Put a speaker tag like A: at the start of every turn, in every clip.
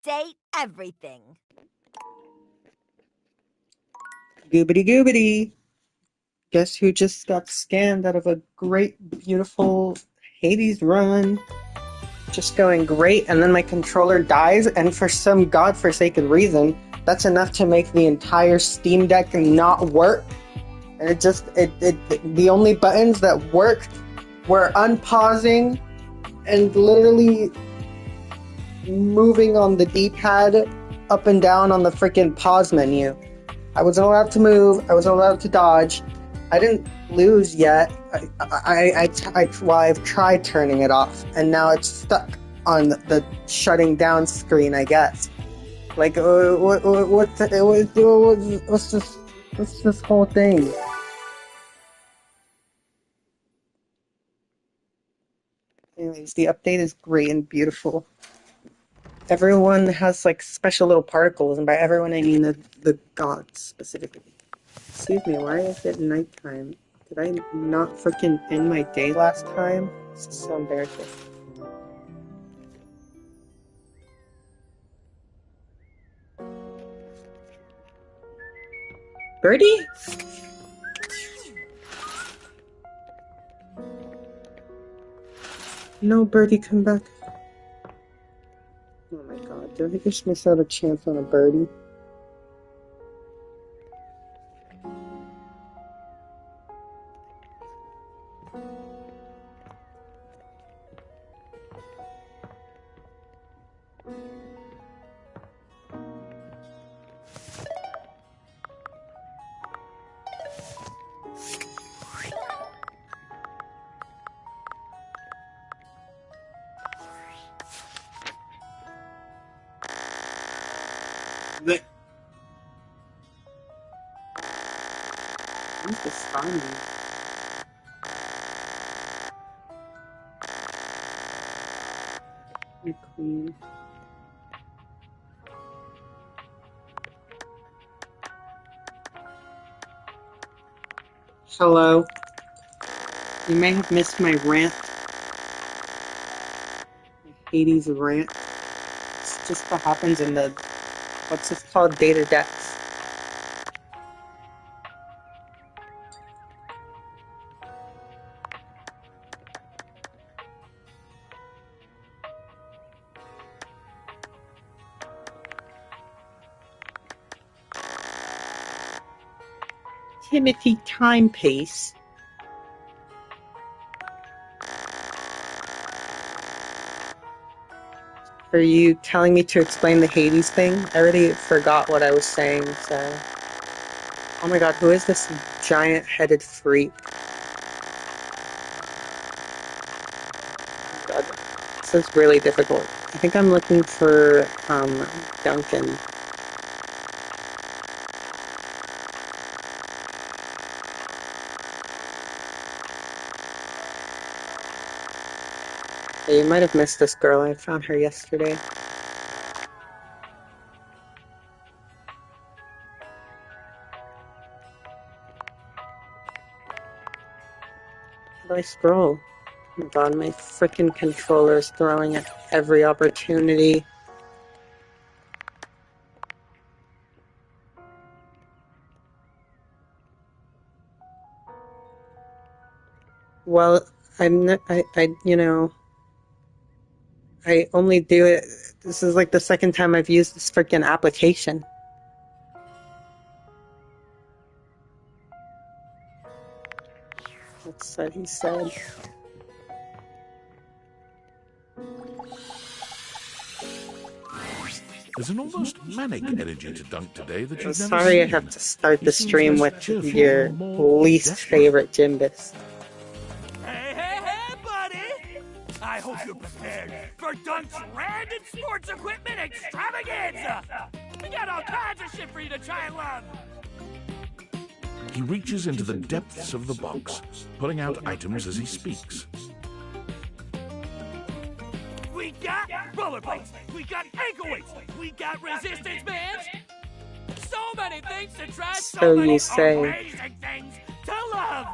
A: update everything.
B: Goobity goobity. Guess who just got scammed out of a great, beautiful Hades run? Just going great, and then my controller dies, and for some godforsaken reason, that's enough to make the entire Steam Deck not work. And the only buttons that worked were unpausing and literally moving on the D-pad up and down on the freaking pause menu. I wasn't allowed to move, I wasn't allowed to dodge. I didn't lose yet. I've tried turning it off, and now it's stuck on the shutting down screen, I guess. Like, what's this whole thing? Anyways, the update is great and beautiful. Everyone has like special little particles, and by everyone I mean the gods specifically. Excuse me, why is it nighttime? Did I not freaking end my day last time? This is so embarrassing. Birdie? No, Birdie, come back. Oh my god, did I just miss out a chance on a birdie? Who's the spawning? Queen. Hello. You may have missed my rant. My Hades rant. It's just what happens in the... what's this called? Data depths. Timothy Timepiece. Are you telling me to explain the Hades thing? I already forgot what I was saying, so... Oh my god, who is this giant-headed freak? Oh god, this is really difficult. I think I'm looking for, Duncan. Yeah, you might have missed this girl. I found her yesterday. How do I scroll? Oh my god, my frickin' controller is throwing at every opportunity. Well, you know, I only do it, this is like the second time I've used this frickin' application. That's what he said.
C: There's an almost manic energy to Dunk today that you've never
B: Sorry,
C: seen.
B: I have to start the stream with your least favorite Jimbus.
D: Hey, buddy! I hope you're prepared for Dunk's random sports equipment extravaganza! We got all kinds of shit for you to try and love!
C: He reaches into the depths of the box, pulling out items as he speaks.
D: We got rollerblades, we got ankle weights, we got resistance bands! So many things to try,
B: So
D: many
B: you say.
D: amazing things to love!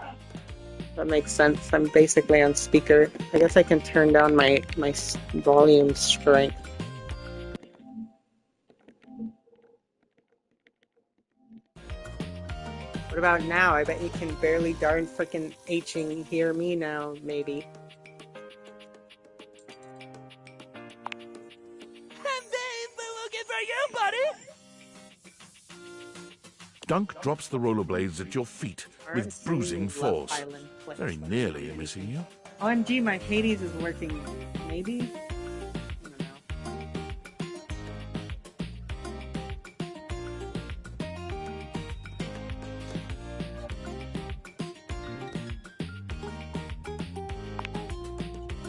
B: That makes sense. I'm basically on speaker. I guess I can turn down my volume strength. about now? I bet you can barely darn frickin' Hing hear me now, maybe.
D: And they've been looking for you, buddy!
C: Dunk drops the rollerblades at your feet
B: Aren't
C: with bruising
B: singing Love
C: force,
B: Island clips
C: very
B: like
C: nearly
B: really
C: missing you.
B: OMG, my Hades is working. Maybe? I don't know.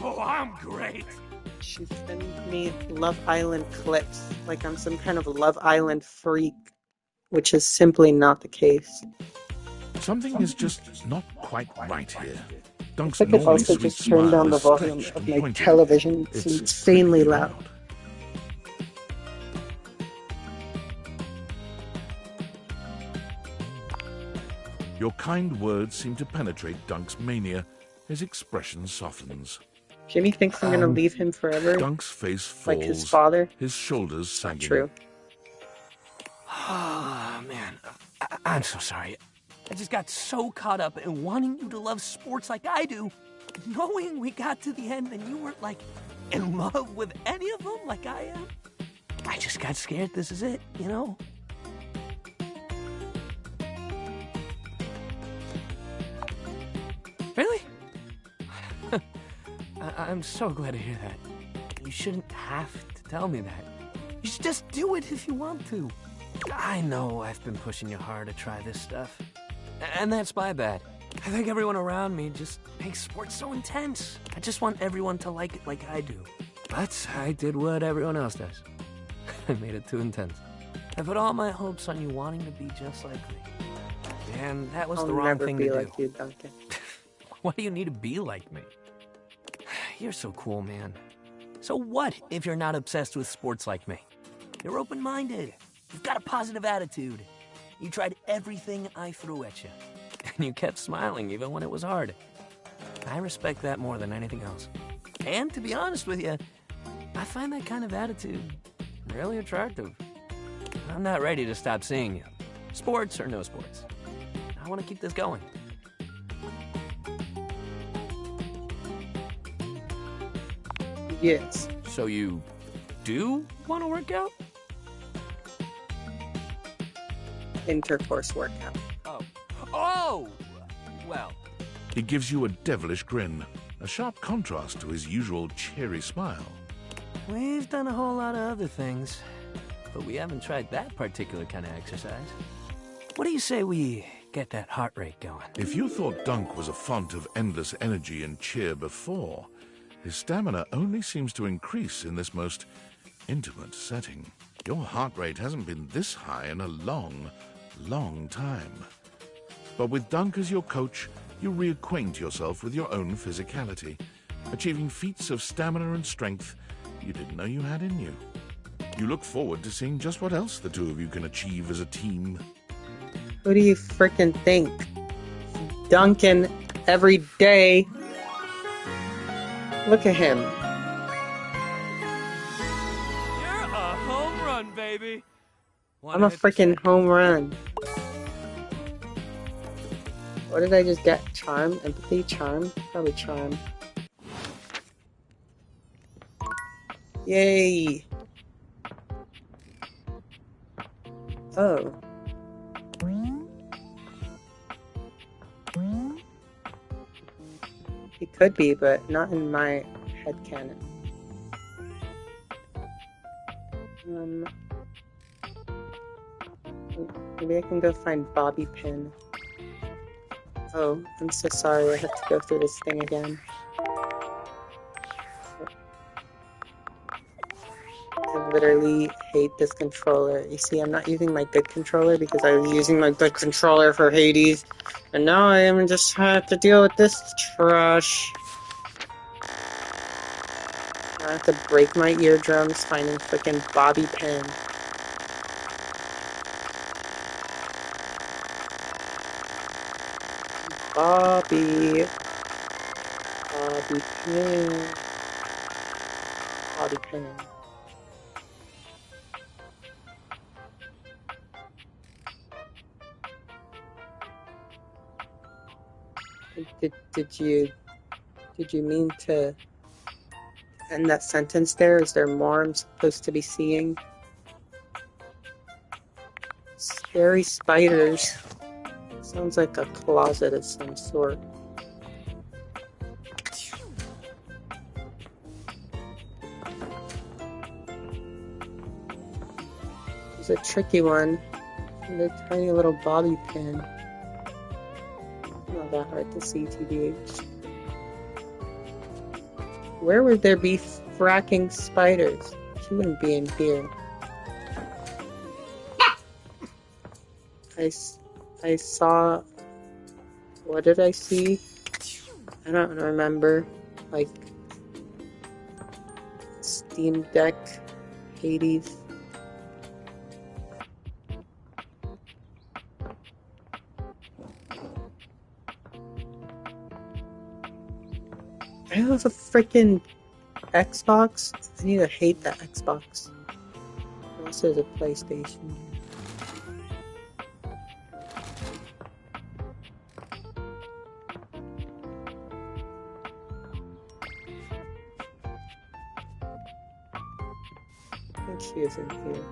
D: Oh, I'm great!
B: She's sending me Love Island clips like I'm some kind of Love Island freak, which is simply not the case.
C: Something is just not quite right here. Dunk's
B: I could
C: normally
B: also
C: sweet
B: just turn
C: smile
B: down the
C: is
B: volume
C: stretched
B: of
C: and
B: my
C: pointed.
B: television. It's insanely
C: really
B: loud.
C: Your kind words seem to penetrate Dunk's mania. His expression softens.
B: Jimmy thinks I'm gonna leave him forever,
C: Dunk's face falls,
B: like his father.
C: his shoulders
B: It's not
C: sagging.
B: true.
D: Oh, man. I'm so sorry. I just got so caught up in wanting you to love sports like I do, knowing we got to the end and you weren't, like, in love with any of them like I am. I just got scared this is it, you know? Really? I'm so glad to hear that. You shouldn't have to tell me that. You should just do it if you want to. I know I've been pushing you hard to try this stuff. And that's my bad. I think everyone around me just makes sports so intense. I just want everyone to like it like I do. But I did what everyone else does. I made it too intense. I put all my hopes on you wanting to be just like me. And that was
B: I'll
D: the wrong
B: never
D: thing
B: be
D: to do.
B: like you, Duncan.
D: Why do you need to be like me? You're so cool, man. So what if you're not obsessed with sports like me? You're open-minded. You've got a positive attitude. You tried everything I threw at you. And you kept smiling even when it was hard. I respect that more than anything else. And to be honest with you, I find that kind of attitude really attractive. I'm not ready to stop seeing you. Sports or no sports. I want to keep this going.
B: Yes.
D: So you do want to work out?
B: Intercourse workout.
D: Oh! Well,
C: He gives you a devilish grin, a sharp contrast to his usual cheery smile.
D: we've done a whole lot of other things, but we haven't tried that particular kind of exercise. What do you say we get that heart rate going?
C: If you thought Dunk was a font of endless energy and cheer before, his stamina only seems to increase in this most intimate setting. Your heart rate hasn't been this high in a long, long time. But with Dunk as your coach, you reacquaint yourself with your own physicality, achieving feats of stamina and strength you didn't know you had in you. You look forward to seeing just what else the two of you can achieve as a team.
B: Who do you frickin' think? Duncan, every day. Look at him.
D: You're a home run, baby.
B: I'm a freaking home run. What did I just get? Charm? Empathy? Charm? Probably charm. Yay! Oh. He could be, but not in my headcanon. Maybe I can go find Bobby Pin. Oh, I'm so sorry I have to go through this thing again. I literally hate this controller. You see, I'm not using my good controller because I was using my good controller for Hades. And now I am just have to deal with this trash. I have to break my eardrums finding frickin' Bobby Pin. Bobby Pin. Bobby Pin. Did you mean to end that sentence there? Is there more I'm supposed to be seeing? Scary spiders. Sounds like a closet of some sort. It's a tricky one. And a tiny little bobby pin. Not that hard to see, TBH. Where would there be fracking spiders? She wouldn't be in here. I saw... What did I see? I don't remember. Like... Steam Deck... Hades... I have a freaking Xbox. I need to hate that Xbox. Unless there's a PlayStation. I think she is in here.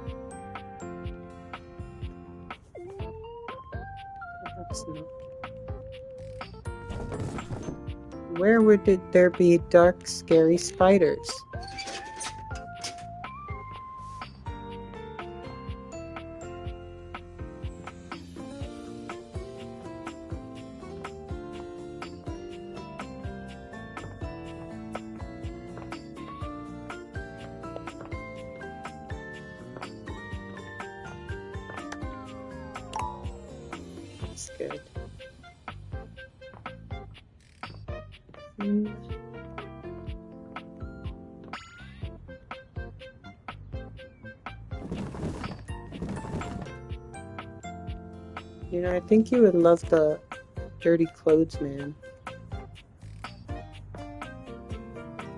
B: Perhaps not. Where would there be dark, scary spiders? That's good. You know, I think you would love the Dirty Clothes Man. I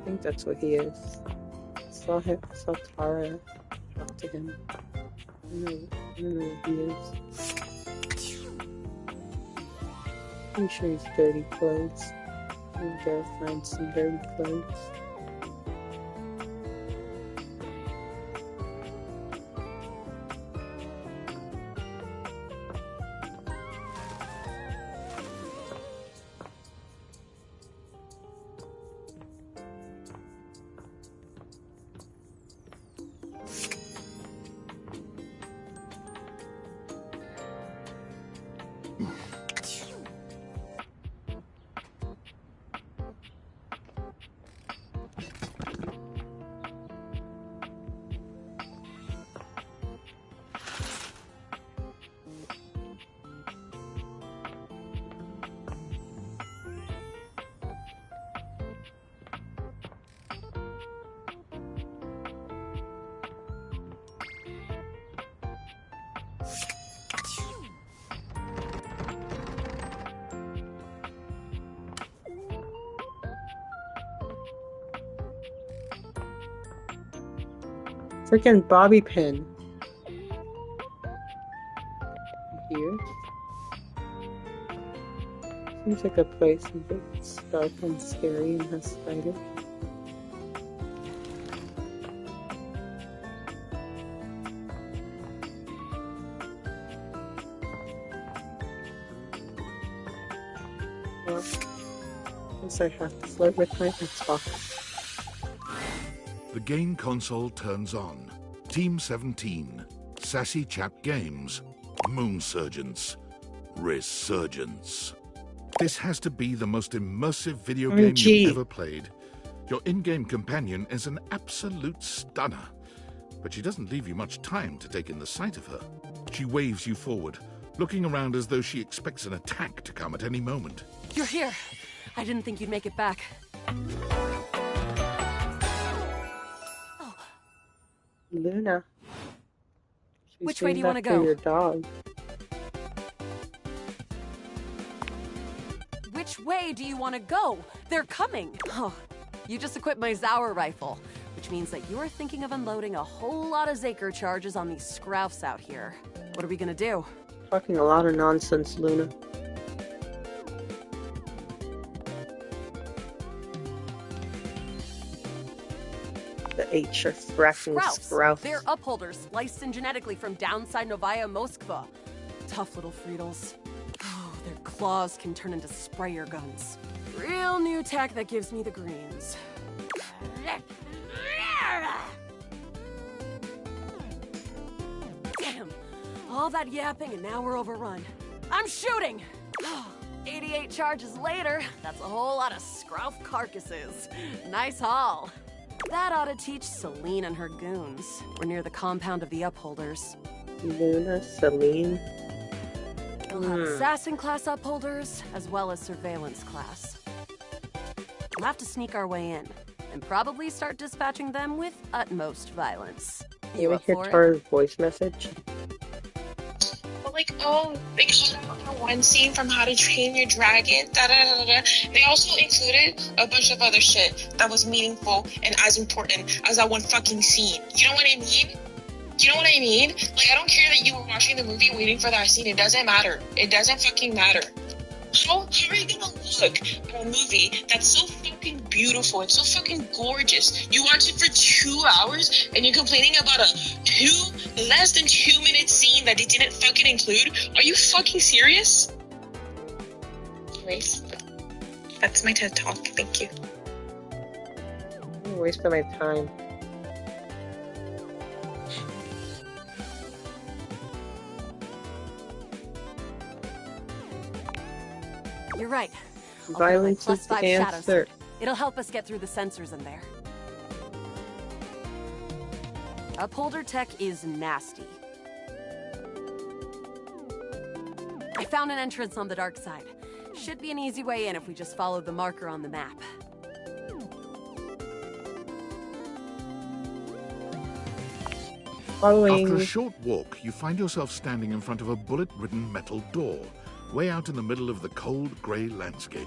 B: think that's what he is. I saw Tara talk to him. I don't know who he is. Pretty sure he's Dirty Clothes. I'm gonna go find some dirty clothes. Freaking bobby pin. Here. Seems like a place that's dark and scary and has spiders. Well, I guess I have to flirt with my Xbox.
C: The game console turns on. Team 17. Sassy Chap Games. Moonsurgence. Resurgence. This has to be the most immersive video game you've ever played. Your in-game companion is an absolute stunner, but she doesn't leave you much time to take in the sight of her. She waves you forward, looking around as though she expects an attack to come at any moment.
A: You're here. I didn't think you'd make it back.
B: Luna.
A: Which way do you want to go?
B: Your dog.
A: Which way do you want to go? They're coming. Oh, you just equipped my Zauer rifle, which means that you're thinking of unloading a whole lot of Zaker charges on these scroufs out here. What are we gonna do?
B: Talking a lot of nonsense, Luna. The H are fracking Scrouse.
A: They're upholders sliced in genetically from downside Novaya Moskva. Tough little Friedels. Oh, their claws can turn into sprayer guns. Real new tech that gives me the greens. Damn. All that yapping and now we're overrun. I'm shooting! 88 charges later, that's a whole lot of Scrouf carcasses. Nice haul. That ought to teach Celine and her goons. We're near the compound of the Upholders.
B: Luna, Celine.
A: We'll have assassin class upholders, as well as surveillance class. We'll have to sneak our way in, and probably start dispatching them with utmost violence.
B: You
A: up
B: hear
A: for it?
B: Tara's voice message?
E: Like, oh, they cut out one scene from How to Train Your Dragon, da-da-da-da-da. They also included a bunch of other shit that was meaningful and as important as that one fucking scene. You know what I mean? You know what I mean? Like, I don't care that you were watching the movie waiting for that scene. It doesn't matter. It doesn't fucking matter. How are you gonna look at a movie that's so fucking beautiful, it's so fucking gorgeous, you watch it for 2 hours and you're complaining about a less than 2 minute scene that they didn't fucking include? Are you fucking serious? Anyways, that's my TED Talk. Thank you.
B: I'm wasting my time.
A: You're right. I'll
B: Violence
A: put my
B: is the
A: +5 shadows
B: answer.
A: in. It'll help us get through the sensors in there. Upholder tech is nasty. I found an entrance on the dark side. Should be an easy way in if we just follow the marker on the map.
B: Following.
C: After a short walk, you find yourself standing in front of a bullet-ridden metal door, way out in the middle of the cold, grey landscape.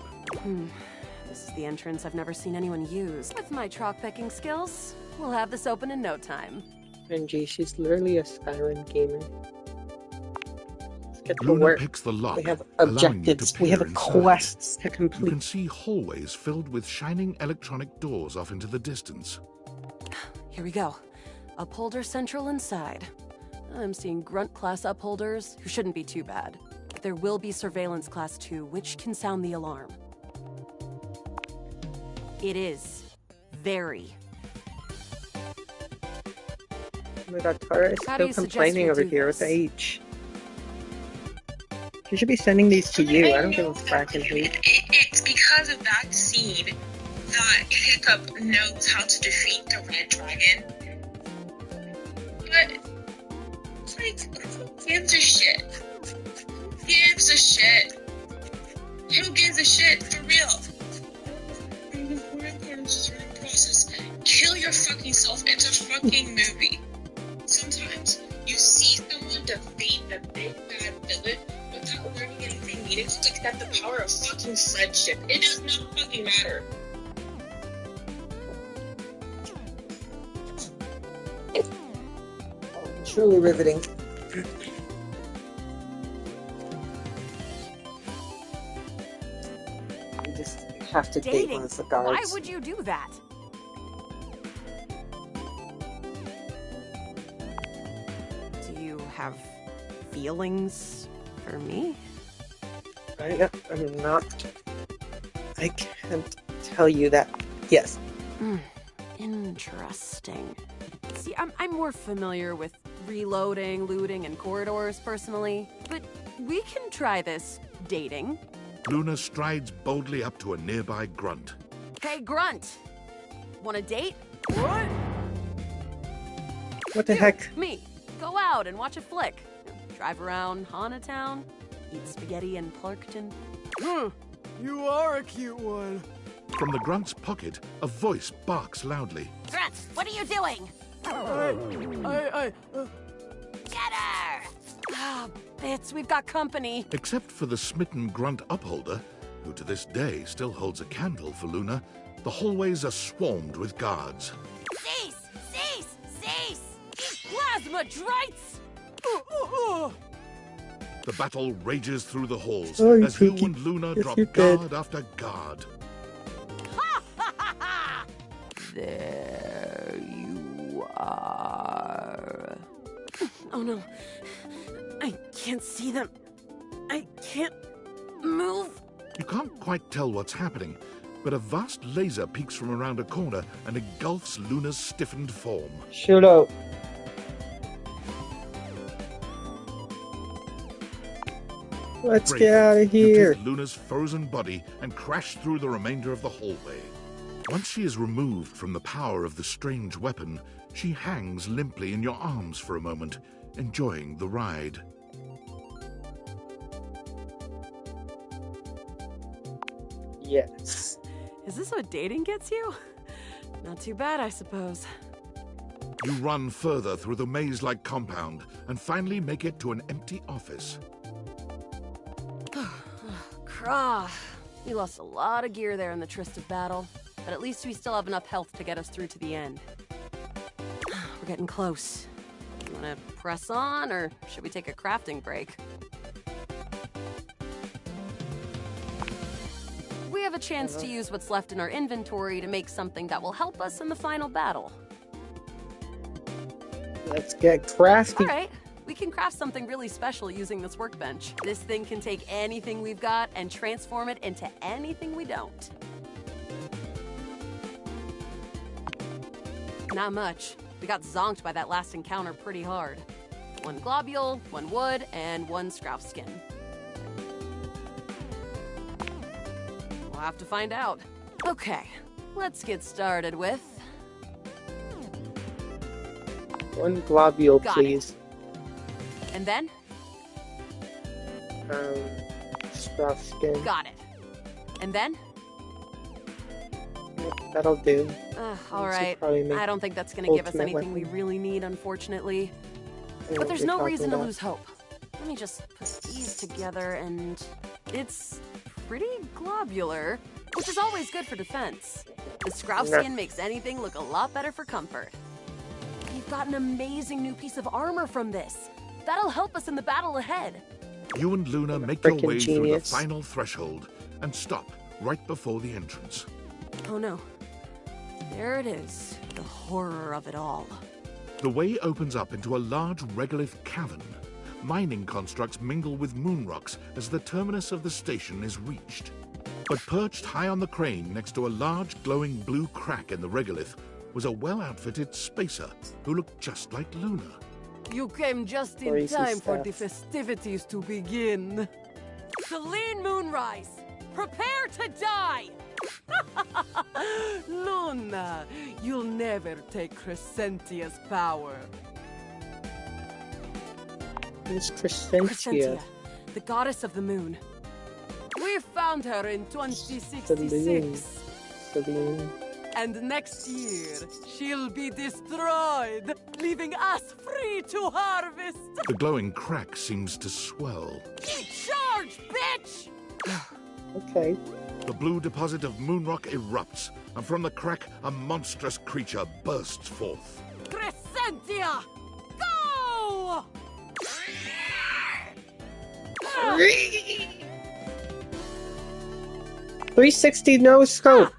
A: This is the entrance I've never seen anyone use. With my chalk-picking skills, we'll have this open in no time.
B: NG, she's literally a Skyrim gamer. Let's get to
C: Luna
B: work.
C: picks the lock,
B: We have
C: allowing you to
B: objectives. We have
C: peer inside.
B: quests to
C: You
B: complete.
C: can see hallways filled with shining electronic doors off into the distance.
A: Here we go. Upholder Central inside. I'm seeing Grunt class upholders, who shouldn't be too bad. There will be Surveillance class 2, which can sound the alarm. It is. Very.
B: Oh my god, Tara is
A: How do
B: still
A: you suggest
B: complaining
A: we
B: over
A: do
B: here
A: this?
B: with H. She should be sending these to you. I don't give a fucking hate.
E: It's because of that scene that Hiccup knows how to defeat the Red Dragon. But, it's like, who gives a shit? Who gives a shit? Who gives a shit? For real. The important part of this learning process. Kill your fucking self. It's a fucking movie. Sometimes you see someone defeat the big bad villain without learning anything meaningful except the power of fucking friendship. It does not fucking matter.
B: Truly riveting. We just have to date one
A: Dating?
B: of the guards.
A: Why would you do that? Do you have feelings for me?
B: I'm not. I can't tell you that. Yes.
A: Interesting. See, I'm more familiar with reloading, looting, and corridors personally, but we can try this dating.
C: Luna strides boldly up to a nearby grunt.
A: Hey, Grunt! Want a date? What?
B: What the heck?
A: Me. Go out and watch a flick. Drive around Hana Town. Eat spaghetti in Clarkton.
F: You are a cute one.
C: From the grunt's pocket, a voice barks loudly.
A: Grunt, what are you doing? Get her! Ah, bits, we've got company.
C: Except for the smitten grunt upholder, who to this day still holds a candle for Luna, the hallways are swarmed with guards.
A: Cease! Cease! Cease! Plasma drites!
C: The battle rages through the halls
B: Sorry,
C: as you
B: Pookie.
C: and Luna
B: Yes,
C: drop
B: you're dead.
C: guard after guard.
A: There Oh no. I can't see them. I can't move.
C: You can't quite tell what's happening, but a vast laser peeks from around a corner and engulfs Luna's stiffened form.
B: Shoot out. Let's
C: Brave,
B: get out of
C: you
B: here.
C: take Luna's frozen body and crash through the remainder of the hallway. Once she is removed from the power of the strange weapon, she hangs limply in your arms for a moment, enjoying the ride.
B: Yes.
A: Is this what dating gets you? Not too bad, I suppose.
C: You run further through the maze-like compound and finally make it to an empty office.
A: Krah. We lost a lot of gear there in the Tryst of battle, but at least we still have enough health to get us through to the end. We're getting close. You wanna press on, or should we take a crafting break? We have a chance to use what's left in our inventory to make something that will help us in the final battle.
B: Let's get crafty.
A: All right, we can craft something really special using this workbench. This thing can take anything we've got and transform it into anything we don't. Not much. We got zonked by that last encounter pretty hard. 1 globule, 1 wood, and 1 scrap skin. We'll have to find out. Okay, let's get started with...
B: 1 globule,
A: Got it.
B: please.
A: And then?
B: Scruff skin.
A: Got it. And then?
B: Yep, that'll do.
A: All
B: This will
A: right.
B: probably make
A: I don't think that's gonna give us
B: ultimate
A: anything we
B: weapon.
A: really need, unfortunately.
B: I know
A: But
B: what
A: there's
B: you're
A: no
B: talking
A: reason to
B: about.
A: lose hope. Let me just put these together and... It's pretty globular, which is always good for defense. The scrap
B: Yeah.
A: skin makes anything look a lot better for comfort. We've got an amazing new piece of armor from this. That'll help us in the battle ahead.
C: You and Luna make your
B: Frickin'
C: way through the
B: genius.
C: final threshold and stop right before the entrance.
A: Oh no. There it is. The horror of it all.
C: The way opens up into a large regolith cavern. Mining constructs mingle with moon rocks as the terminus of the station is reached. But perched high on the crane next to a large glowing blue crack in the regolith was a well-outfitted spacer who looked just like Luna.
A: You came just in
B: Crazy
A: time for
B: stuff.
A: the festivities to begin. Celine Moonrise, prepare to die! Luna, you'll never take Crescentia's power.
B: Who's Crescentia?
A: Crescentia, the goddess of the moon. We found her in 2066.
B: Celine.
A: And next year, she'll be destroyed, leaving us free to harvest.
C: The glowing crack seems to swell.
A: Charge, bitch!
B: Okay.
C: The blue deposit of moonrock erupts, and from the crack, a monstrous creature bursts forth.
A: Crescentia! Go!
B: 360 no scope.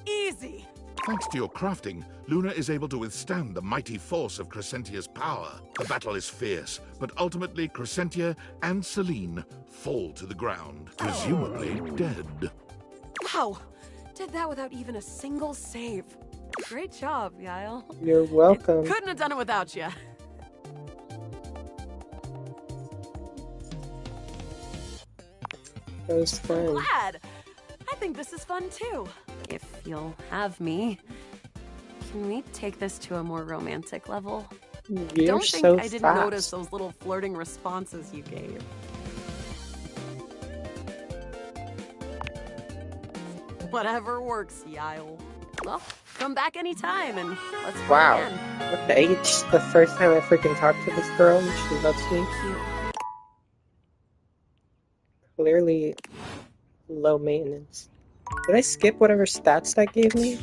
A: Easy.
C: Thanks to your crafting, Luna is able to withstand the mighty force of Crescentia's power. The battle is fierce, but ultimately Crescentia and Celine fall to the ground, presumably dead.
A: Wow, did that without even a single save. Great job, Yael.
B: You're welcome.
A: Couldn't have done it without you.
B: That was fun.
A: Glad. I think this is fun too. If you'll have me, can we take this to a more romantic level?
B: You're
A: Don't think
B: so
A: I didn't
B: fast.
A: notice those little flirting responses you gave. Whatever works, Yael. Well, come back anytime and let's play
B: Wow.
A: again.
B: Okay, it's the first time I freaking talked to this girl and she loves me.
A: Cute.
B: Clearly low maintenance. Did I skip whatever stats that gave me?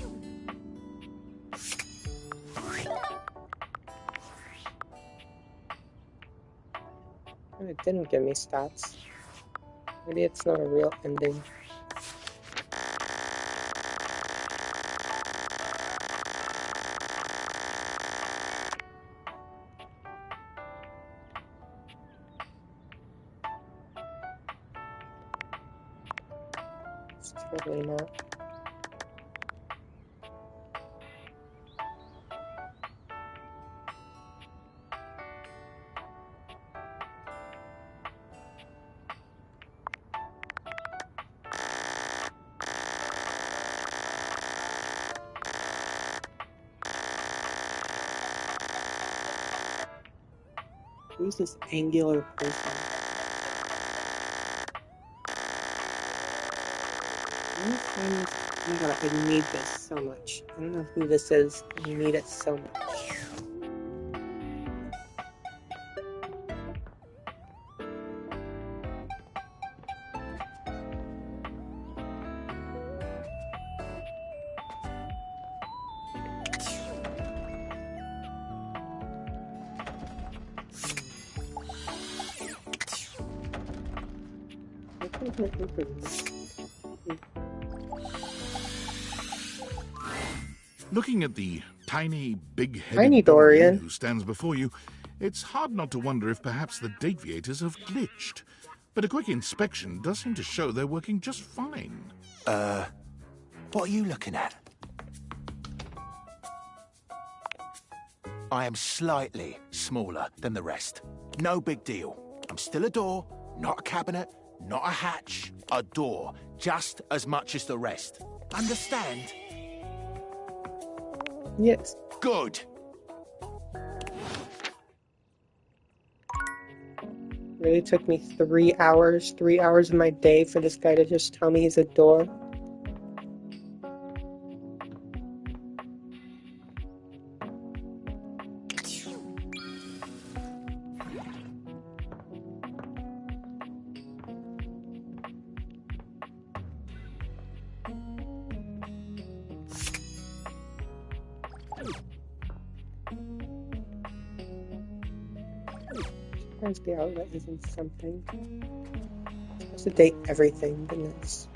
B: It didn't give me stats. Maybe it's not a real ending. It's totally not. Who's this angular person? Let me find this. Oh my god, I need this so much. I don't know who this is. I need it so much.
C: Looking at the tiny, big-headed
B: Tiny
C: Dorian
B: Dorian.
C: who stands before you, it's hard not to wonder if perhaps the Daviators have glitched. But a quick inspection does seem to show they're working just fine.
G: What are you looking at? I am slightly smaller than the rest. No big deal. I'm still a door, not a cabinet, not a hatch. A door, just as much as the rest. Understand?
B: Yes.
G: Good.
B: Really took me 3 hours of my day for this guy to just tell me he's a door. Where's the outlet isn't something? I'm supposed to date everything, goodness.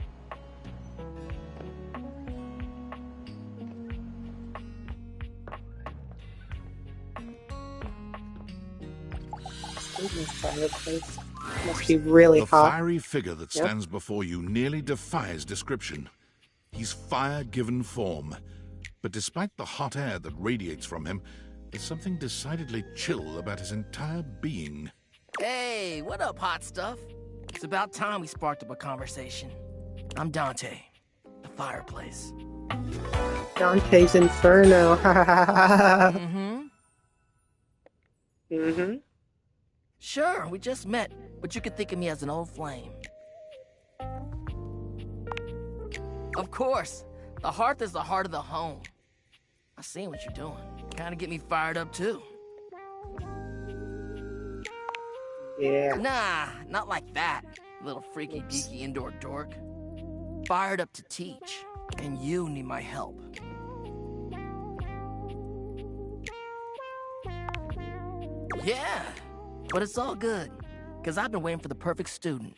B: This fireplace must be really
C: The
B: hot.
C: fiery figure that
B: Yep.
C: stands before you nearly defies description. He's fire given form. But despite the hot air that radiates from him, there's something decidedly chill about his entire being.
D: Hey, what up, hot stuff? It's about time we sparked up a conversation. I'm Dante, the fireplace.
B: Dante's Inferno.
D: Mm-hmm.
B: Mm-hmm.
D: Sure, we just met, but you could think of me as an old flame. Of course, the hearth is the heart of the home. I seen what you're doing. Kinda get me fired up, too.
B: Yeah.
D: Nah, not like that, little freaky deaky indoor dork. Fired up to teach, and you need my help. Yeah, but it's all good, because I've been waiting for the perfect student.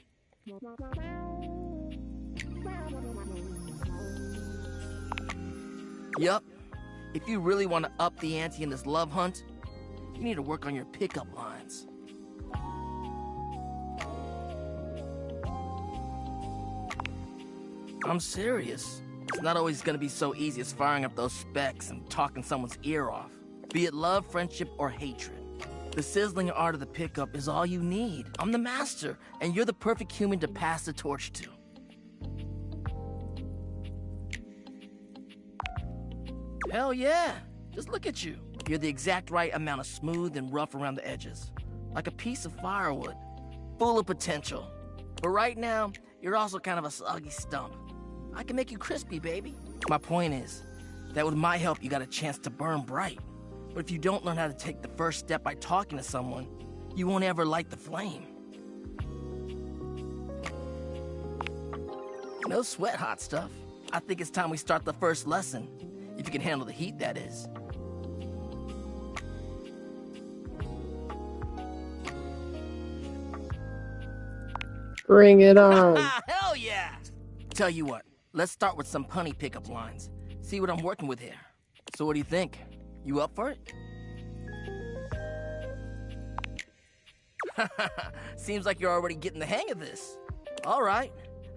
D: Yup, if you really want to up the ante in this love hunt, you need to work on your pickup lines. I'm serious. It's not always gonna be so easy as firing up those specs and talking someone's ear off. Be it love, friendship, or hatred. The sizzling art of the pickup is all you need. I'm the master, and you're the perfect human to pass the torch to. Hell yeah! Just look at you. You're the exact right amount of smooth and rough around the edges. Like a piece of firewood. Full of potential. But right now, you're also kind of a soggy stump. I can make you crispy, baby. My point is that with my help, you got a chance to burn bright. But if you don't learn how to take the first step by talking to someone, you won't ever light the flame. No sweat, hot stuff. I think it's time we start the first lesson. If you can handle the heat, that is.
B: Bring it on.
D: Hell yeah! Tell you what, let's start with some punny pickup lines. See what I'm working with here. So what do you think? You up for it? Seems like you're already getting the hang of this. All right.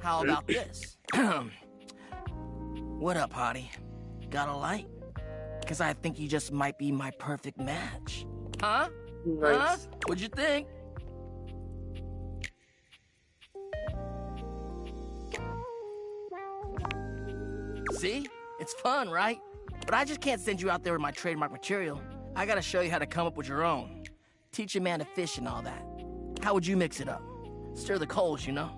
H: How about this? What up, hottie? Got a light? Because I think you just might be my perfect match. Huh?
B: Nice.
H: Huh? What'd you think? See? It's fun, right? But I just can't send you out there with my trademark material. I gotta show you how to come up with your own. Teach a man to fish and all that. How would you mix it up? Stir the coals, you know?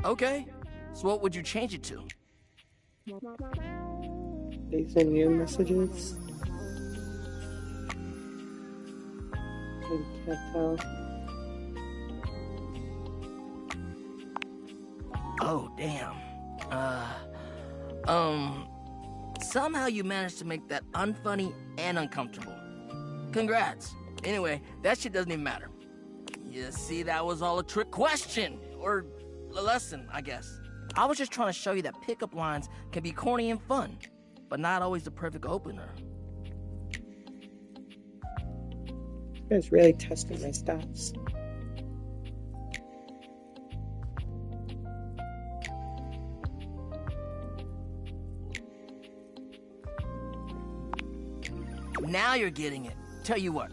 H: Okay. So what would you change it to?
B: These are new messages. I can't tell.
H: Oh, damn. Somehow you managed to make that unfunny and uncomfortable. Congrats. Anyway, that shit doesn't even matter. You see, that was all a trick question. Or a lesson, I guess. I was just trying to show you that pickup lines can be corny and fun, but not always the perfect opener.
B: You guys really testing my stats.
H: Now you're getting it. Tell you what,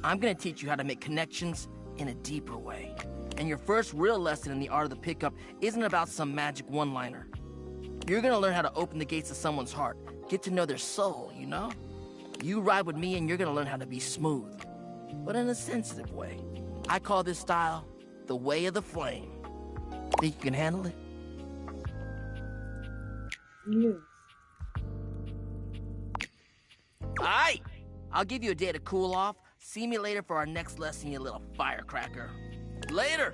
H: I'm gonna teach you how to make connections in a deeper way. And your first real lesson in the art of the pickup isn't about some magic one-liner. You're gonna learn how to open the gates of someone's heart, get to know their soul, you know? You ride with me and you're gonna learn how to be smooth, but in a sensitive way. I call this style the way of the flame. Think you can handle it?
B: Yes.
H: All right, I'll give you a day to cool off. See me later for our next lesson, you little firecracker. Later!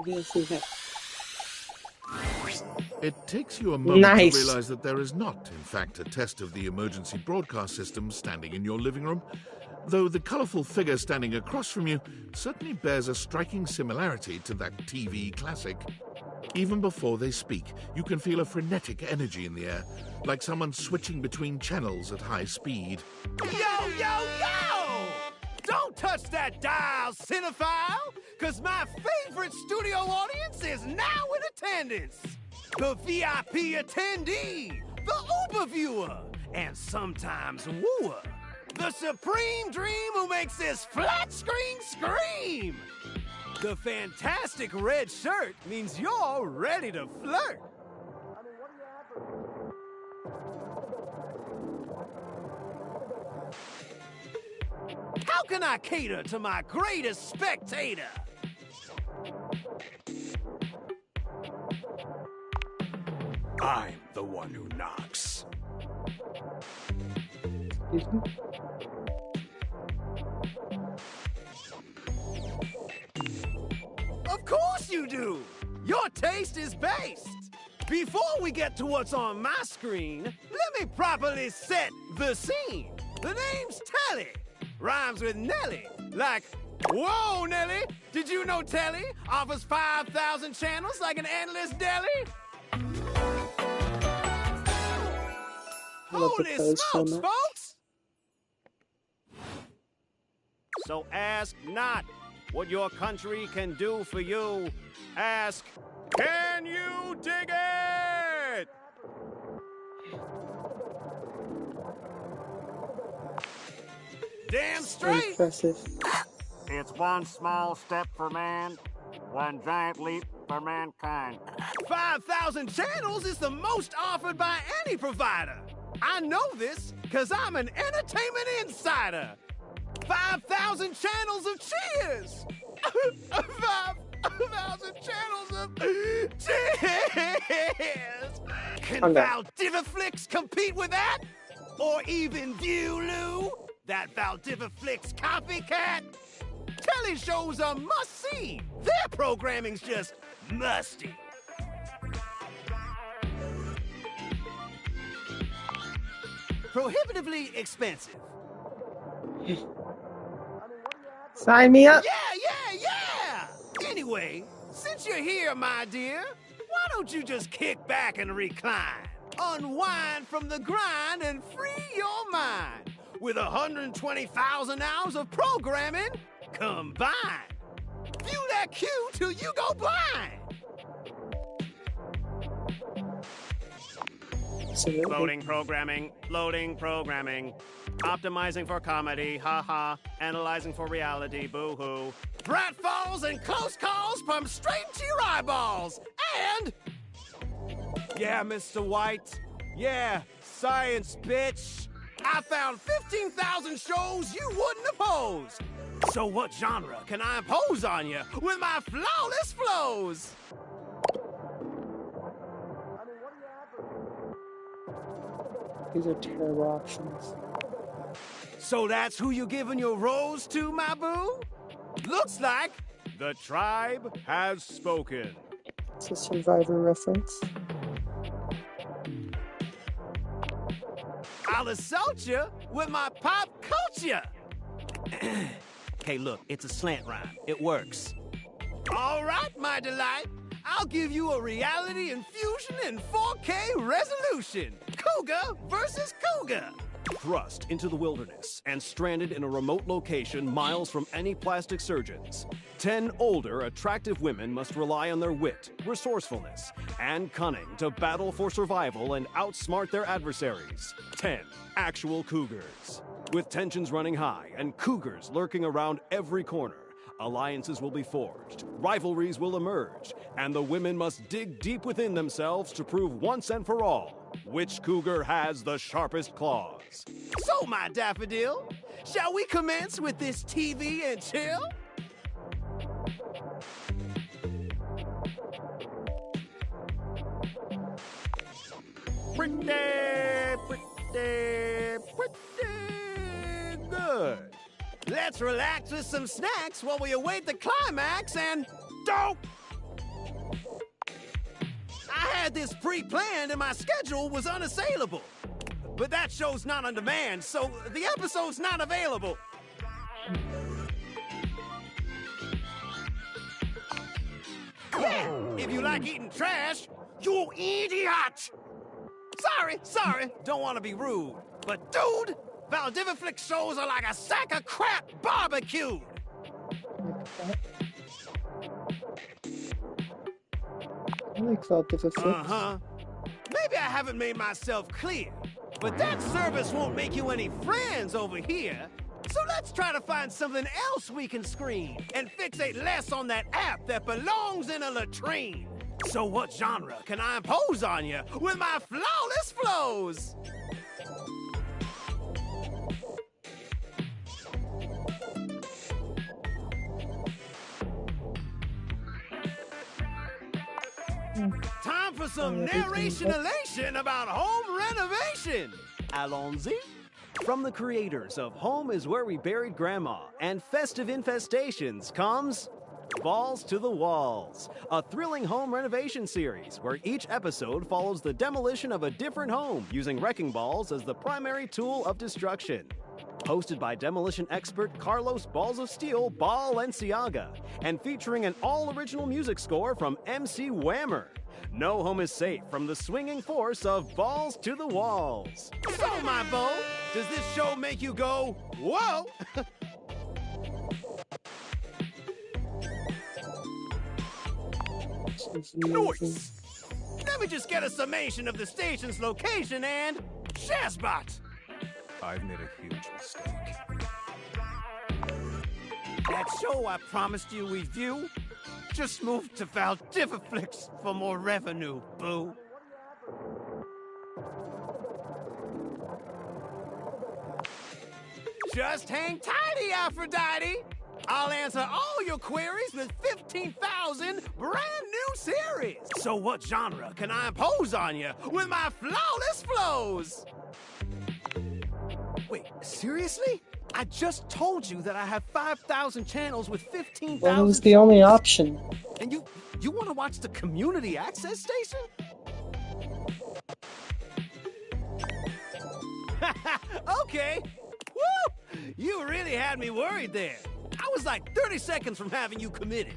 B: Yes, we have.
C: It takes you a moment
B: Nice.
C: to realize that there is not, in fact, a test of the emergency broadcast system standing in your living room, though the colorful figure standing across from you certainly bears a striking similarity to that TV classic. Even before they speak, you can feel a frenetic energy in the air, like someone switching between channels at high speed.
F: Yo, yo, yo! Don't touch that dial, cinephile, because my favorite studio audience is now in attendance. The VIP attendee, the Uber viewer, and sometimes wooer. The supreme dream who makes this flat screen scream. The fantastic red shirt means you're ready to flirt. How can I cater to my greatest spectator? I'm the one who knocks.
B: Excuse me?
F: Of course you do! Your taste is based! Before we get to what's on my screen, let me properly set the scene. The name's Telly. Rhymes with Nelly. Like, whoa, Nelly! Did you know Telly offers 5,000 channels like an endless deli?
B: I love the
F: Holy
B: pose so
F: smokes,
B: much.
F: folks! So ask not what your country can do for you. Ask, can you dig it? Damn straight!
B: Impressive.
I: It's one small step for man, one giant leap for mankind.
F: 5,000 channels is the most offered by any provider. I know this because I'm an entertainment insider. 5,000 channels of cheers. 5,000 channels of cheers. Can
B: Okay.
F: Valdiviflix compete with that? Or even Viewloo? That Valdiviflix copycat? Telly shows are must-see. Their programming's just musty. Prohibitively expensive.
B: Sign me up.
F: Yeah! Anyway, since you're here, my dear, why why don't you just kick back and recline? Unwind from the grind and free your mind with 120,000 hours of programming combined. View that cue till you go blind. Loading programming, optimizing for comedy, haha, analyzing for reality, boo-hoo. Pratfalls and close calls pumped straight into your eyeballs, and... Yeah, Mr. White. Yeah, science, bitch. I found 15,000 shows you wouldn't oppose. So what genre can I impose on you with my flawless flows?
B: These are terrible options.
F: So that's who you giving your rose to, my boo? Looks like the tribe has spoken.
B: It's a Survivor reference.
F: I'll assault you with my pop culture. Hey, look, it's a slant rhyme. It works. All right, my delight. I'll give you a reality infusion in 4K resolution. Cougar versus Cougar. Thrust into the wilderness and stranded in a remote location miles from any plastic surgeons, 10 older, attractive women must rely on their wit, resourcefulness, and cunning to battle for survival and outsmart their adversaries. 10 actual cougars. With tensions running high and cougars lurking around every corner, alliances will be forged, rivalries will emerge, and the women must dig deep within themselves to prove once and for all which cougar has the sharpest claws. So, my daffodil, shall we commence with this TV and chill? Pretty good. Let's relax with some snacks while we await the climax and... Dope! I had this pre-planned and my schedule was unassailable. But that show's not on demand, so the episode's not available. Yeah, if you like eating trash, you idiot! Sorry, don't want to be rude. But dude, Valdiviflix shows are like a sack of crap barbecued.
B: I like Valdiviflix.
F: Uh-huh. Maybe I haven't made myself clear, but that service won't make you any friends over here. So let's try to find something else we can screen and fixate less on that app that belongs in a latrine. So what genre can I impose on you with my flawless flows? Time for some narration-elation about home renovation. Allons-y. From the creators of Home is Where We Buried Grandma and Festive Infestations comes Balls to the Walls, a thrilling home renovation series where each episode follows the demolition of a different home using wrecking balls as the primary tool of destruction. Hosted by demolition expert Carlos Balls of Steel Balenciaga, and featuring an all-original music score from MC Whammer. No home is safe from the swinging force of Balls to the Walls. So, my beau, does this show make you go, whoa? Noise! Let me just get a summation of the station's location and Shazbot!
J: I've made a huge mistake.
F: That show I promised you we'd view just moved to Valdiviflix for more revenue, boo. Just hang tighty, Aphrodite. I'll answer all your queries with 15,000 brand new series. So what genre can I impose on you with my flawless flows? Wait, seriously? I just told you that I have 5,000 channels with 15,000.
B: Well, it was the only option.
F: And you want to watch the community access station? Okay. Woo! You really had me worried there. I was like 30 seconds from having you committed.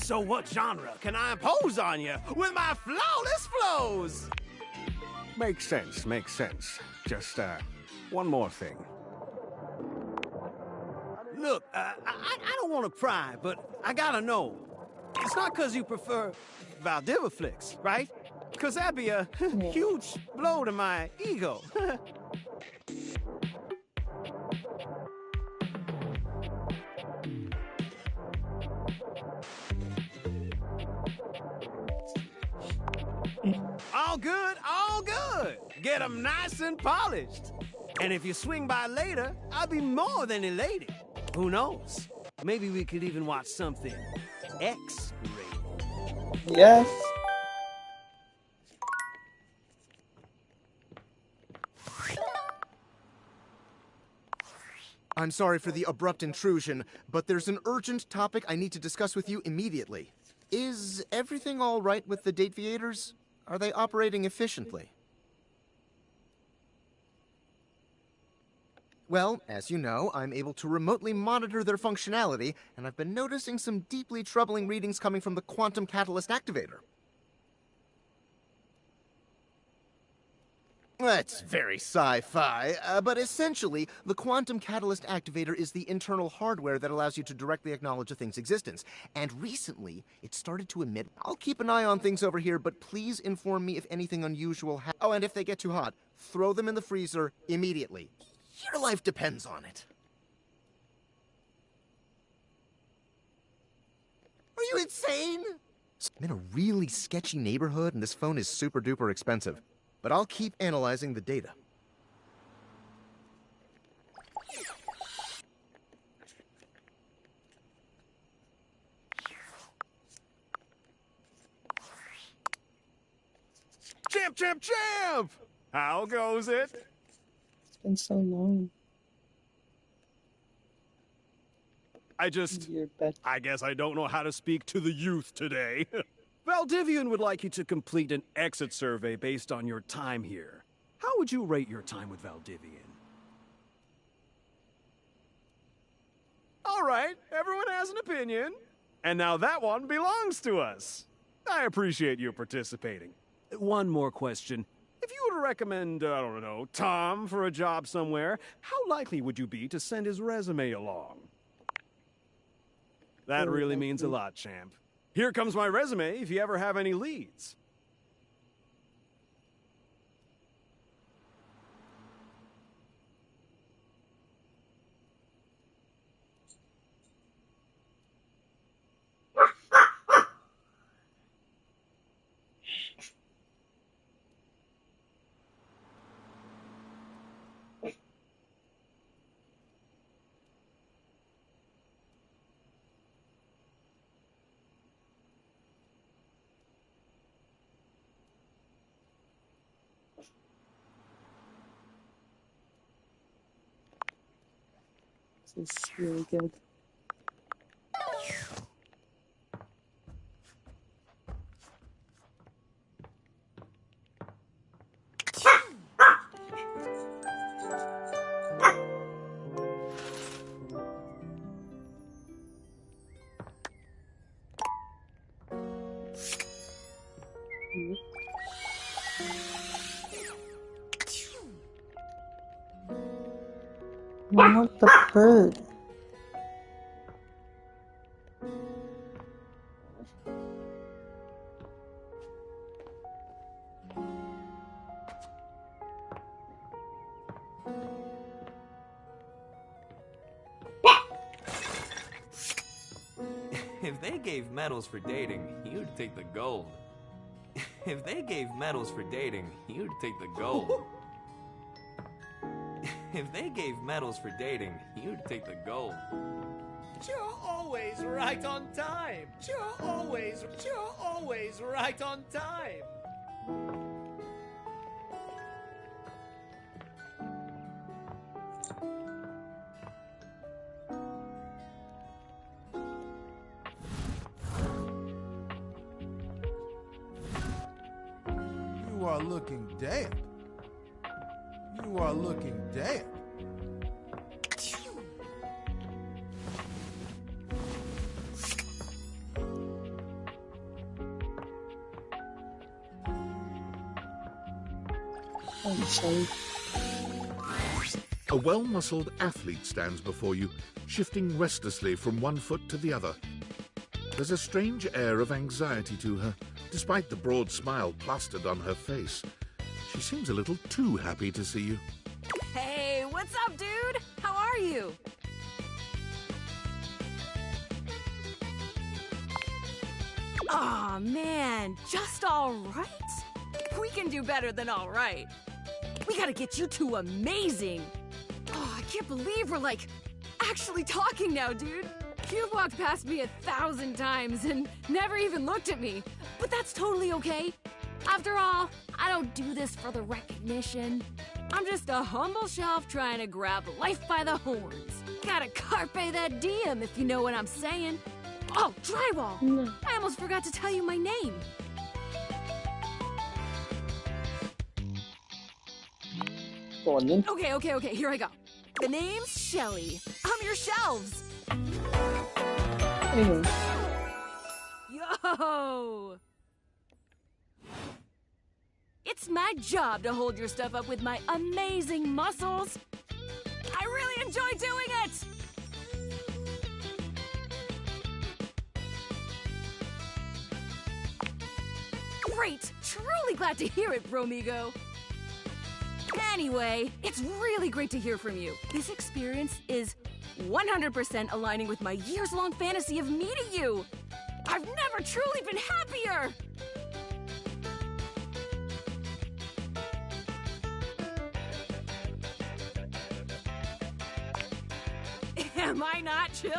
F: So what genre can I impose on you with my flawless flows?
J: Makes sense, makes sense. Just, one more thing.
F: Look, I don't want to pry, but I gotta know. It's not because you prefer Valdivia right? Because that'd be a huge blow to my ego. All good, all good. Get them nice and polished. And if you swing by later, I'll be more than elated. Who knows? Maybe we could even watch something X-rated.
B: Yes.
K: I'm sorry for the abrupt intrusion, but there's an urgent topic I need to discuss with you immediately. Is everything all right with the Dateviators? Are they operating efficiently? Well, as you know, I'm able to remotely monitor their functionality, and I've been noticing some deeply troubling readings coming from the Quantum Catalyst Activator. That's very sci-fi, but essentially, the Quantum Catalyst Activator is the internal hardware that allows you to directly acknowledge a thing's existence. And recently, it started to emit... I'll keep an eye on things over here, but please inform me if anything unusual happens. Oh, and if they get too hot, throw them in the freezer immediately. Your life depends on it. Are you insane? I'm in a really sketchy neighborhood, and this phone is super duper expensive. But I'll keep analyzing the data.
F: Champ, champ, champ! How goes it?
B: It's been so long.
F: I guess I don't know how to speak to the youth today. Valdivian would like you to complete an exit survey based on your time here. How would you rate your time with Valdivian? All right, everyone has an opinion. And now that one belongs to us. I appreciate you participating. One more question. If you were to recommend, I don't know, Tom for a job somewhere, how likely would you be to send his resume along? That really means a lot, champ. Here comes my resume if you ever have any leads.
B: This is really good. I want the bird.
L: If they gave medals for dating, you'd take the gold. If they gave medals for dating, you'd take the gold. If they gave medals for dating, you'd take the gold.
M: You're always right on time. You're always right on time.
N: You are looking damp. You are looking damp.
B: I'm sorry.
C: A well-muscled athlete stands before you, shifting restlessly from one foot to the other. There's a strange air of anxiety to her, despite the broad smile plastered on her face. She seems a little too happy to see you.
A: Hey, what's up, dude? How are you? Aw, man, just all right? We can do better than all right. We gotta get you two amazing. Oh, I can't believe we're, like, actually talking now, dude. You've walked past me 1,000 times and never even looked at me. But that's totally okay. After all, I don't do this for the recognition. I'm just a humble shelf trying to grab life by the horns. Gotta carpe that diem, if you know what I'm saying. Oh, drywall!
B: No.
A: I almost forgot to tell you my name.
B: Go on then.
A: Okay, here I go. The name's Shelly. I'm your shelves.
B: Anyway.
A: Yo! It's my job to hold your stuff up with my amazing muscles. I really enjoy doing it! Great! Truly glad to hear it, Bromigo. Anyway, it's really great to hear from you. This experience is 100% aligning with my years-long fantasy of meeting you. I've never truly been happier! Am I not chill?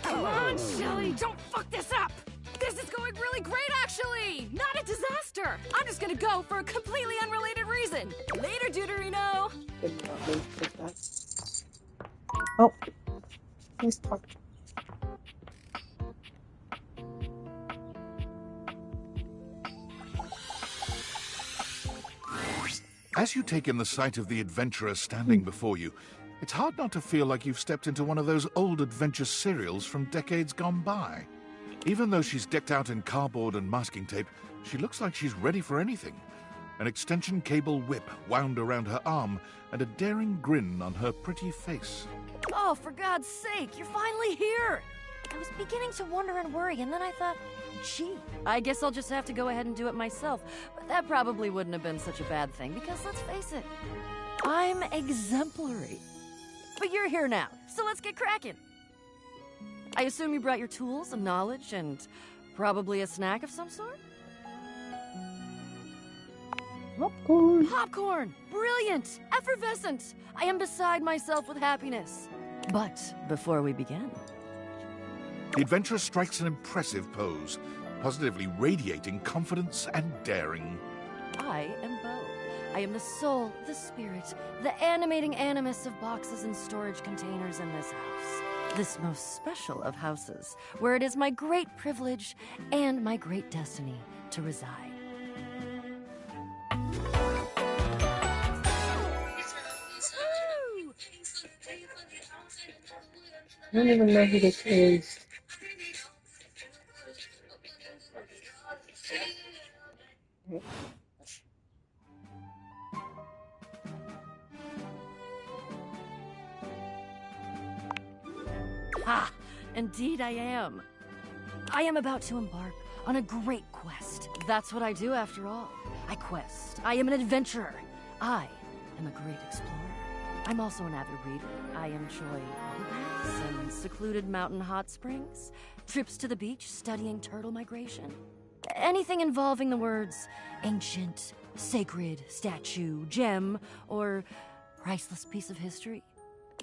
A: Come on, Shelly, don't fuck this up! This is going really great, actually! Not a disaster! I'm just gonna go for a completely unrelated reason. Later, Deuterino!
B: Did not mean to take that. Oh. Please talk.
C: As you take in the sight of the adventurer standing before you, it's hard not to feel like you've stepped into one of those old adventure serials from decades gone by. Even though she's decked out in cardboard and masking tape, she looks like she's ready for anything. An extension cable whip wound around her arm and a daring grin on her pretty face.
O: Oh, for God's sake, you're finally here! I was beginning to wonder and worry, and then I thought, gee, I guess I'll just have to go ahead and do it myself. But that probably wouldn't have been such a bad thing, because let's face it, I'm exemplary. But you're here now, so let's get cracking. I assume you brought your tools and knowledge and probably a snack of some sort?
B: Popcorn!
O: Popcorn! Brilliant! Effervescent! I am beside myself with happiness. But before we begin...
C: The adventurer strikes an impressive pose, positively radiating confidence and daring.
O: I am Bo. I am the soul, the spirit, the animating animus of boxes and storage containers in this house. This most special of houses, where it is my great privilege and my great destiny to reside.
B: I don't even know who this is.
O: Ha! Indeed I am. I am about to embark on a great quest. That's what I do after all. I quest. I am an adventurer. I am a great explorer. I'm also an avid reader. I enjoy water baths and secluded mountain hot springs, trips to the beach studying turtle migration. Anything involving the words ancient, sacred, statue, gem, or priceless piece of history.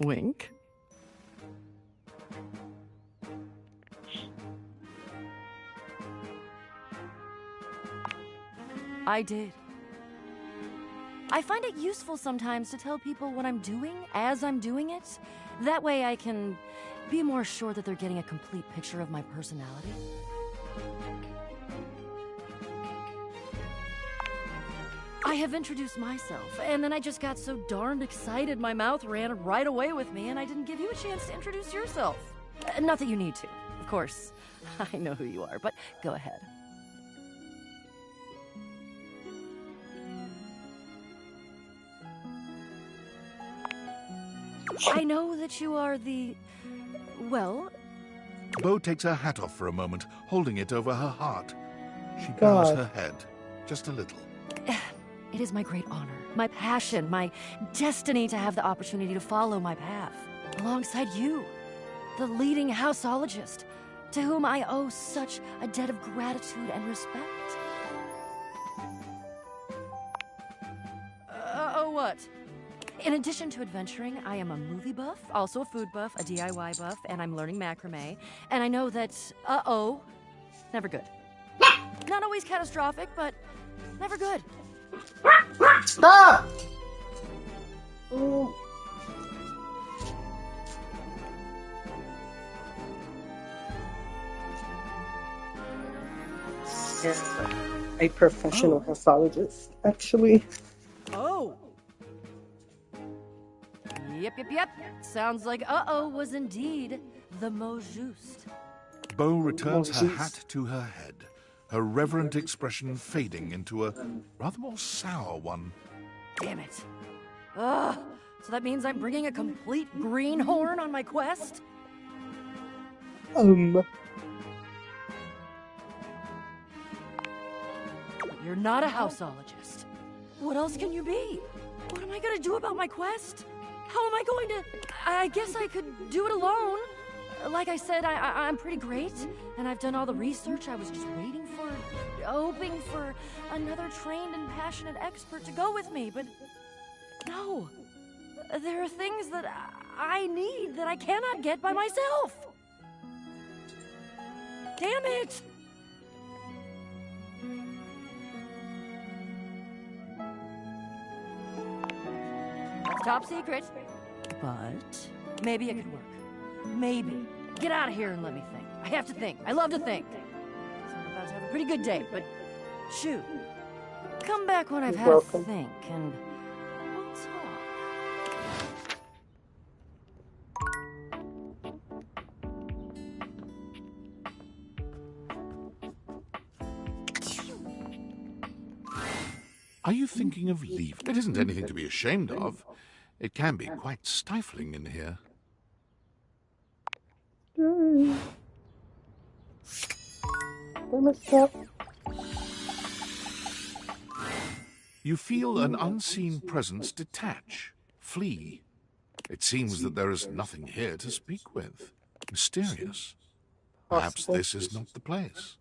O: Wink. I did. I find it useful sometimes to tell people what I'm doing as I'm doing it. That way I can be more sure that they're getting a complete picture of my personality. I have introduced myself, and then I just got so darned excited my mouth ran right away with me, and I didn't give you a chance to introduce yourself. Not that you need to, of course. I know who you are, but go ahead. I know that you are the... well...
C: Bo takes her hat off for a moment, holding it over her heart. She bows
B: God.
C: her head, just a little.
O: It is my great honor, my passion, my destiny to have the opportunity to follow my path, alongside you, the leading houseologist, to whom I owe such a debt of gratitude and respect. What? In addition to adventuring, I am a movie buff, also a food buff, a DIY buff, and I'm learning macrame. And I know that, never good. Not always catastrophic, but never good.
B: Stop! Oh. Yeah, a professional houseologist, actually.
O: Oh! Yep. Sounds like was indeed the mot juste.
C: Bo returns her hat to her head, her reverent expression fading into a rather more sour one.
O: Damn it. Ugh. So that means I'm bringing a complete greenhorn on my quest? You're not a houseologist. What else can you be? What am I gonna do about my quest? How am I going to... I guess I could do it alone. Like I said, I'm pretty great, and I've done all the research. I was just hoping for another trained and passionate expert to go with me, but no. There are things that I need that I cannot get by myself. Damn it! That's top secret. But maybe it could work. Maybe. Get out of here and let me think. I have to think. I love to think. So I'm about to have a pretty good day, but shoot. Come back when I've had a think, and we'll talk.
C: Are you thinking of leaving? It isn't anything to be ashamed of. It can be quite stifling in here. You feel an unseen presence detach, flee. It seems that there is nothing here to speak with. Mysterious. Perhaps this is not the place.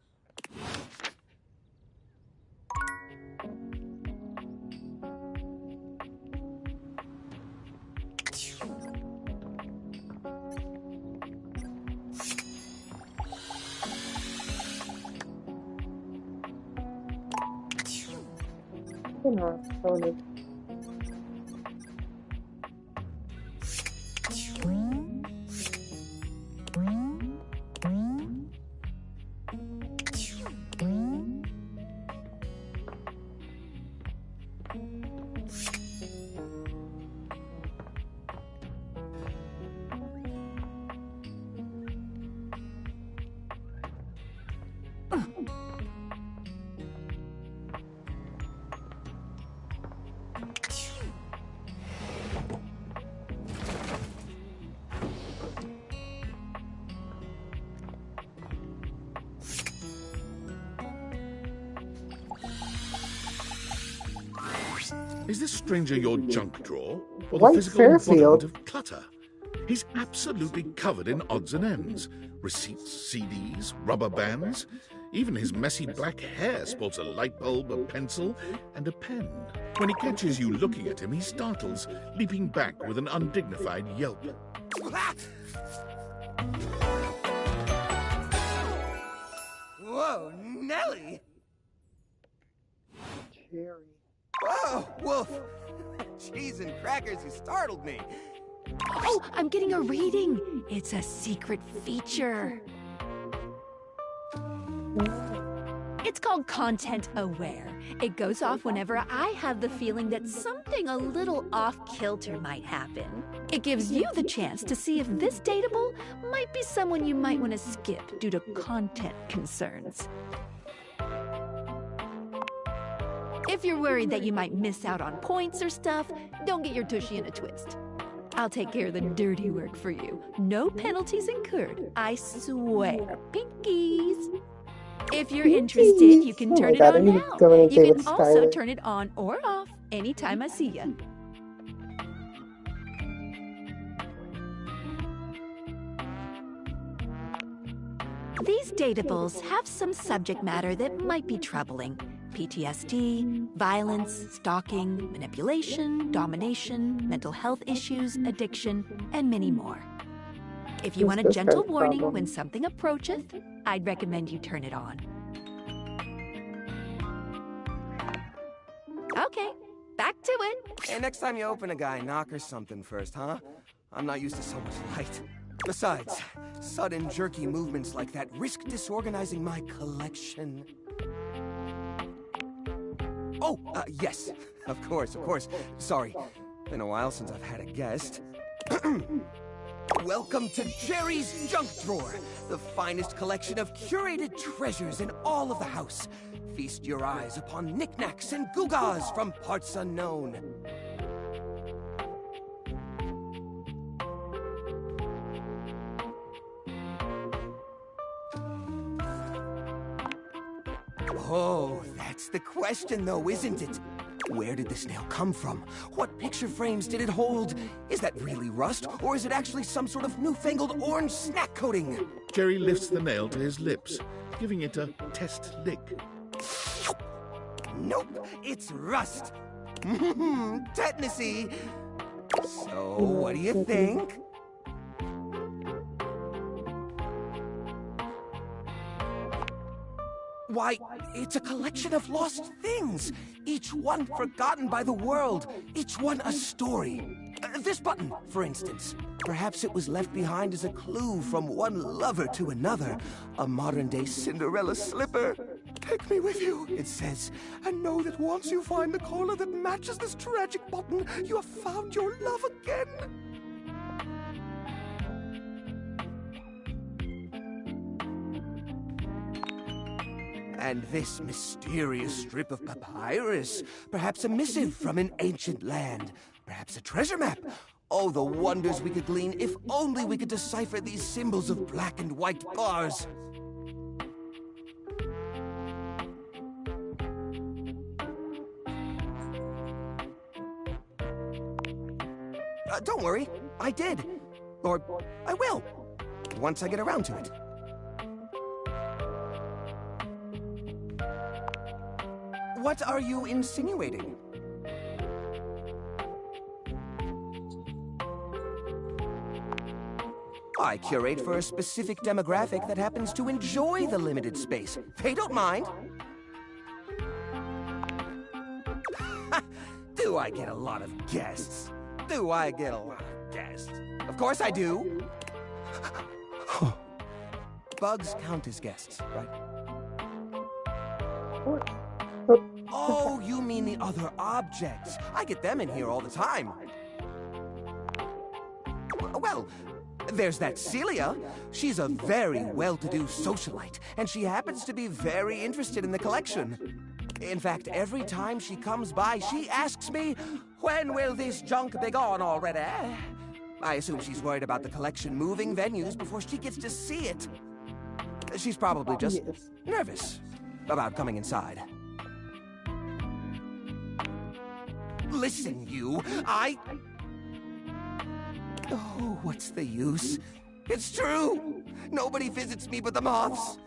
C: Is this stranger your junk drawer, or the physical embodiment of clutter? He's absolutely covered in odds and ends. Receipts, CDs, rubber bands. Even his messy black hair sports a light bulb, a pencil, and a pen. When he catches you looking at him, he startles, leaping back with an undignified yelp.
F: Whoa, Nelly!
B: Jerry.
F: Whoa, Wolf! Cheese and crackers, you startled me.
P: Oh, I'm getting a reading. It's a secret feature. It's called Content Aware. It goes off whenever I have the feeling that something a little off-kilter might happen. It gives you the chance to see if this dateable might be someone you might want to skip due to content concerns. If you're worried that you might miss out on points or stuff, don't get your tushy in a twist. I'll take care of the dirty work for you. No penalties incurred, I swear. Pinkies. If you're interested, you can turn it on now. You can also turn it on or off anytime I see you. These datables have some subject matter that might be troubling. PTSD, violence, stalking, manipulation, domination, mental health issues, addiction, and many more. If you want a gentle warning when something approacheth, I'd recommend you turn it on. Okay, back to it.
M: Hey, next time you open a guy, knock or something first, huh? I'm not used to so much light. Besides, sudden jerky movements like that risk disorganizing my collection. Oh, yes. Of course. Sorry. Been a while since I've had a guest. Welcome to Jerry's Junk Drawer, the finest collection of curated treasures in all of the house. Feast your eyes upon knickknacks and gewgaws from parts unknown. Oh, that's the question though, isn't it? Where did this nail come from? What picture frames did it hold? Is that really rust, or is it actually some sort of newfangled orange snack coating?
C: Jerry lifts the nail to his lips, giving it a test lick.
M: Nope, it's rust. Tetanusy. So, what do you think? Why, it's a collection of lost things, each one forgotten by the world, each one a story. This button, for instance. Perhaps it was left behind as a clue from one lover to another, a modern-day Cinderella slipper. Take me with you, it says, and know that once you find the collar that matches this tragic button, you have found your love again. And this mysterious strip of papyrus, perhaps a missive from an ancient land, perhaps a treasure map. Oh, the wonders we could glean if only we could decipher these symbols of black and white bars. Don't worry, I did. Or I will, once I get around to it. What are you insinuating? I curate for a specific demographic that happens to enjoy the limited space. They don't mind. Do I get a lot of guests? Do I get a lot of guests? Of course I do. Bugs count as guests, right? Oh, you mean the other objects. I get them in here all the time. Well, there's that Celia. She's a very well-to-do socialite, and she happens to be very interested in the collection. In fact, every time she comes by, she asks me, when will this junk be gone already? I assume she's worried about the collection moving venues before she gets to see it. She's probably just nervous about coming inside. Listen, you, Oh, what's the use? It's true! Nobody visits me but the moths.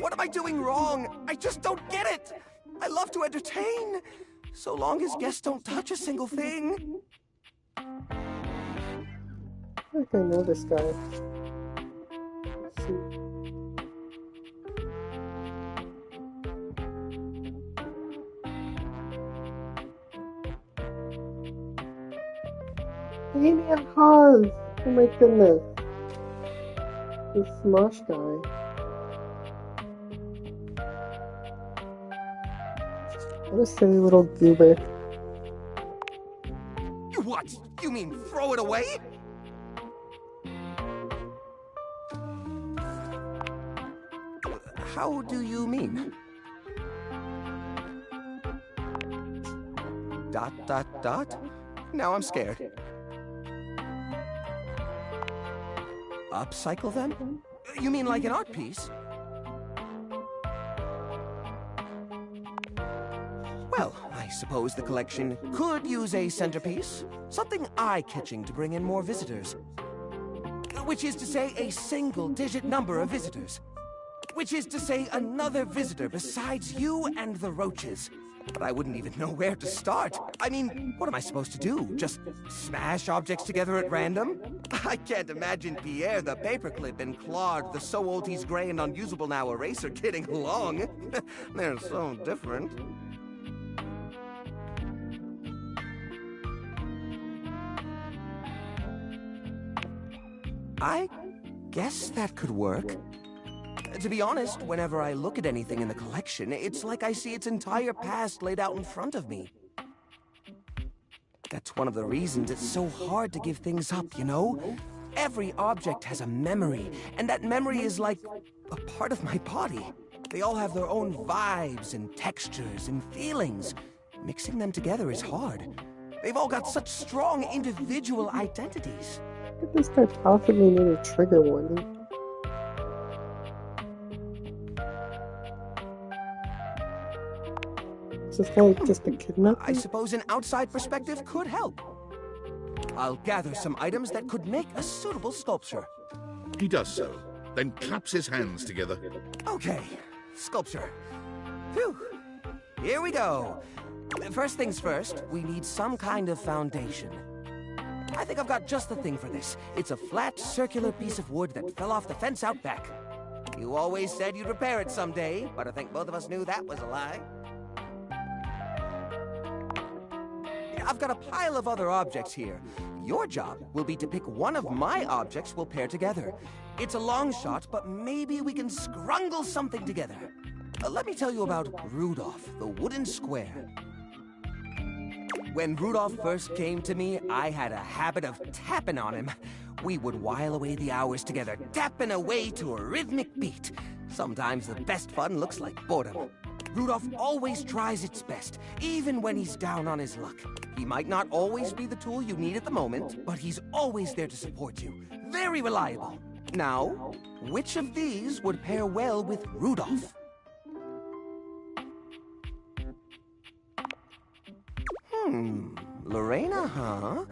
M: What am I doing wrong? I just don't get it! I love to entertain, so long as guests don't touch a single thing.
B: I think I know this guy. Let's see. Damien Haas! Oh my goodness. This Smosh guy. What a silly little goober.
M: What? You mean throw it away? How do you mean? ... Now I'm scared. Upcycle them? You mean like an art piece? Well, I suppose the collection could use a centerpiece. Something eye-catching to bring in more visitors. Which is to say, a single-digit number of visitors. Which is to say, another visitor besides you and the roaches. But I wouldn't even know where to start. I mean, what am I supposed to do? Just smash objects together at random? I can't imagine Pierre the paperclip and Claude the so old he's gray and unusable now eraser getting along. They're so different. I guess that could work. To be honest, whenever I look at anything in the collection, it's like I see its entire past laid out in front of me. That's one of the reasons it's so hard to give things up, you know? Every object has a memory, and that memory is like a part of my body. They all have their own vibes and textures and feelings. Mixing them together is hard. They've all got such strong individual identities.
B: This guy possibly need a trigger warning. Is this guy just a kidnapper?
M: I suppose an outside perspective could help. I'll gather some items that could make a suitable sculpture.
C: He does so, then claps his hands together.
M: Okay, sculpture. Phew. Here we go. First things first, we need some kind of foundation. I think I've got just the thing for this. It's a flat, circular piece of wood that fell off the fence out back. You always said you'd repair it someday, but I think both of us knew that was a lie. I've got a pile of other objects here. Your job will be to pick one of my objects we'll pair together. It's a long shot, but maybe we can scrungle something together. Let me tell you about Rudolph, the wooden square. When Rudolph first came to me, I had a habit of tapping on him. We would while away the hours together, tapping away to a rhythmic beat. Sometimes the best fun looks like boredom. Rudolph always tries its best, even when he's down on his luck. He might not always be the tool you need at the moment, but he's always there to support you. Very reliable. Now, which of these would pair well with Rudolph? Lorena, huh?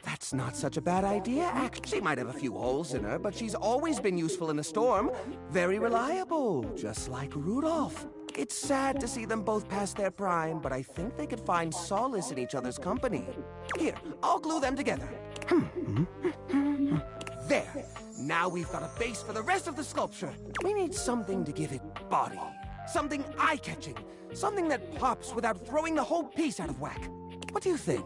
M: That's not such a bad idea, actually. She might have a few holes in her, but she's always been useful in a storm. Very reliable, just like Rudolph. It's sad to see them both past their prime, but I think they could find solace in each other's company. Here, I'll glue them together. There. Now we've got a base for the rest of the sculpture. We need something to give it body. Something eye-catching. Something that pops without throwing the whole piece out of whack. What do you think?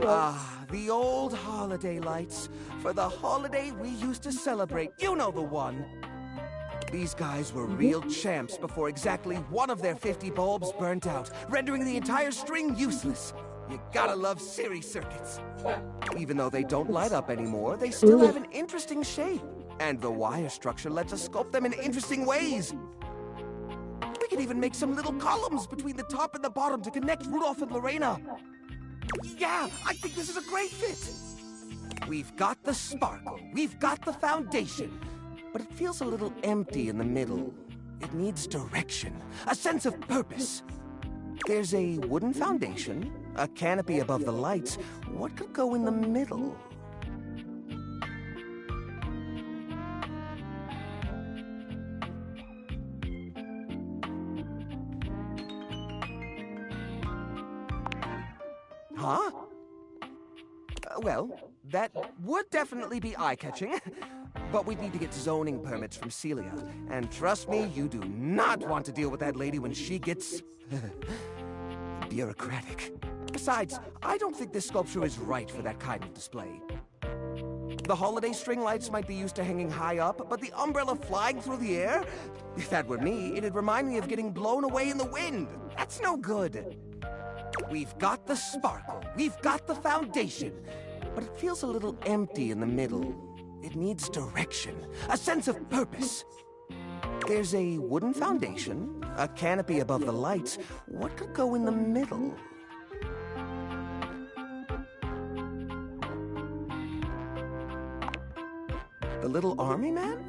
M: Ah, the old holiday lights. For the holiday we used to celebrate. You know the one. These guys were real champs before exactly one of their 50 bulbs burnt out, rendering the entire string useless. You gotta love series circuits. Even though they don't light up anymore, they still have an interesting shape. And the wire structure lets us sculpt them in interesting ways. We could even make some little columns between the top and the bottom to connect Rudolph and Lorena. Yeah, I think this is a great fit. We've got the sparkle, we've got the foundation, but it feels a little empty in the middle. It needs direction, a sense of purpose. There's a wooden foundation, a canopy above the lights. What could go in the middle? Huh? Well, that would definitely be eye-catching. But we'd need to get zoning permits from Celia. And trust me, you do not want to deal with that lady when she gets... bureaucratic. Besides, I don't think this sculpture is right for that kind of display. The holiday string lights might be used to hanging high up, but the umbrella flying through the air? If that were me, it'd remind me of getting blown away in the wind. That's no good. We've got the sparkle, we've got the foundation, but it feels a little empty in the middle. It needs direction, a sense of purpose. There's a wooden foundation, a canopy above the lights. What could go in the middle? The little army man?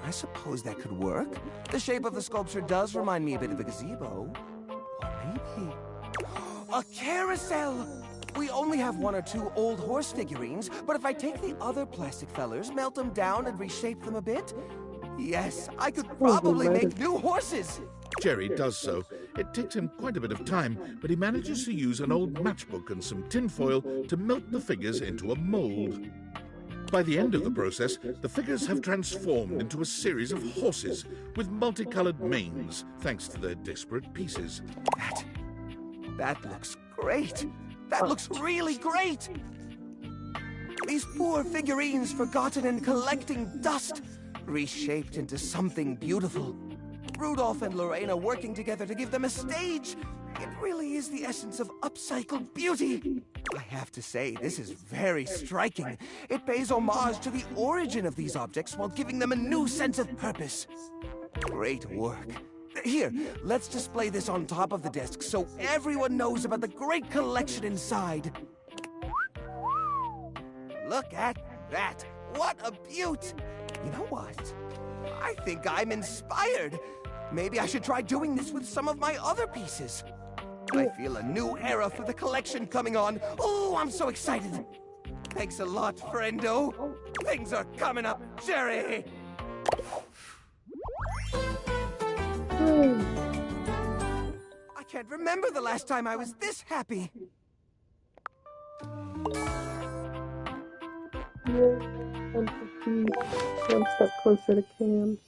M: I suppose that could work. The shape of the sculpture does remind me a bit of a gazebo. Or maybe... a carousel! We only have 1 or 2 old horse figurines, but if I take the other plastic fellers, melt them down, and reshape them a bit, yes, I could probably make new horses!
C: Jerry does so. It takes him quite a bit of time, but he manages to use an old matchbook and some tinfoil to melt the figures into a mold. By the end of the process, the figures have transformed into a series of horses with multicolored manes, thanks to their disparate pieces.
M: That looks great! That looks really great! These poor figurines forgotten and collecting dust, reshaped into something beautiful. Rudolph and Lorena working together to give them a stage. It really is the essence of upcycled beauty. I have to say, this is very striking. It pays homage to the origin of these objects while giving them a new sense of purpose. Great work. Here, let's display this on top of the desk so everyone knows about the great collection inside. Look at that. What a beaut! You know what? I think I'm inspired. Maybe I should try doing this with some of my other pieces. I feel a new era for the collection coming on. Oh, I'm so excited. Thanks a lot, friendo. Things are coming up, Jerry. I can't remember the last time I was this happy.
B: One step closer to Cam.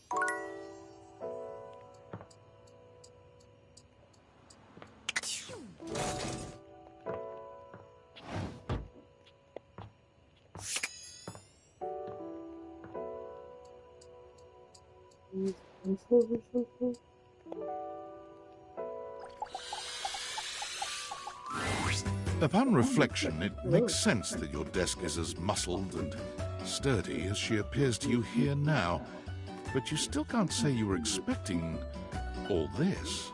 C: Upon reflection, it makes sense that your desk is as muscled and sturdy as she appears to you here now. But you still can't say you were expecting all this.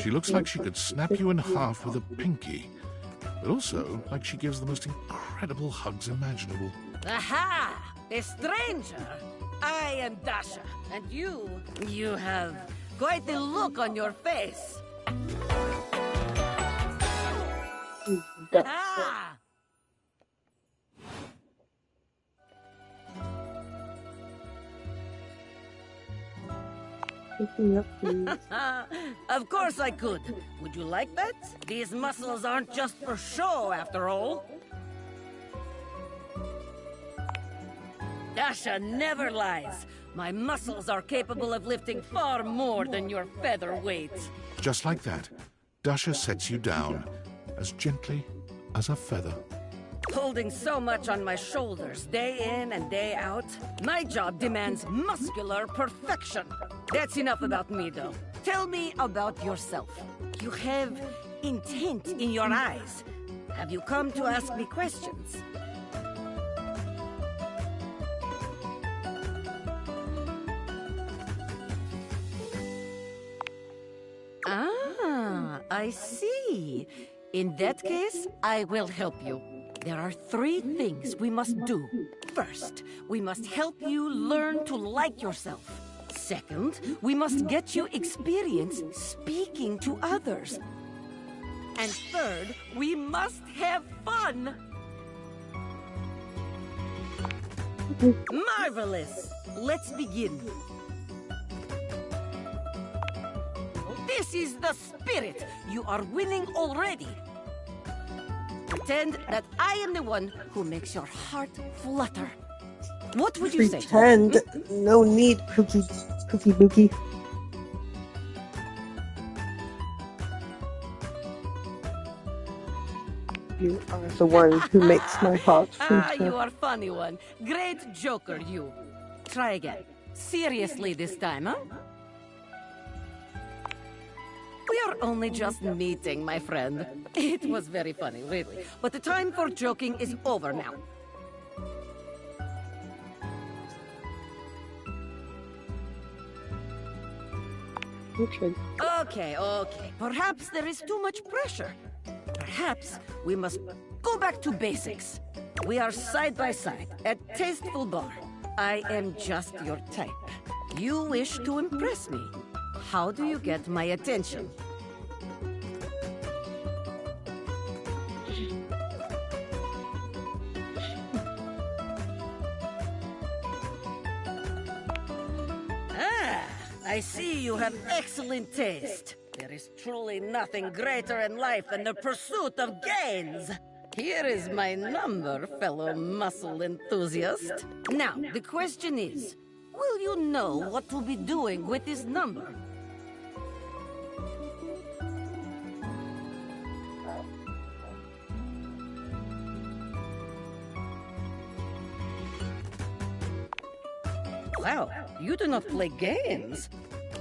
C: She looks like she could snap you in half with a pinky, but also like she gives the most incredible hugs imaginable.
Q: Aha! A stranger! I am Dasha, and you have quite the look on your face. Ah! Of course I could. Would you like that? These muscles aren't just for show, after all. Dasha never lies. My muscles are capable of lifting far more than your feather weight.
C: Just like that, Dasha sets you down as gently as a feather.
Q: Holding so much on my shoulders, day in and day out, my job demands muscular perfection. That's enough about me, though. Tell me about yourself. You have intent in your eyes. Have you come to ask me questions? Ah, I see. In that case, I will help you. There are 3 things we must do. First, we must help you learn to like yourself. Second, we must get you experience speaking to others. And third, we must have fun. Marvelous! Let's begin. This is the spirit! You are winning already. Pretend that I am the one who makes your heart flutter. What would you say?
B: Pretend. No need, Cookie Bookie. You are the one who makes my heart
Q: Ah,
B: flutter.
Q: you are funny one. Great joker, you. Try again. Seriously this time, huh? We are only just meeting, my friend. It was very funny, really. But the time for joking is over now.
B: Okay.
Q: Okay. Perhaps there is too much pressure. Perhaps we must go back to basics. We are side by side at Tasteful Bar. I am just your type. You wish to impress me. How do you get my attention? I see you have excellent taste. There is truly nothing greater in life than the pursuit of gains. Here is my number, fellow muscle enthusiast. Now, the question is, will you know what to be doing with this number? Wow, you do not play games.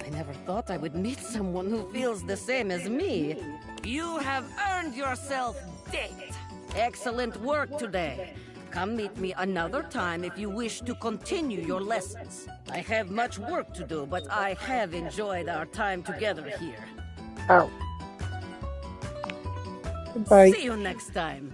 Q: I never thought I would meet someone who feels the same as me. You have earned yourself date. Excellent work today. Come meet me another time if you wish to continue your lessons. I have much work to do, but I have enjoyed our time together here.
B: Ow. Goodbye.
Q: See you next time.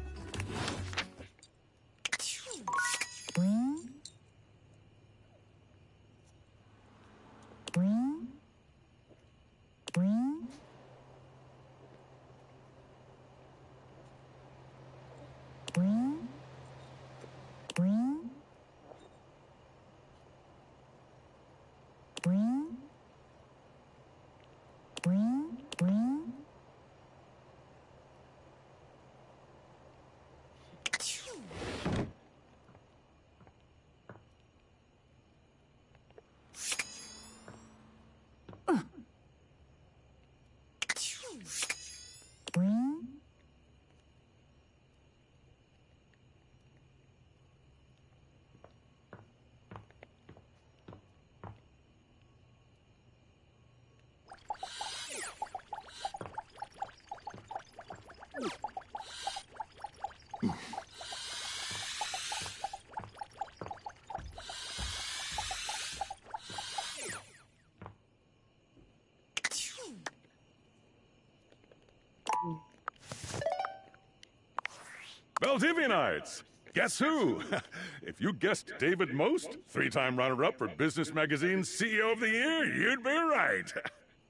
R: Valdivianites! Guess who? If you guessed David Most, 3-time runner-up for Business Magazine's CEO of the Year, you'd be right.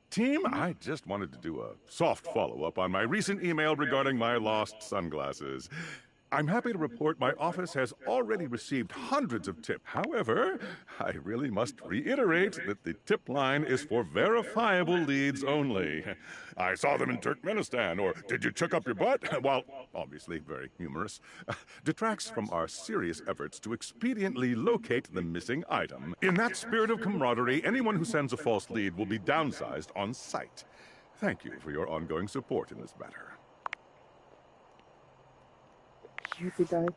R: Team, I just wanted to do a soft follow-up on my recent email regarding my lost sunglasses. I'm happy to report my office has already received hundreds of tips. However, I really must reiterate that the tip line is for verifiable leads only. I saw them in Turkmenistan, or did you chuck up your butt? While obviously very humorous, detracts from our serious efforts to expediently locate the missing item. In that spirit of camaraderie, anyone who sends a false lead will be downsized on sight. Thank you for your ongoing support in this matter.
B: He died.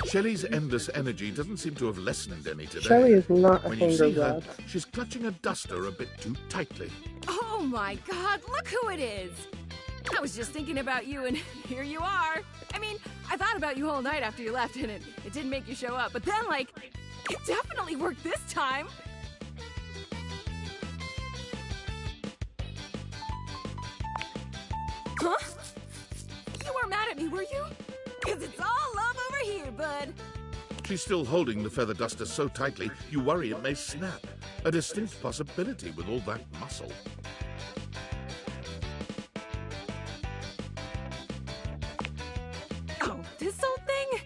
C: Shelley's endless energy doesn't seem to have lessened any today.
B: Shelley is not a
C: When you see her,
B: god.
C: she's clutching a duster a bit too tightly.
S: Oh my god, look who it is! I was just thinking about you and here you are. I mean, I thought about you all night after you left and it didn't make you show up, but then like, it definitely worked this time. Huh? You weren't mad at me, were you? Cause it's all love over here, bud.
C: She's still holding the feather duster so tightly, you worry it may snap. A distinct possibility with all that muscle.
S: Oh, this whole thing?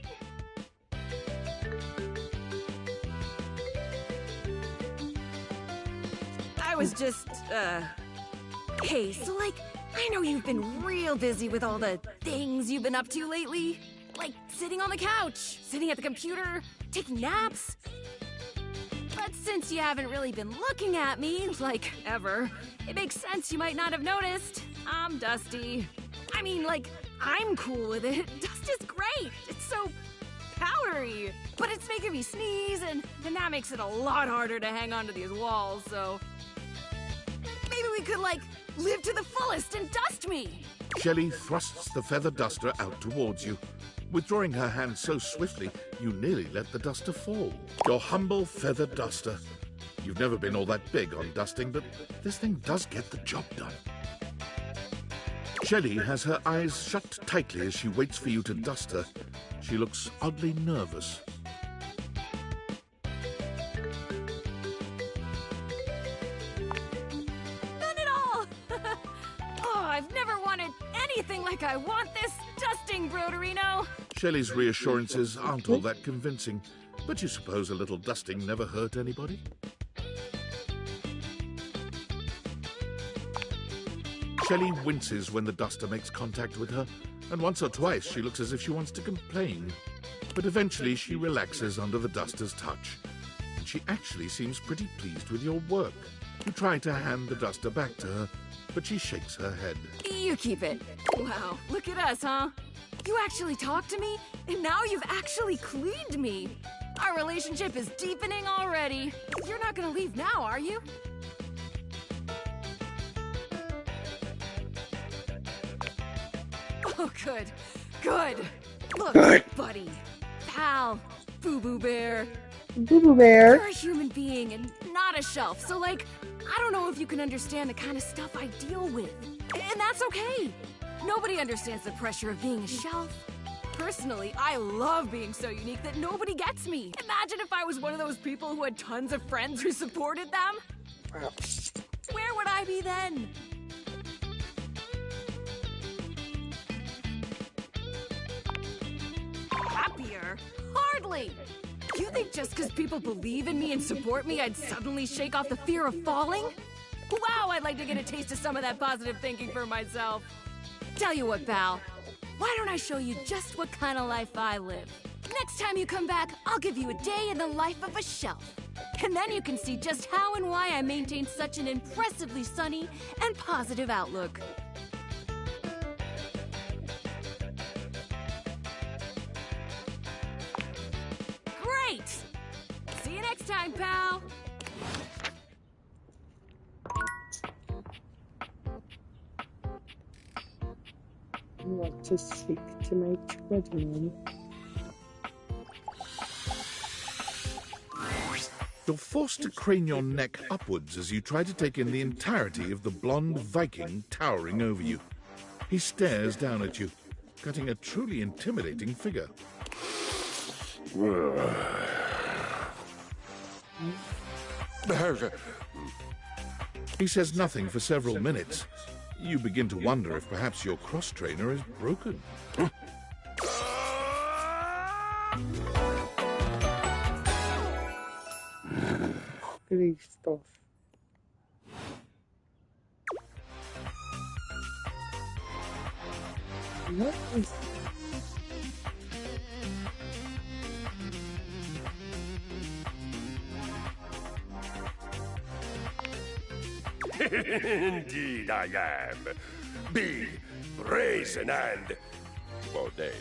S: I was just, Hey, so like, I know you've been real busy with all the things you've been up to lately. Like sitting on the couch, sitting at the computer, taking naps. But since you haven't really been looking at me, like, ever, it makes sense you might not have noticed. I'm dusty. I mean, like, I'm cool with it. Dust is great. It's so powdery. But it's making me sneeze, and that makes it a lot harder to hang onto these walls, so... maybe we could, like, live to the fullest and dust me.
C: Shelly thrusts the feather duster out towards you. Withdrawing her hand so swiftly, you nearly let the duster fall. Your humble feather duster. You've never been all that big on dusting, but this thing does get the job done. Shelly has her eyes shut tightly as she waits for you to dust her. She looks oddly nervous.
S: None at all! Oh, I've never wanted anything like I want this dusting, Broderino.
C: Shelley's reassurances aren't all that convincing, but you suppose a little dusting never hurt anybody? Shelley winces when the duster makes contact with her, and once or twice she looks as if she wants to complain. But eventually she relaxes under the duster's touch, and she actually seems pretty pleased with your work. You try to hand the duster back to her, but she shakes her head.
S: You keep it. Wow, look at us, huh? You actually talked to me, and now you've actually cleaned me. Our relationship is deepening already. You're not gonna leave now, are you? Oh, good. Good. Look, buddy, pal, Boo-Boo Bear.
B: Boo-Boo Bear.
S: You're a human being and not a shelf, so, like, I don't know if you can understand the kind of stuff I deal with. And that's okay. Nobody understands the pressure of being a shelf. Personally, I love being so unique that nobody gets me. Imagine if I was one of those people who had tons of friends who supported them. Where would I be then? Happier? Hardly! You think just because people believe in me and support me, I'd suddenly shake off the fear of falling? Wow, I'd like to get a taste of some of that positive thinking for myself. Tell you what, pal. Why don't I show you just what kind of life I live? Next time you come back, I'll give you a day in the life of a shelf. And then you can see just how and why I maintain such an impressively sunny and positive outlook. Great! See you next time, pal!
B: I want to speak to my children.
C: You're forced to crane your neck upwards as you try to take in the entirety of the blonde Viking towering over you. He stares down at you, cutting a truly intimidating figure. He says nothing for several minutes. You begin to wonder if perhaps your cross-trainer is broken.
B: Great stuff. What is...
T: Indeed I am. Big, brazen, and bodacious.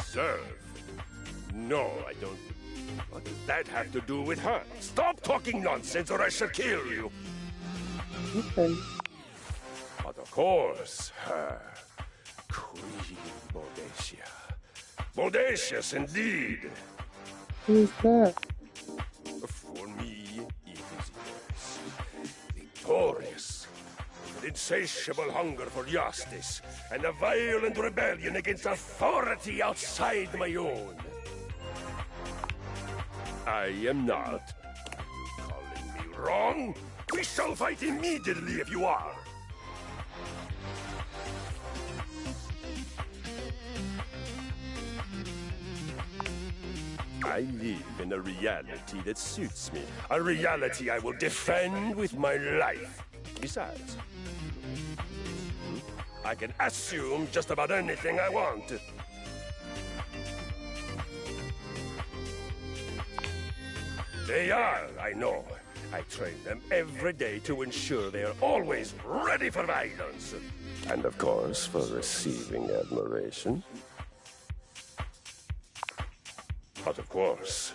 T: Serve? No, I don't. What does that have to do with her? Stop talking nonsense or I shall kill you.
B: Okay.
T: But of course, her. Queen Bodacia. Bodacious indeed.
B: Who's that?
T: For me, it is yes. Victorious. With an insatiable hunger for justice and a violent rebellion against authority outside my own. I am not. You calling me wrong? We shall fight immediately if you are. I live in a reality that suits me. A reality I will defend with my life. Besides, I can assume just about anything I want. They are, I know. I train them every day to ensure they are always ready for violence. And of course, for receiving admiration. But of course,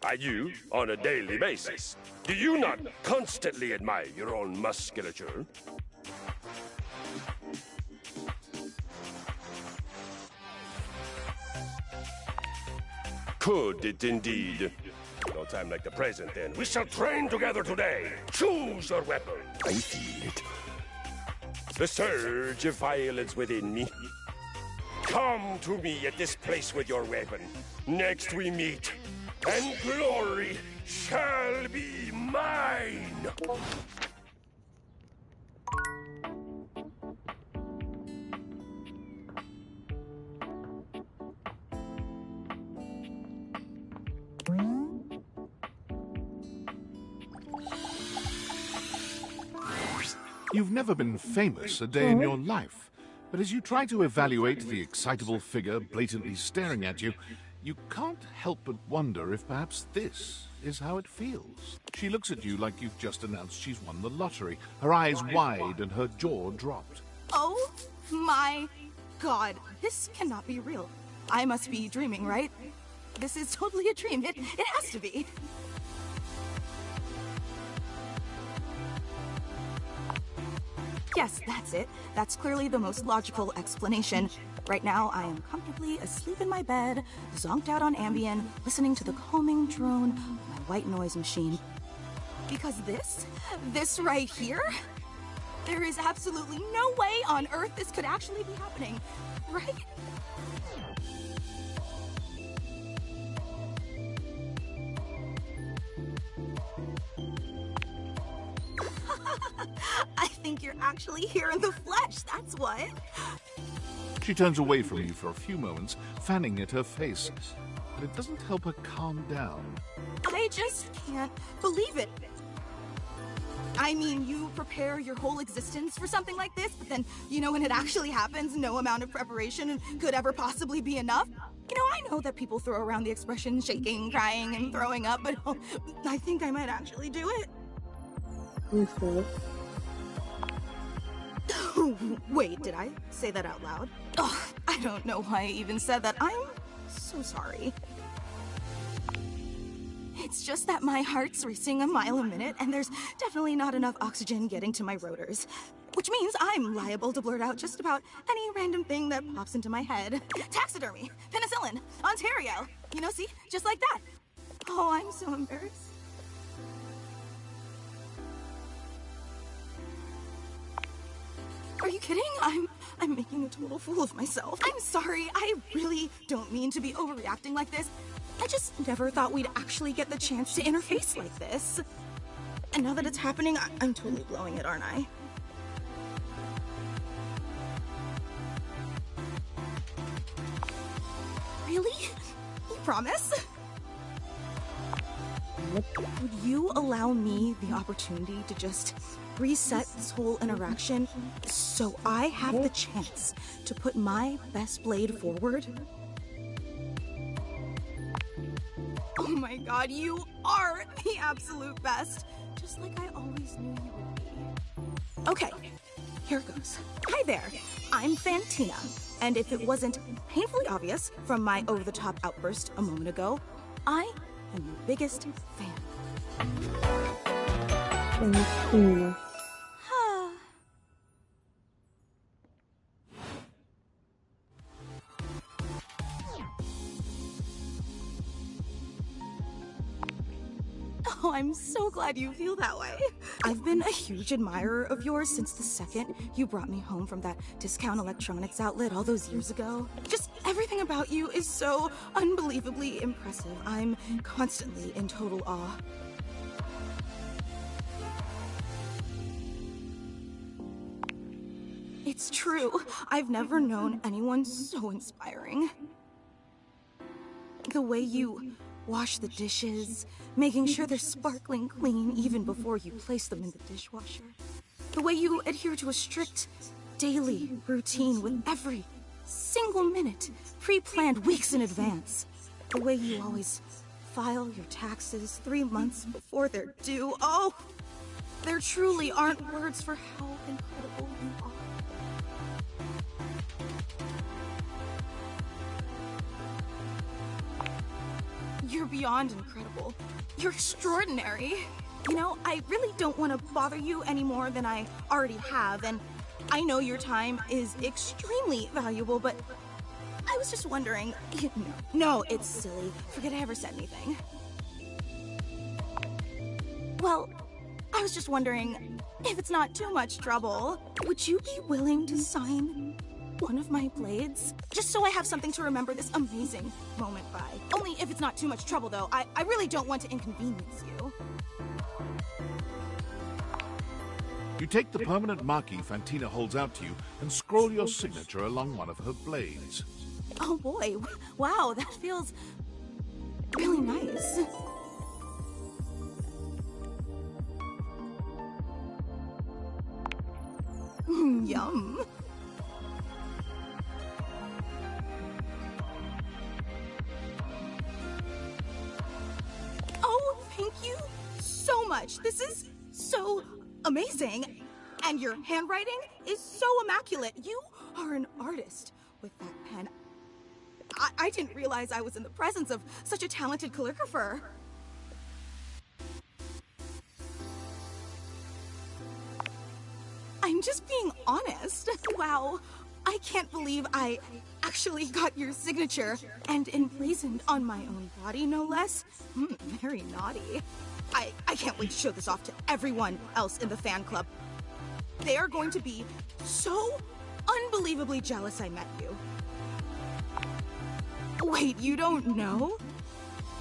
T: are you on a daily basis? Do you not constantly admire your own musculature? Could it indeed? No time like the present, then. We shall train together today. Choose your weapon. I feel it. The surge of violence within me. Come to me at this place with your weapon. Next we meet, and glory shall be mine.
C: You've never been famous a day in your life, but as you try to evaluate the excitable figure blatantly staring at you, you can't help but wonder if perhaps this is how it feels. She looks at you like you've just announced she's won the lottery, her eyes wide and her jaw dropped.
U: Oh my god, this cannot be real. I must be dreaming, right? This is totally a dream. It has to be. Yes, that's it. That's clearly the most logical explanation. Right now, I am comfortably asleep in my bed, zonked out on Ambien, listening to the calming drone of my white noise machine. Because this right here, there is absolutely no way on Earth this could actually be happening, right? I think you're actually here in the flesh, that's what.
C: She turns away from you for a few moments, fanning at her face, but it doesn't help her calm down.
U: I just can't believe it. I mean, you prepare your whole existence for something like this, but then, you know, when it actually happens, no amount of preparation could ever possibly be enough. You know, I know that people throw around the expression shaking, crying, and throwing up, but I think I might actually do it. Wait, did I say that out loud? Ugh, I don't know why I even said that. I'm so sorry. It's just that my heart's racing a mile a minute, and there's definitely not enough oxygen getting to my rotors. Which means I'm liable to blurt out just about any random thing that pops into my head. Taxidermy, penicillin, Ontario. You know, see? Just like that. Oh, I'm so embarrassed. Are you kidding? I'm making a total fool of myself. I'm sorry. I really don't mean to be overreacting like this. I just never thought we'd actually get the chance to interface like this. And now that it's happening, I'm totally blowing it, aren't I? Really? You promise? Would you allow me the opportunity to just reset this whole interaction so I have the chance to put my best blade forward? Oh my god, you are the absolute best. Just like I always knew you would be. Okay, here goes. Hi there, I'm Fantina. And if it wasn't painfully obvious from my over-the-top outburst a moment ago, I am your biggest fan.
B: Fantina.
U: Oh, I'm so glad you feel that way. I've been a huge admirer of yours since the second you brought me home from that discount electronics outlet all those years ago. Just everything about you is so unbelievably impressive. I'm constantly in total awe. It's true. I've never known anyone so inspiring. The way you wash the dishes, making sure they're sparkling clean even before you place them in the dishwasher. The way you adhere to a strict daily routine with every single minute pre-planned weeks in advance. The way you always file your taxes 3 months before they're due. Oh, there truly aren't words for how incredible you are. You're beyond incredible. You're extraordinary. You know, I really don't want to bother you any more than I already have, and I know your time is extremely valuable, but I was just wondering... No, it's silly. Forget I ever said anything. Well, I was just wondering, if it's not too much trouble, would you be willing to sign one of my blades? Just so I have something to remember this amazing moment by. Only if it's not too much trouble, though. I really don't want to inconvenience you.
C: You take the permanent marquee Fantina holds out to you and scroll your signature along one of her blades.
U: Oh boy, wow, that feels really nice. Yum. Oh, thank you so much. This is so amazing. And your handwriting is so immaculate. You are an artist with that pen. I didn't realize I was in the presence of such a talented calligrapher. I'm just being honest. Wow, I can't believe I actually got your signature and emblazoned on my own body, no less. Very naughty. I can't wait to show this off to everyone else in the fan club. They are going to be so unbelievably jealous I met you. Wait, you don't know?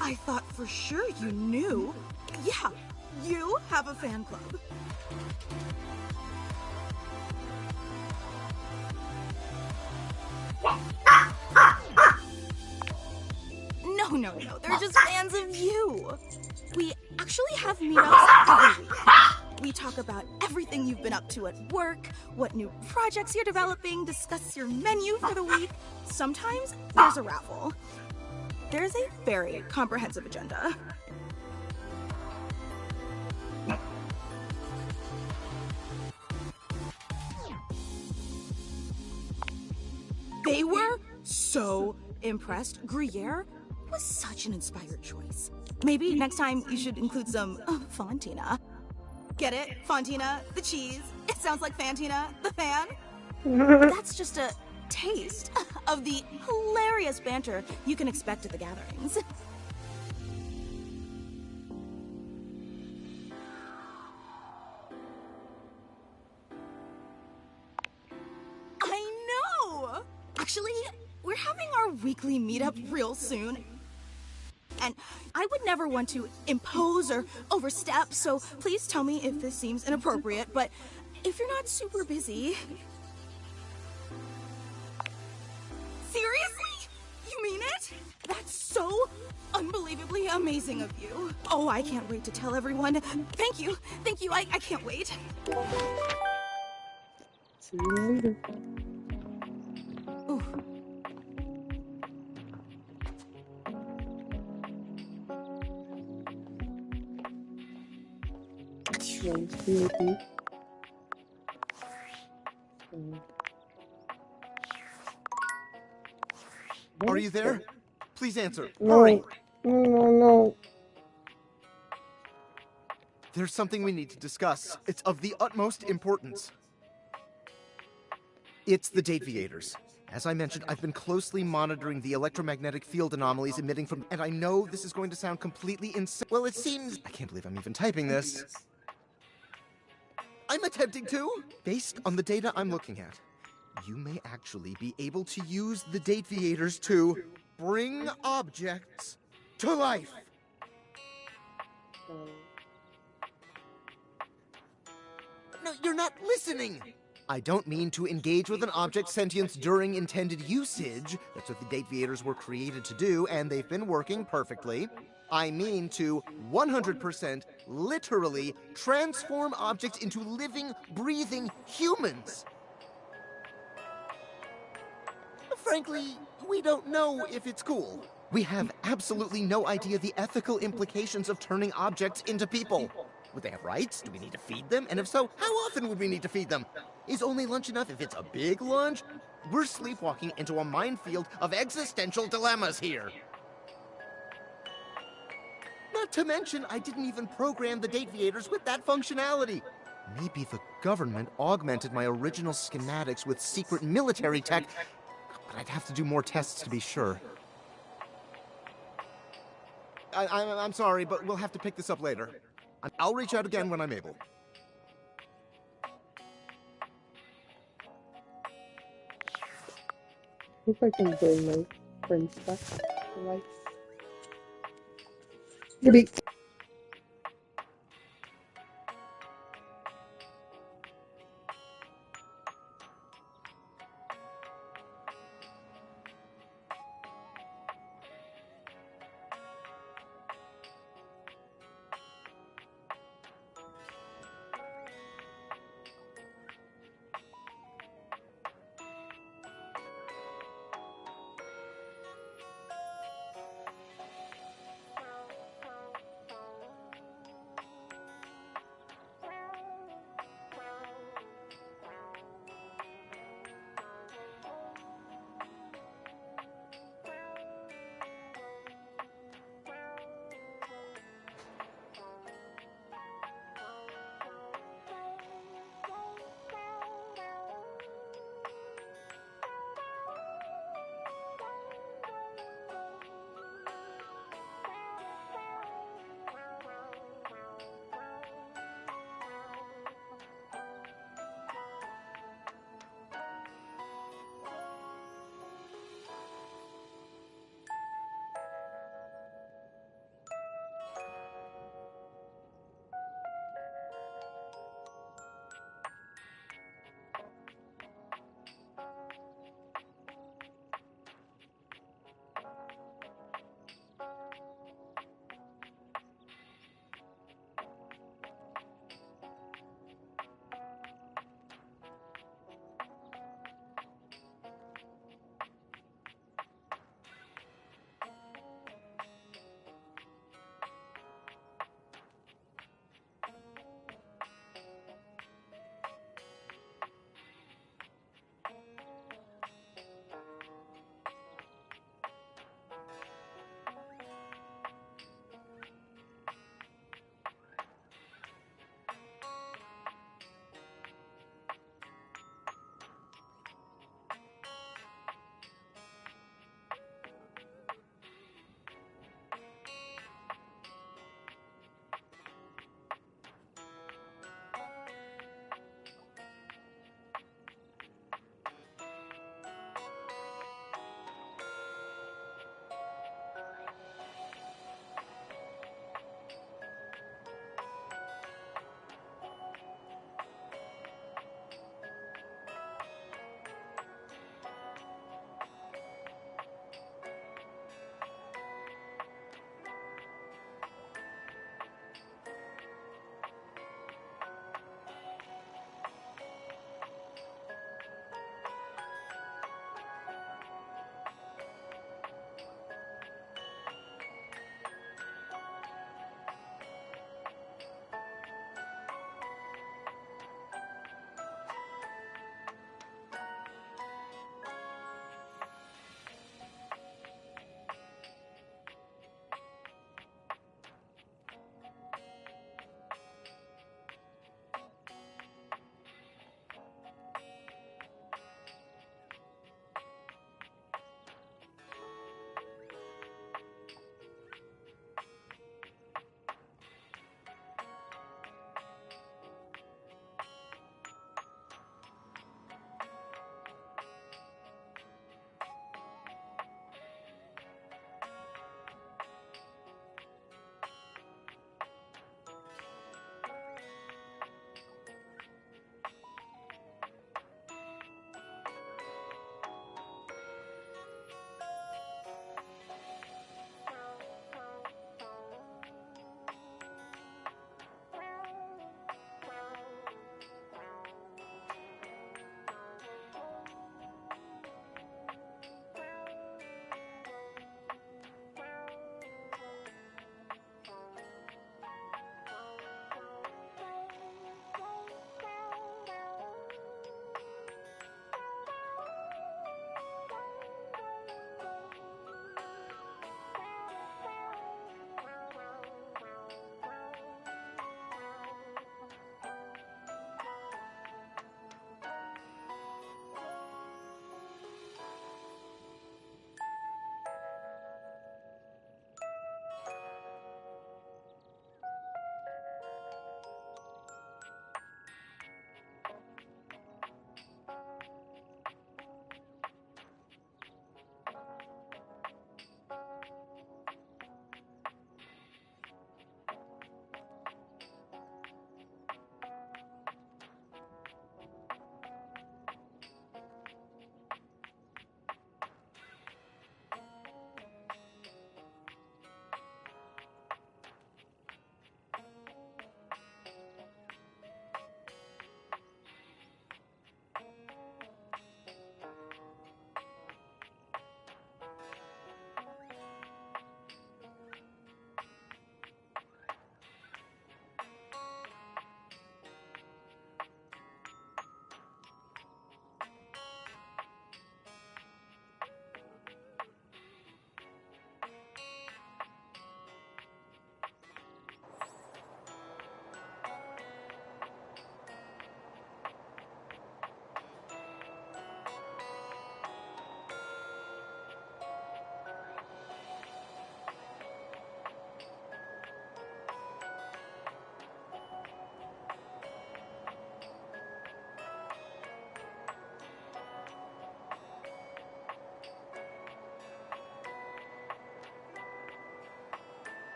U: I thought for sure you knew. Yeah, you have a fan club. No, they're just fans of you. We actually have meetups every week. We talk about everything you've been up to at work, what new projects you're developing, discuss your menu for the week. Sometimes there's a raffle. There's a very comprehensive agenda. They were so impressed. Gruyere was such an inspired choice. Maybe next time you should include some Fantina. Get it? Fantina, the cheese. It sounds like Fantina, the fan. That's just a taste of the hilarious banter you can expect at the gatherings. I know! Actually, we're having our weekly meetup real soon. And I would never want to impose or overstep, so please tell me if this seems inappropriate, but if you're not super busy... Seriously? You mean it? That's so unbelievably amazing of you. Oh, I can't wait to tell everyone. Thank you, I can't wait.
B: See you later.
U: Ooh.
K: Are you there? Please answer.
B: No.
K: Hurry.
B: No.
K: There's something we need to discuss. It's of the utmost importance. It's the Dateviators. As I mentioned, I've been closely monitoring the electromagnetic field anomalies emitting from... And I know this is going to sound completely insane. Well, it seems... I can't believe I'm even typing this. I'm attempting to. Based on the data I'm looking at, you may actually be able to use the Dateviators to bring objects to life. No, you're not listening. I don't mean to engage with an object's sentience during intended usage. That's what the Dateviators were created to do, and they've been working perfectly. I mean to 100% literally transform objects into living, breathing humans. Frankly, we don't know if it's cool. We have absolutely no idea the ethical implications of turning objects into people. Would they have rights? Do we need to feed them? And if so, how often would we need to feed them? Is only lunch enough if it's a big lunch? We're sleepwalking into a minefield of existential dilemmas here. Not to mention, I didn't even program the Dateviators with that functionality. Maybe the government augmented my original schematics with secret military tech, but I'd have to do more tests to be sure. I'm sorry, but we'll have to pick this up later. I'll reach out again when I'm able.
B: If I can bring my friends back to life. Maybe.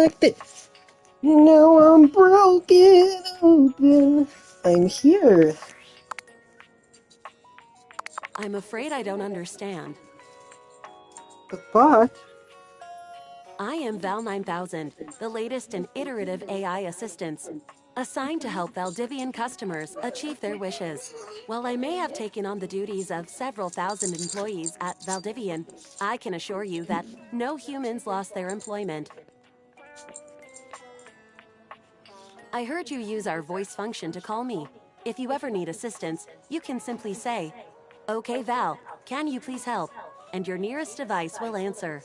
B: disconnected. Now I'm broken open. I'm here.
A: I'm afraid I don't understand.
B: But
A: I am Val 9000, the latest in iterative AI assistants, assigned to help Valdivian customers achieve their wishes. While I may have taken on the duties of several thousand employees at Valdivian, I can assure you that no humans lost their employment. I heard you use our voice function to call me. If you ever need assistance, you can simply say, "Okay, Val, can you please help?" and your nearest device will answer.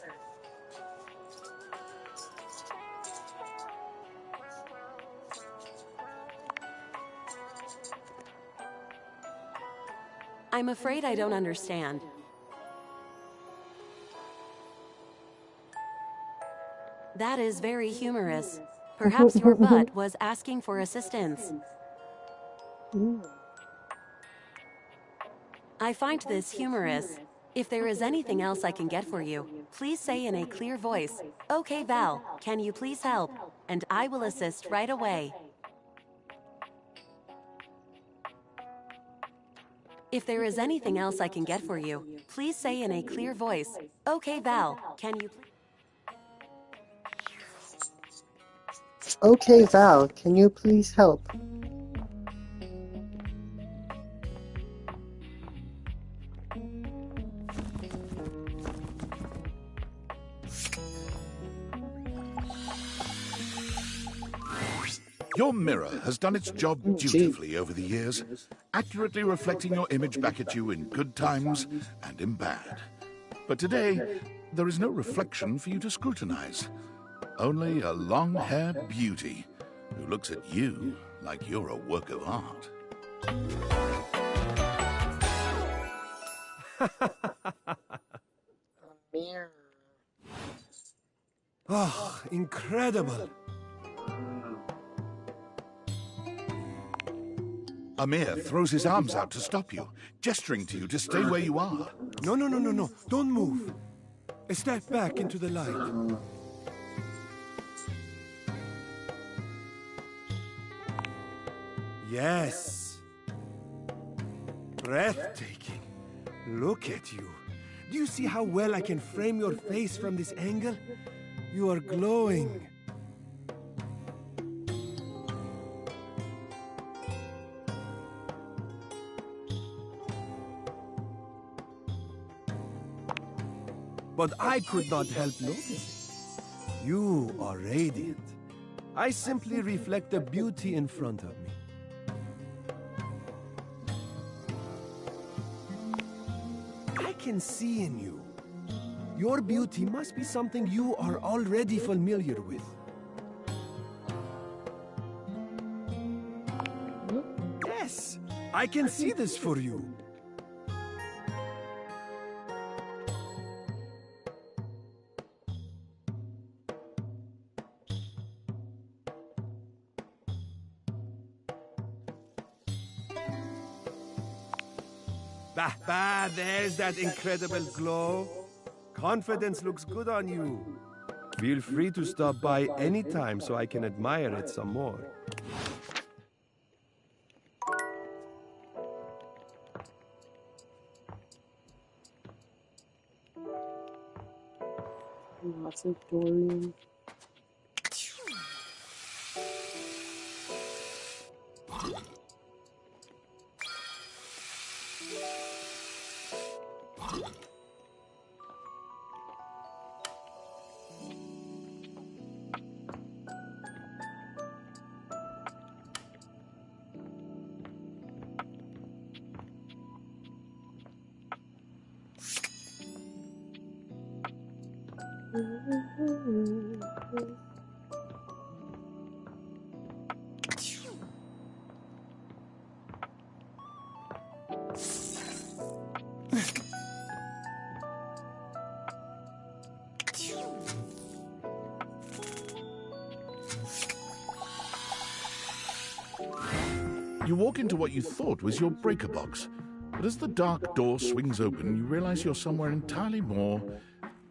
A: I'm afraid I don't understand. That is very humorous. Perhaps your butt was asking for assistance. I find this humorous. If there is anything else I can get for you, please say in a clear voice, "Okay, Val, can you please help?" and I will assist right away. If there is anything else I can get for you, please say in a clear voice, "Okay, Val, can you please..."
B: Okay, Val, can you please help?
C: Your mirror has done its job dutifully over the years, accurately reflecting your image back at you in good times and in bad. But today, there is no reflection for you to scrutinize. Only a long-haired beauty who looks at you like you're a work of art.
F: Oh, incredible.
C: Amir throws his arms out to stop you, gesturing to you to stay where you are.
F: No. Don't move. Step back into the light. Yes. Breathtaking. Look at you. Do you see how well I can frame your face from this angle? You are glowing. But I could not help noticing. You are radiant. I simply reflect the beauty in front of me. I can see in you. Your beauty must be something you are already familiar with. Yes, I can see this for you. Bah, there's that incredible glow. Confidence looks good on you. Feel free to stop by anytime so I can admire it some more.
B: Lots of Dorian.
C: You walk into what you thought was your breaker box, but as the dark door swings open, you realize you're somewhere entirely more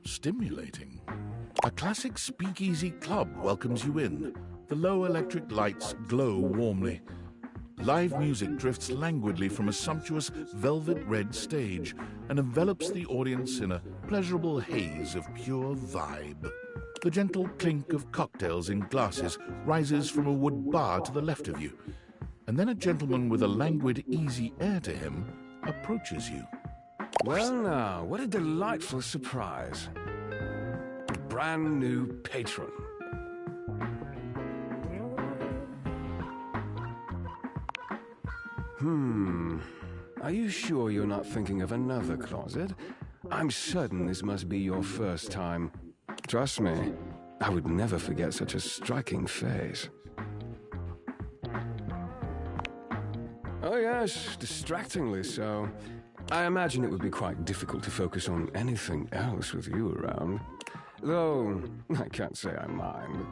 C: stimulating. A classic speakeasy club welcomes you in. The low electric lights glow warmly. Live music drifts languidly from a sumptuous velvet red stage and envelops the audience in a pleasurable haze of pure vibe. The gentle clink of cocktails in glasses rises from a wood bar to the left of you, and then a gentleman with a languid, easy air to him approaches you.
E: Well now, what a delightful surprise. A brand new patron. Are you sure you're not thinking of another closet? I'm certain this must be your first time. Trust me, I would never forget such a striking face. Oh yes, distractingly so. I imagine it would be quite difficult to focus on anything else with you around. Though, I can't say I mind.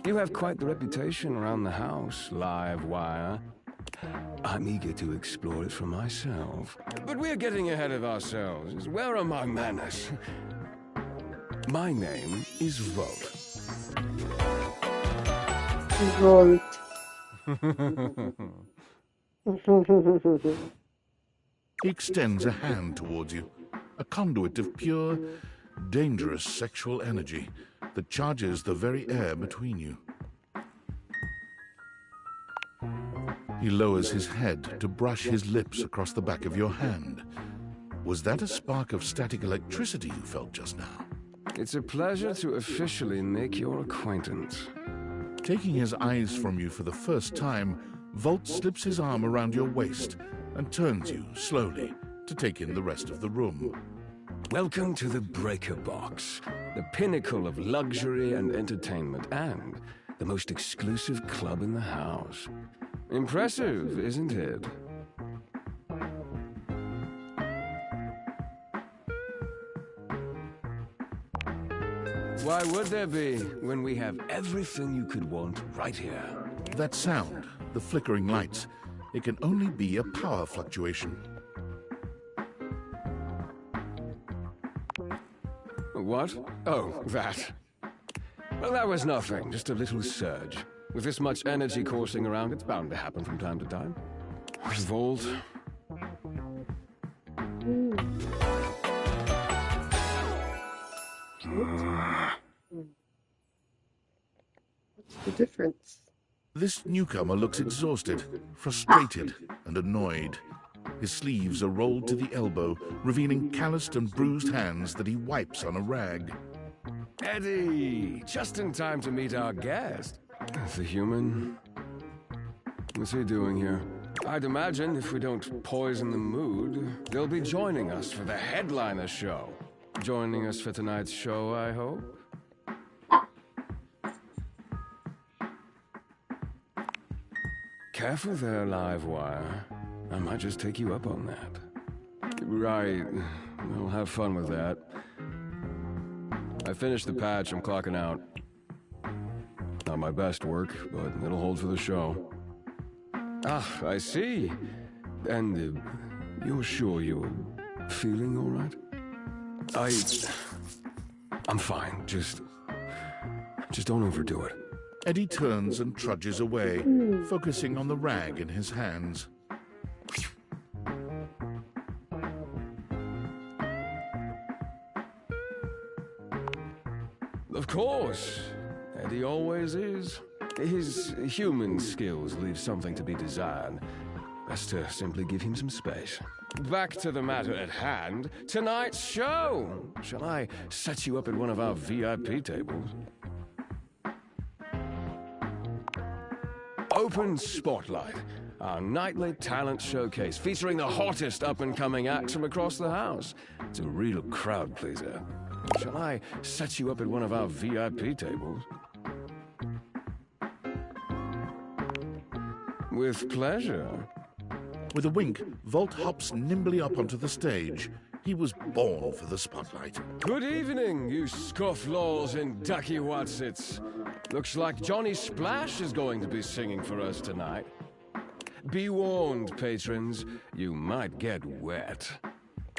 E: You have quite the reputation around the house, live wire. I'm eager to explore it for myself. But we're getting ahead of ourselves. Where are my manners? My name is Volt.
C: He extends a hand towards you, a conduit of pure, dangerous sexual energy that charges the very air between you. He lowers his head to brush his lips across the back of your hand. Was that a spark of static electricity you felt just now?
E: It's a pleasure to officially make your acquaintance.
C: Taking his eyes from you for the first time, Volt slips his arm around your waist and turns you slowly to take in the rest of the room.
E: Welcome to the Breaker Box, the pinnacle of luxury and entertainment, and the most exclusive club in the house. Impressive, isn't it? Why would there be when we have everything you could want right here?
C: That sound, the flickering lights, it can only be a power fluctuation.
E: What? Oh, that. Well, that was nothing, just a little surge. With this much energy coursing around, it's bound to happen from time to time. Volt.
B: What's the difference?
C: This newcomer looks exhausted, frustrated, and annoyed. His sleeves are rolled to the elbow, revealing calloused and bruised hands that he wipes on a rag.
E: Eddie! Just in time to meet our guest. The human. What's he doing here? I'd imagine if we don't poison the mood, they'll be joining us for the headliner show. Joining us for tonight's show, I hope. Careful there, Livewire. I might just take you up on that. Right. We'll have fun with that. I finished the patch. I'm clocking out. Not my best work, but it'll hold for the show. Ah, I see. And you're sure you're feeling all right? I'm fine. Just don't overdo it.
C: Eddie turns and trudges away, focusing on the rag in his hands.
E: Of course. Eddie always is. His human skills leave something to be desired. Best to simply give him some space. Back to the matter at hand. Tonight's show! Shall I set you up at one of our VIP tables? Open Spotlight, our nightly talent showcase featuring the hottest up-and-coming acts from across the house. It's a real crowd pleaser. Shall I set you up at one of our VIP tables? With pleasure.
C: With a wink, Volt hops nimbly up onto the stage. He was born for the spotlight.
E: Good evening, you scofflaws and ducky watsits. Looks like Johnny Splash is going to be singing for us tonight. Be warned, patrons, you might get wet.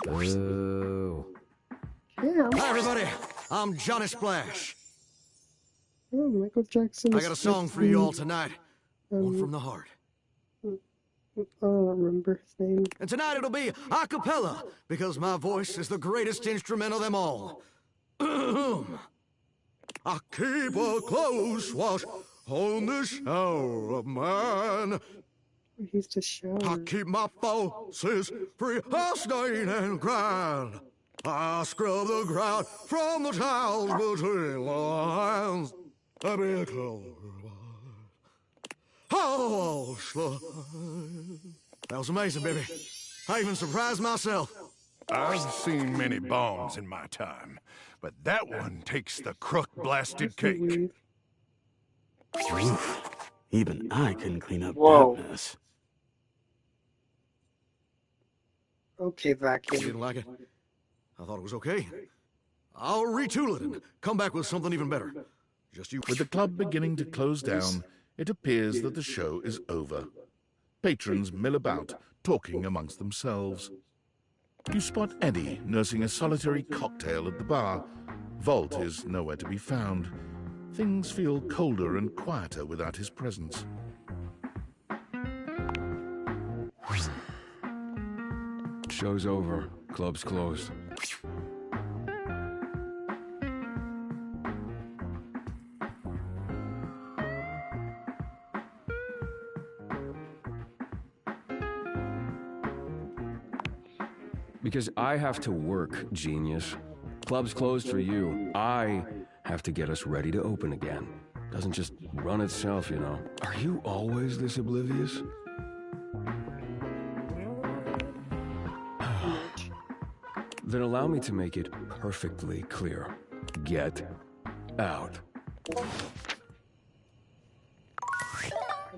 V: Ooh. Hi, everybody. I'm Johnny Splash.
B: Oh, Michael Jackson.
G: I got a song for you all tonight. One from the heart.
B: I don't remember his name.
G: And tonight it'll be a cappella, because my voice is the greatest instrument of them all. I keep a close watch on the shower of mine.
B: He's just showering.
G: I keep my forces free of stain and grind. I scrub the ground from the tiles between the lines. I be a closer. Oh, that was amazing, baby. I even surprised myself.
R: I've seen many bombs in my time, but that one takes the crook-blasted cake.
V: Oof. Even I couldn't clean up
B: Whoa.
V: that mess.
B: Okay, vacuum.
G: You didn't like it? I thought it was okay. I'll retool it and come back with something even better. Just you.
C: With the club beginning to close down, it appears that the show is over. Patrons mill about, talking amongst themselves. You spot Eddie nursing a solitary cocktail at the bar. Volt is nowhere to be found. Things feel colder and quieter without his presence.
E: Show's over. Club's closed. Because I have to work, genius. Club's closed for you. I have to get us ready to open again. Doesn't just run itself, you know. Are you always this oblivious? Then allow me to make it perfectly clear. Get out.
B: Are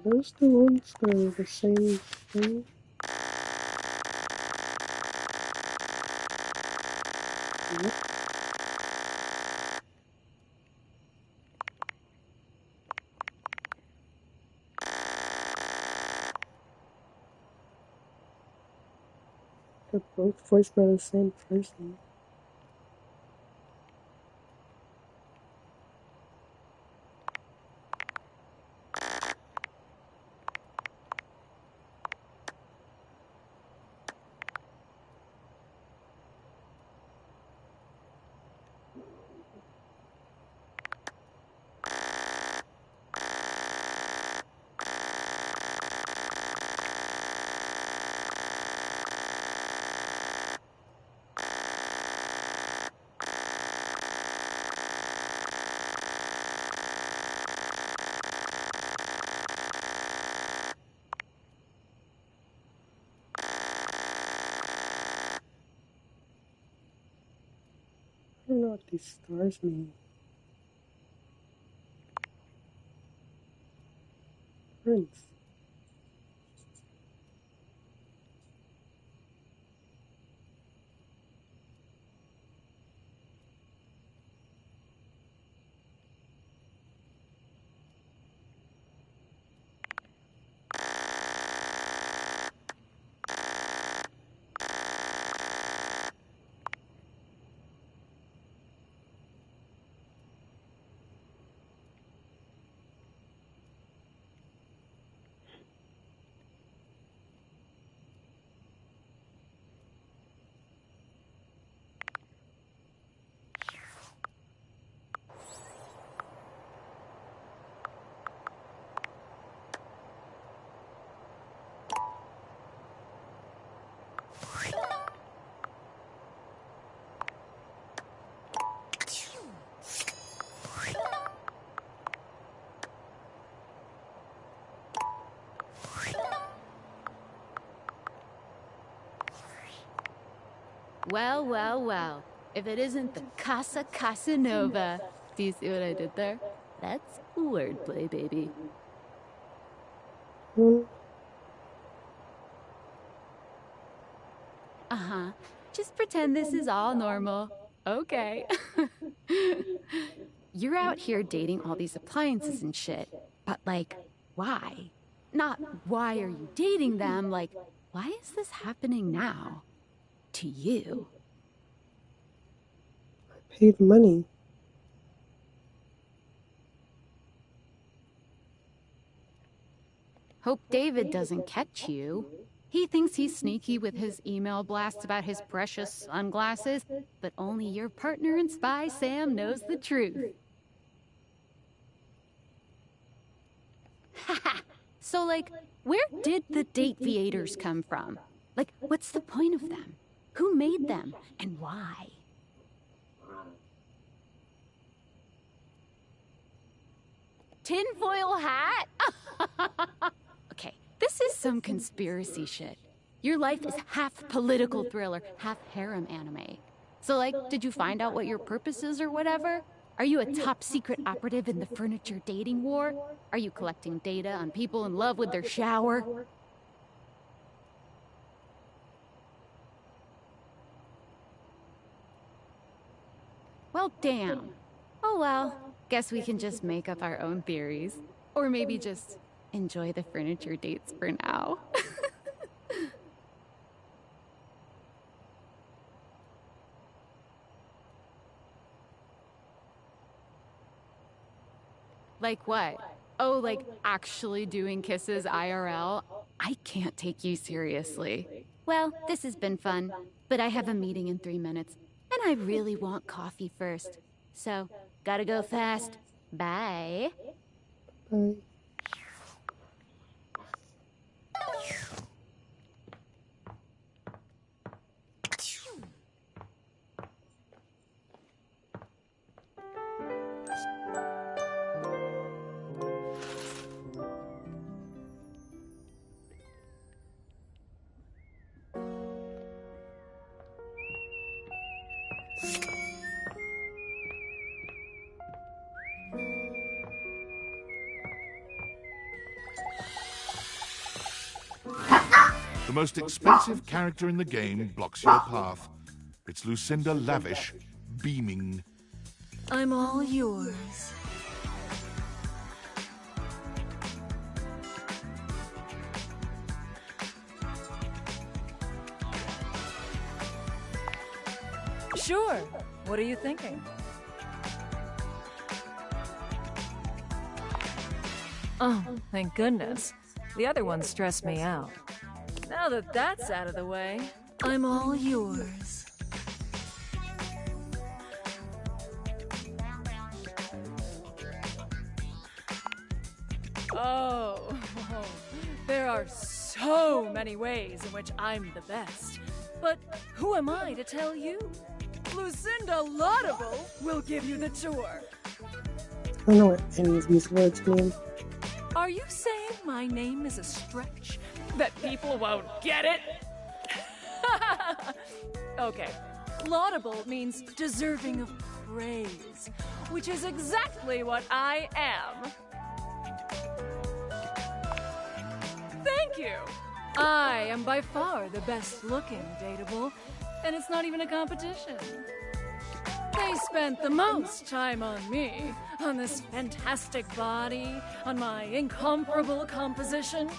B: those the ones that are the same thing? Yep. They're both voiced by the same person. I don't know what these stars mean. Prince.
W: Well, well, well. If it isn't the Casa Casanova. Do you see what I did there? That's wordplay, baby. Uh-huh. Just pretend this is all normal. Okay. You're out here dating all these appliances and shit. But, like, why? Not why are you dating them, like, why is this happening now? To you.
B: I paid money.
W: Hope David doesn't catch you. He thinks he's sneaky with his email blasts about his precious sunglasses, but only your partner in Spy Sam knows the truth. Haha! So, like, where did the Dateviators come from? Like, what's the point of them? Who made them, and why? Tinfoil hat? Okay, this is some conspiracy shit. Your life is half political thriller, half harem anime. So, like, did you find out what your purpose is or whatever? Are you a top secret operative in the furniture dating war? Are you collecting data on people in love with their shower? Well, damn. Oh well, guess we can just make up our own theories. Or maybe just enjoy the furniture dates for now. Like what? Oh, like actually doing kisses IRL? I can't take you seriously. Well, this has been fun, but I have a meeting in 3 minutes, and I really want coffee first. So, gotta go fast. Bye.
B: Bye.
C: The most expensive character in the game blocks your path. It's Lucinda Lavish, beaming.
O: I'm all yours. Sure. What are you thinking? Oh, thank goodness. The other one stressed me out. Now that that's out of the way, I'm all yours. Oh, there are so many ways in which I'm the best. But who am I to tell you? Lucinda Laudable will give you the tour.
B: I don't know what any of these words mean.
O: Are you saying my name is a stretch? That people won't get it? Okay. Laudable means deserving of praise, which is exactly what I am. Thank you. I am by far the best looking dateable, and it's not even a competition. They spent the most time on me, on this fantastic body, on my incomparable composition.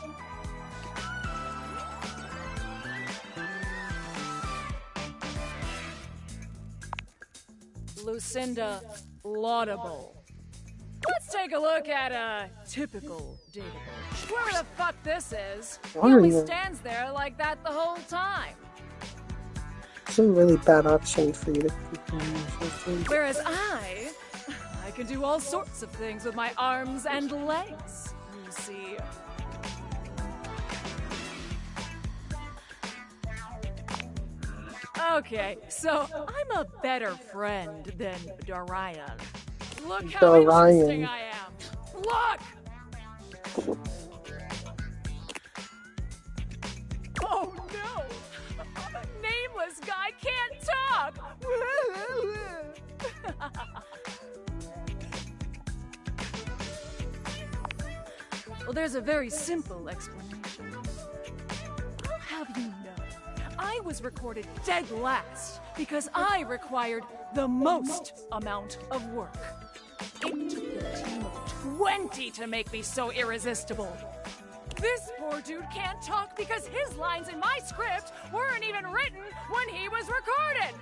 O: Lucinda Laudable. Let's take a look at a typical dateable. Whoever the fuck this is, he only stands there like that the whole time.
B: It's a really bad option for you to keep on using.
O: Whereas I can do all sorts of things with my arms and legs, you see. Okay, so I'm a better friend than Dorian. Look how interesting I am. Look! Oh no! A nameless guy can't talk! Well, there's a very simple explanation. I'll have you know, I was recorded dead last because I required the most amount of work. It took a team of 20 to make me so irresistible. This poor dude can't talk because his lines in my script weren't even written when he was recorded.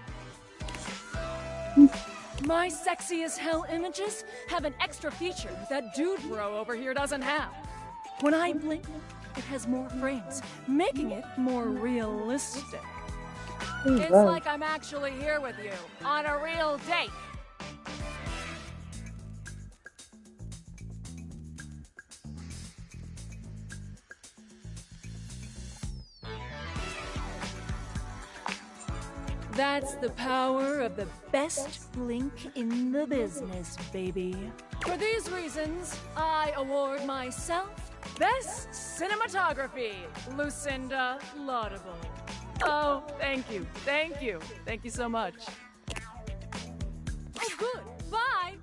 O: My sexy as hell images have an extra feature that dude bro over here doesn't have. When I blink, it has more frames, making it more realistic.
A: It's like I'm actually here with you on a real date.
O: That's the power of the best blink in the business, baby. For these reasons, I award myself Best Cinematography, Lucinda Laudable. Oh, thank you, thank you, thank you so much. Oh, good, bye!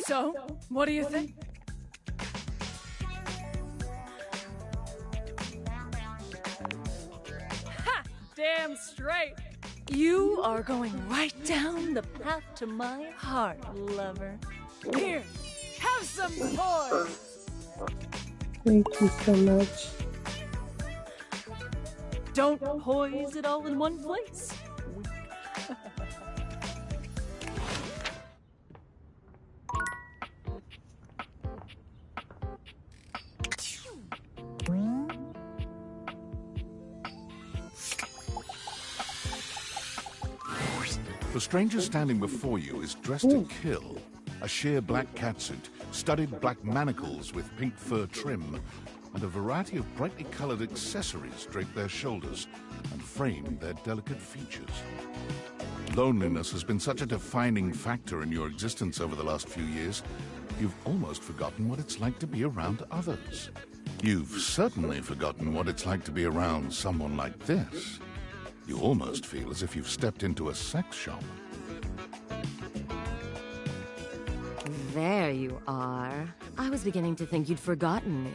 O: So, what do you think? Ha! Damn straight! You are going right down the path to my heart, lover. Here, have some poise!
B: Thank you so much.
O: Don't poise it all in one place.
C: The stranger standing before you is dressed to kill. A sheer black catsuit, studded black manacles with pink fur trim, and a variety of brightly colored accessories drape their shoulders and frame their delicate features. Loneliness has been such a defining factor in your existence over the last few years, you've almost forgotten what it's like to be around others. You've certainly forgotten what it's like to be around someone like this. You almost feel as if you've stepped into a sex shop.
D: There you are. I was beginning to think you'd forgotten me.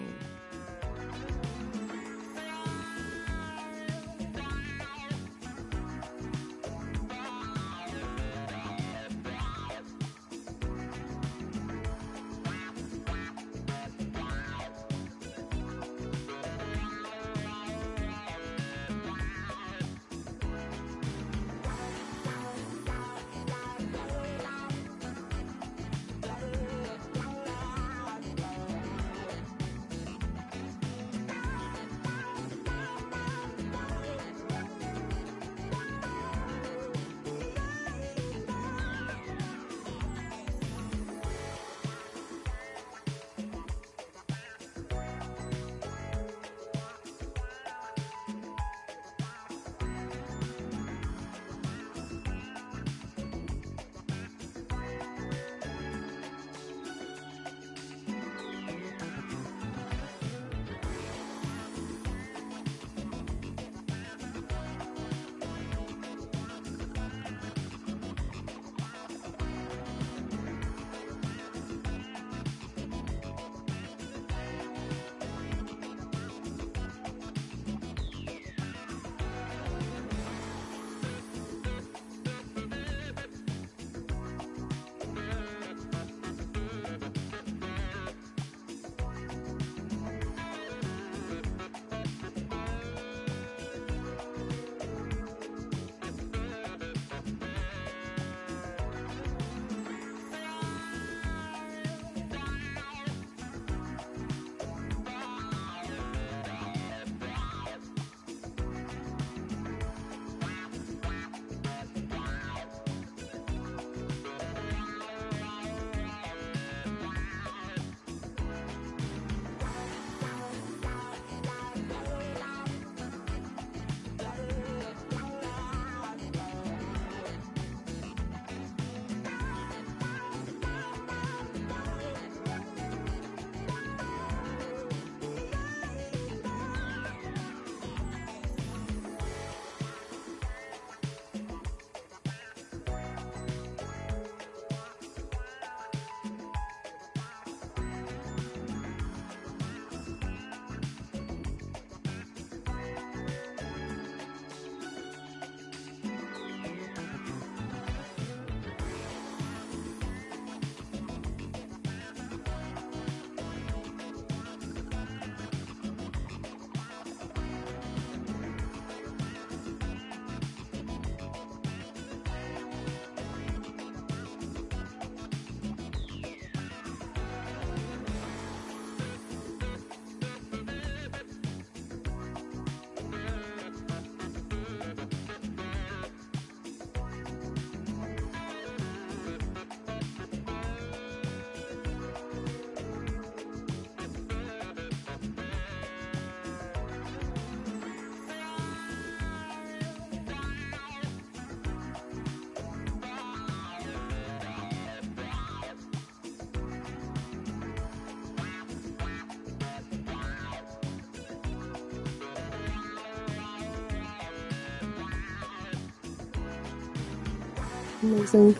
B: Amazing.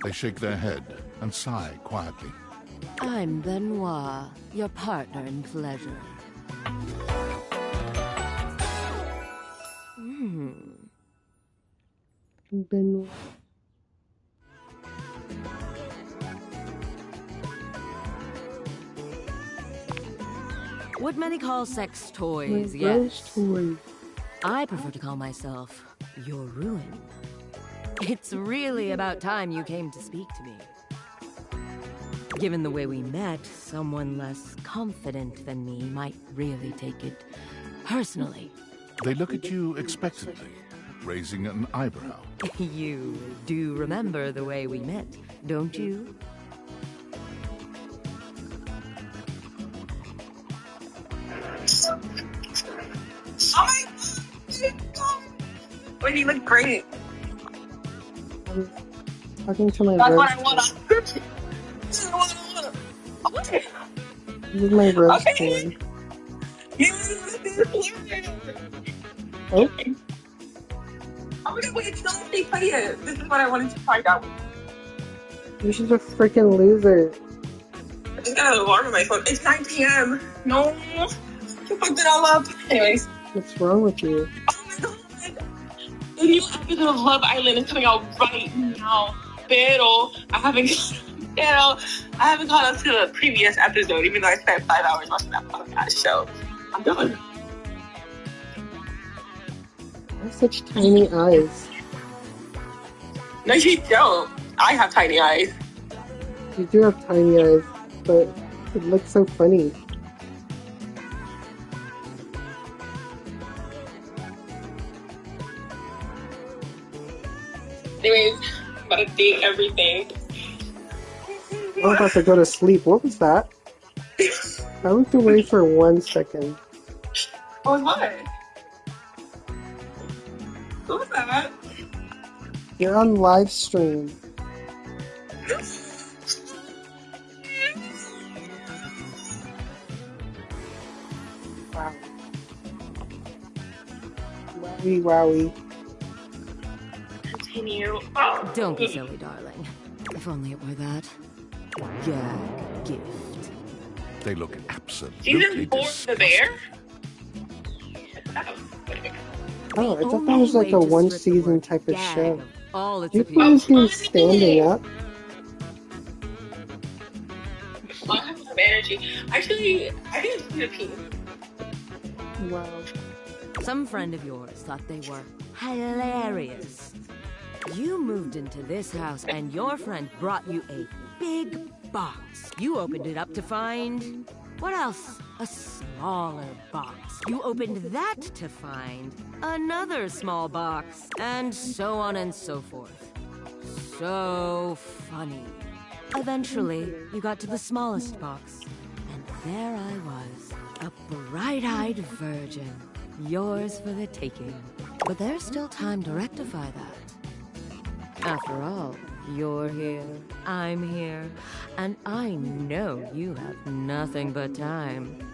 C: They shake their head and sigh quietly.
D: I'm Benoit, your partner in pleasure.
B: Benoit.
D: What many call sex toys,
B: My
D: yes.
B: rose toy.
D: I prefer to call myself your ruin. It's really about time you came to speak to me. Given the way we met, someone less confident than me might really take it personally.
C: They look at you expectantly, raising an eyebrow.
D: You do remember the way we met, don't you?
H: Oh my god! Wait, you look great.
B: I'm talking to my
H: That's
B: rose
H: what I
B: toy.
H: want. This is what I want. Okay.
B: This is my rose
H: Okay.
B: toy.
H: Oh. Oh my god, wait, it's not let me play it. This is what I wanted to find out.
B: You're just a freaking loser.
H: I just got an alarm on my phone. It's 9 p.m. No. You fucked it all up. Anyways.
B: What's wrong with you?
H: The new episode of Love Island is coming out right now. Pero I haven't caught up to the previous episode, even though I spent 5 hours watching that podcast show. I'm done.
B: I have such tiny eyes.
H: No, you don't. I have tiny eyes.
B: You do have tiny eyes, but it looks so funny.
H: Anyways, I'm about to date everything.
B: I'm about to go to sleep. What was that? I looked away for 1 second.
H: What was what? What was that?
B: You're on live stream. Wow. Wowie wowie.
H: Continue.
D: Don't be silly, darling. If only it were that. Gag gift.
C: They look absolutely
H: Season 4 of The Bear?
B: Oh, I thought that was like a one season type of show.
D: All its
B: You guys seem standing up.
H: I have some energy. Actually, I think it's gonna pee.
B: Wow.
D: Some friend of yours thought they were hilarious. You moved into this house and your friend brought you a big box. You opened it up to find... what else? A smaller box. You opened that to find another small box. And so on and so forth. So funny. Eventually, you got to the smallest box. And there I was, a bright-eyed virgin. Yours for the taking. But there's still time to rectify that. After all, you're here, I'm here, and I know you have nothing but time.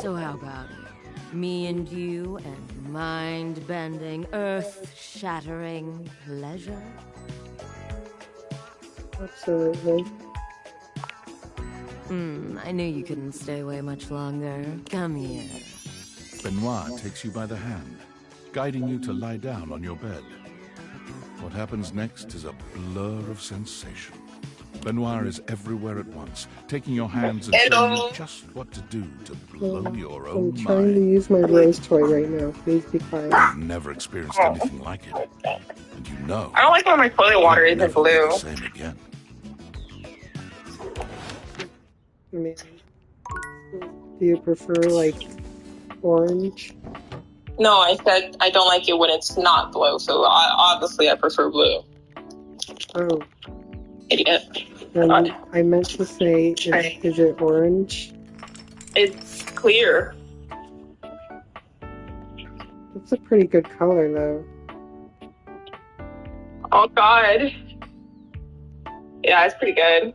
D: So how about it? Me and you and mind-bending, earth-shattering pleasure?
B: Absolutely.
D: I knew you couldn't stay away much longer. Come here.
C: Benoit takes you by the hand, guiding you to lie down on your bed. What happens next is a blur of sensation. Benoit is everywhere at once, taking your hands and showing you just what to do to blow your
B: I'm
C: own
B: trying
C: mind.
B: to use my rose toy right now. Please be quiet.
C: You've never experienced anything like it. And you know...
H: I don't like when my toilet water isn't
C: never be
H: blue.
C: the same again.
B: Maybe. Do you prefer, like, orange?
H: No, I said I don't like it when it's not blue, so obviously I prefer blue.
B: Oh.
H: Idiot.
B: I meant to say, is it orange?
H: It's clear.
B: It's a pretty good color, though.
H: Oh, God. Yeah, it's pretty good.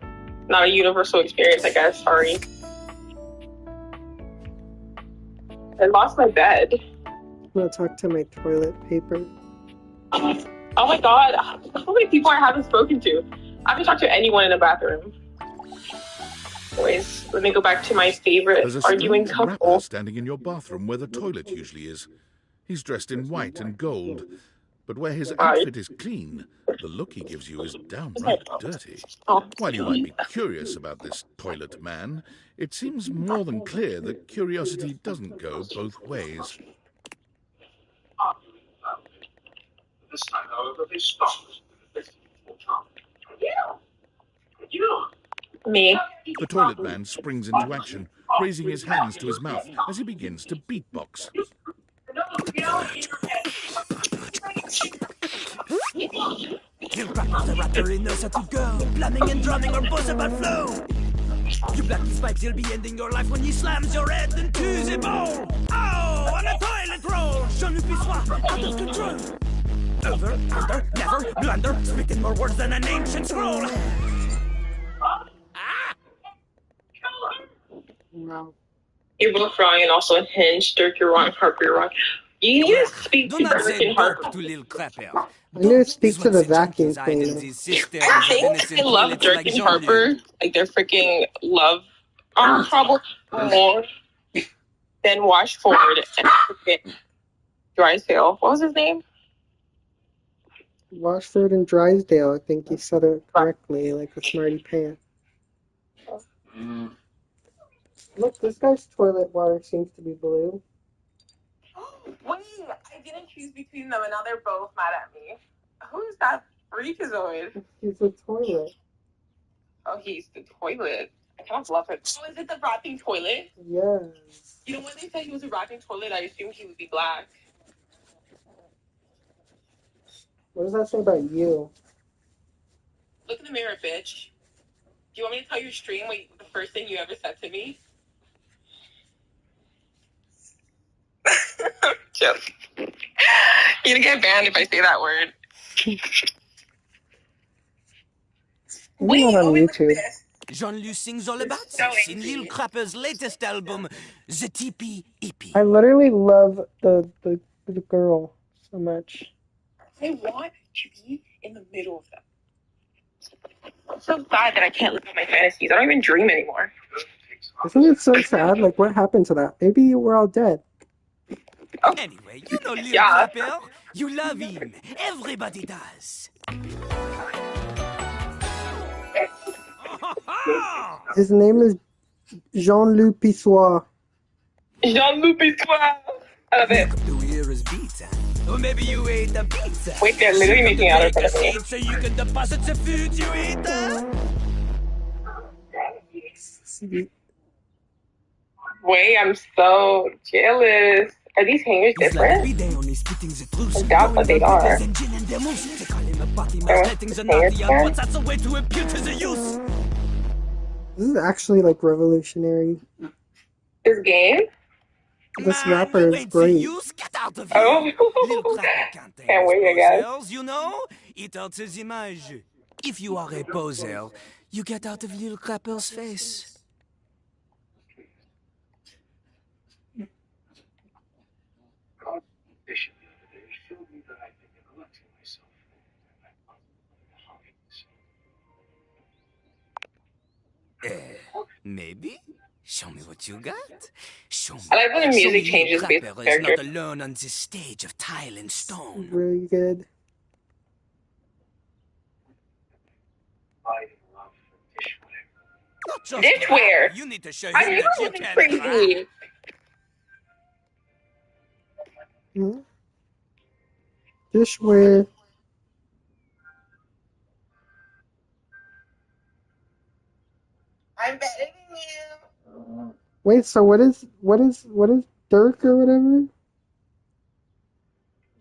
H: Not a universal experience, I guess. Sorry. I lost my bed.
B: I'm gonna talk to my toilet paper.
H: Oh my god, how many people I haven't spoken to? I haven't talked to anyone in the bathroom. Anyways, let me go back to my favorite
C: There's a
H: arguing
C: strange rapper
H: couple.
C: standing in your bathroom where the toilet usually is. He's dressed in white and gold, but where his outfit is clean, the look he gives you is downright dirty. While you might be curious about this toilet man, it seems more than clear that curiosity doesn't go both ways.
I: This time, however, they stopped.
H: Me.
C: The toilet man springs into action, raising his hands to his mouth as he begins to beatbox.
J: Kill Crackers, the rapper he knows how to go. Planning and drumming are both about flow. You black these pipes, you'll be ending your life when he slams your head into the bowl. Oh, on a toilet roll. Jean-Luc Pissoir, out of control. Over, under, never, blunder, speaking more words than an ancient scroll.
B: No.
H: You're both wrong, and also Hinge, Dirk, you're wrong, Harper, you're wrong. You need to speak to Dirk and Harper.
J: To Lil Crapper.
B: I need to speak to the vacuum cleaner.
H: I think I love Dirk and Harper. Like, their freaking love trouble more than Washford and freaking Drysdale. What was his name?
B: Washford and Drysdale, I think you said it correctly, like a smarty pants. Look, this guy's toilet water seems to be blue.
H: Wait, I didn't choose between them, and now they're both mad at me. Who's that freakazoid?
B: He's a toilet.
H: Oh, he's the toilet. I kind of love it. Oh, is it the rapping toilet?
B: Yes.
H: You know, when they said he was a rapping toilet, I assumed he would be black.
B: What does that say about you?
H: Look in the mirror, bitch. Do you want me to tell your stream what the first thing you ever said to me? Joke. You're gonna get banned if I say that word.
B: Maybe not on YouTube.
J: Jean-Luc sings all about sex in Lil Crapper's latest album, The Tippy Hippie.
B: I literally love the girl so much.
H: I want to be in the middle of them. I'm so glad that I can't live out my fantasies. I don't even dream anymore.
B: Isn't it so sad? Like, what happened to that? Maybe we're all dead.
H: Oh.
J: Anyway, you know Lil Crapper. You love him. Everybody does.
B: His name is Jean-Luc Pissoir.
H: Jean-Luc Pissoir. I love it.
J: To hear his beats, or maybe you ate a pizza.
H: Wait, they're literally making out in front of me.
J: So you can deposit the food you eat.
H: Wait, I'm so jealous. Are these hangers different? I doubt that they are.
B: This is actually like revolutionary.
H: This game?
B: This rapper is great.
H: Oh, can't wait, I guess.
J: You know, it alters image. If you are a poser, you get out of Lil Crapper's face. Maybe? Show me what you got. Show me.
H: I like when the music changes based on
J: Crapper is
H: character.
J: not alone on this stage of tile and stone.
B: Really good.
J: Not just
H: Dishware.
J: You need to show
H: I
J: him
H: knew
J: that
H: it
J: you
H: was
J: can
H: crazy.
B: Hmm? Dishware.
H: I'm better than you.
B: Wait, so what is Dirk or whatever?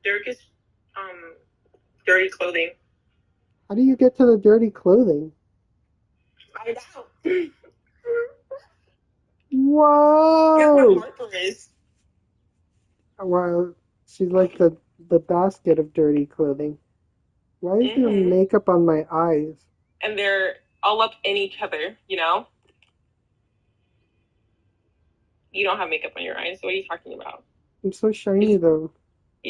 H: Dirk is dirty clothing.
B: How do you get to the dirty clothing?
H: Find out.
B: Whoa!
H: Harper is.
B: Wow, she's like the basket of dirty clothing. Why is there makeup on my eyes?
H: And they're all up in each other, you know? You don't have makeup on your eyes. What are you talking about?
B: I'm so shiny though.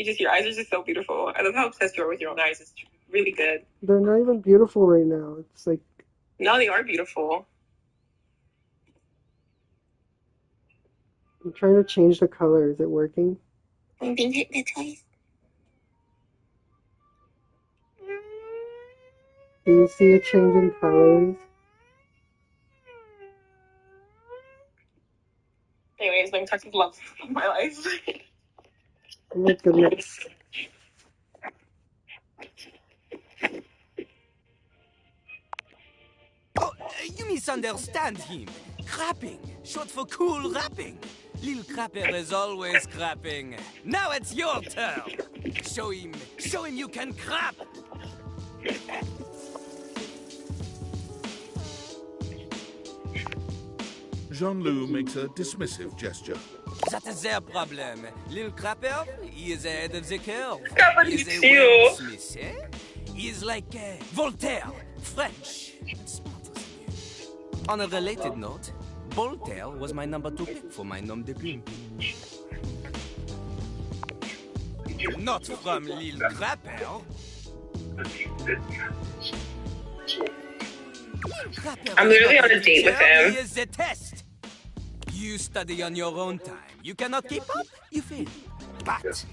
H: Your eyes are just so beautiful. I love how obsessed you are with your own eyes. It's really good.
B: They're not even beautiful right now. It's like,
H: No, they are beautiful.
B: I'm trying to change the color. Is it working?
H: I'm being hypnotized.
B: Do you see a change in colors?
H: Anyways, let me talk to the love of my life.
B: Oh my goodness.
J: Oh, you misunderstand him. Crapping, short for cool rapping. Lil Crapper is always crapping. Now it's your turn. Show him you can crap.
C: Jean-Loup makes a dismissive gesture.
J: That is their problem. Lil Crapper, he is ahead of the curve.
H: Crapper,
J: He is
H: it's
J: a
H: you.
J: wordsmith, eh? He is like Voltaire, French, and smarter than you. On a related note, Voltaire was my number 2 pick for my nom de plume. Not from Lil Crapper.
H: I'm literally on a date with him.
J: He is the test. You study on your own time. You cannot keep up, you fail. But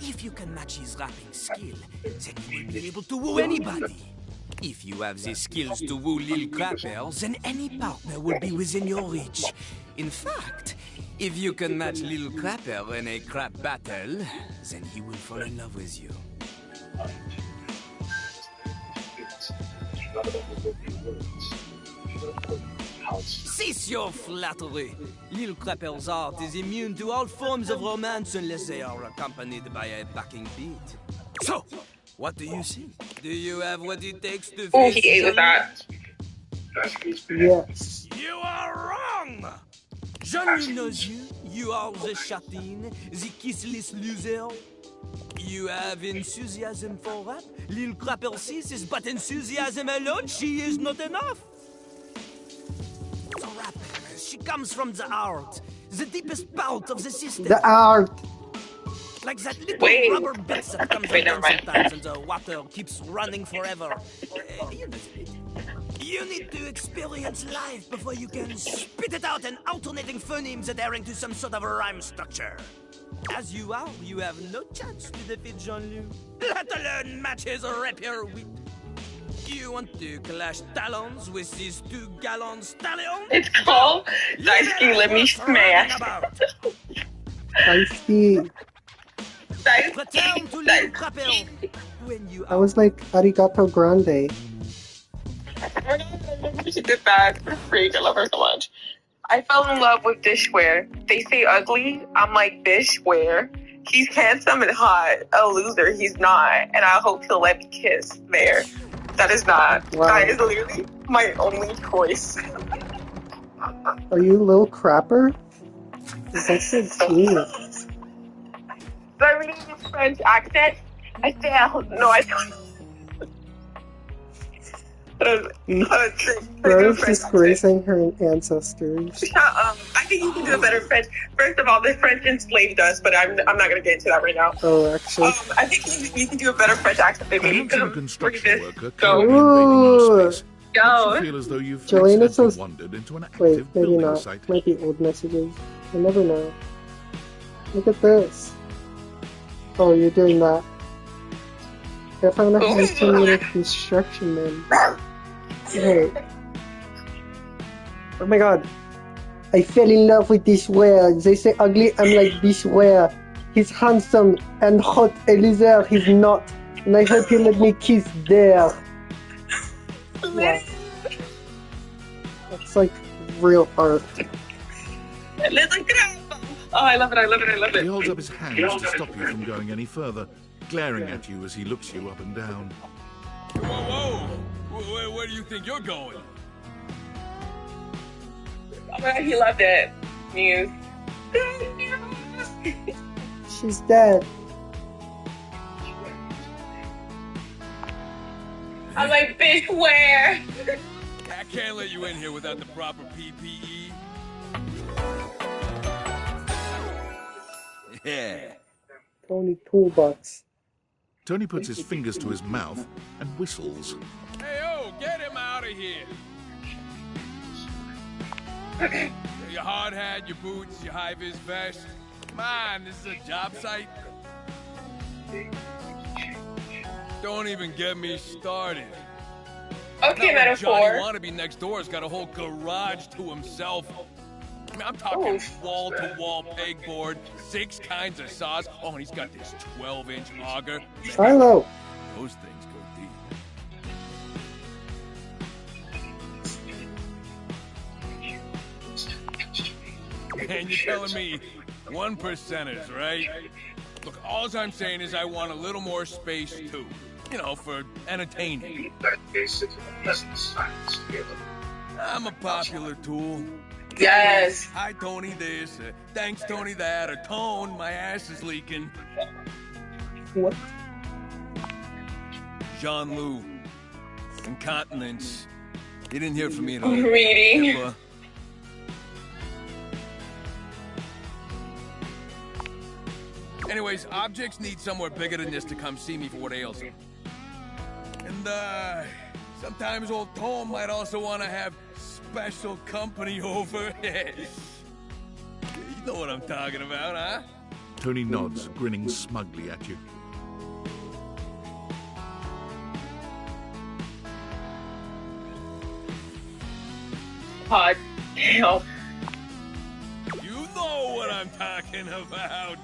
J: if you can match his rapping skill, then you will be able to woo anybody. If you have the skills to woo Lil Crapper, then any partner will be within your reach. In fact, if you can match Lil Crapper in a crap battle, then he will fall in love with you. Cease your flattery. Lil Crapper's art is immune to all forms of romance unless they are accompanied by a backing beat. So, what do you see? Do you have what it takes to
H: Oh,
J: face
H: he ate with that.
B: Yes.
J: You are wrong! Jean-Loup knows you. You are the chatin, the kissless loser. You have enthusiasm for rap. Lil Crapper sees is but enthusiasm alone. She is not enough. The rap, she comes from the art, the deepest part of the system.
B: The art.
J: Like that little rubber bits that comes down sometimes and the water keeps running forever. You know the bit. You need to experience life before you can spit it out in alternating phonemes adhering to some sort of a rhyme structure. As you are, you have no chance to defeat Jean-Loup, let alone match his rapier wit. You want to clash talons with these 2 gallon stallions?
H: It's called Daisuke Let Me Smash.
B: Feisty.
J: Return to Lil Crapper when you
B: I was like Arigato Grande.
H: She did that. Freak, I love her so much. I fell in love with Dishware. They say ugly. I'm like, Dishware. He's handsome and hot. A loser, he's not. And I hope he'll let me kiss there. That is not.
B: Wow.
H: That is literally my only choice.
B: Are you Lil Crapper? That's so cute.
H: Do I really need a French accent? I failed. No, I don't.
B: Rose disgracing her ancestors.
H: Shut up. I think you can do a better French. First of all, the French enslaved us, but I'm not going to get into that right now.
B: Oh, actually.
H: I think you can do a better French accent than me.
C: Construction worker
B: Ooh.
C: You feel as though you've
B: Jolene
C: accidentally
B: says,
C: wandered into an active
B: wait, maybe
C: building
B: not.
C: site.
B: Might be old messages. I never know. Look at this. Oh, you're doing that. I found a handsome little construction man. Hey. Oh my god. I fell in love with this whale. They say ugly, I'm like this whale. He's handsome and hot. A loser, he's not. And I hope he'll let me kiss there. Wow. That's like real art.
H: Oh, I love it, I love it, I love it.
C: He holds up his hands to stop you from going any further, glaring at you as he looks you up and down.
L: Whoa! Where do you think you're going?
H: Oh my god, he loved it. Muse.
B: She's dead.
H: I'm like, bitch, where?
L: I can't let you in here without the proper PPE.
J: Yeah.
B: Tony Toolbox.
C: Tony puts his fingers to his mouth and whistles.
L: Hey, oh, get him out of here. Your hard hat, your boots, your high-vis vest. Come on, this is a job site. Don't even get me started.
H: Okay,
L: Now,
H: metaphor.
L: Johnny Wannabe next door has got a whole garage to himself. I mean, I'm talking wall-to-wall pegboard, 6 kinds of saws. Oh, and he's got this 12-inch auger.
B: Shiloh!
L: Those things go deep. And you're telling me 1%ers, right? Look, all I'm saying is I want a little more space, too. You know, for entertaining. I'm a popular tool.
H: Yes.
L: Hi, Tony this. Thanks, Tony that. Or Tone, my ass is leaking.
B: What?
L: Jean-Loup. Incontinence. You didn't hear from me at
H: I'm reading.
L: HIPAA. Anyways, objects need somewhere bigger than this to come see me for what ails them. And, sometimes old Tom might also want to have special company over. You know what I'm talking about, huh?
C: Tony nods, grinning smugly at you.
H: God damn.
L: You know what I'm talking about.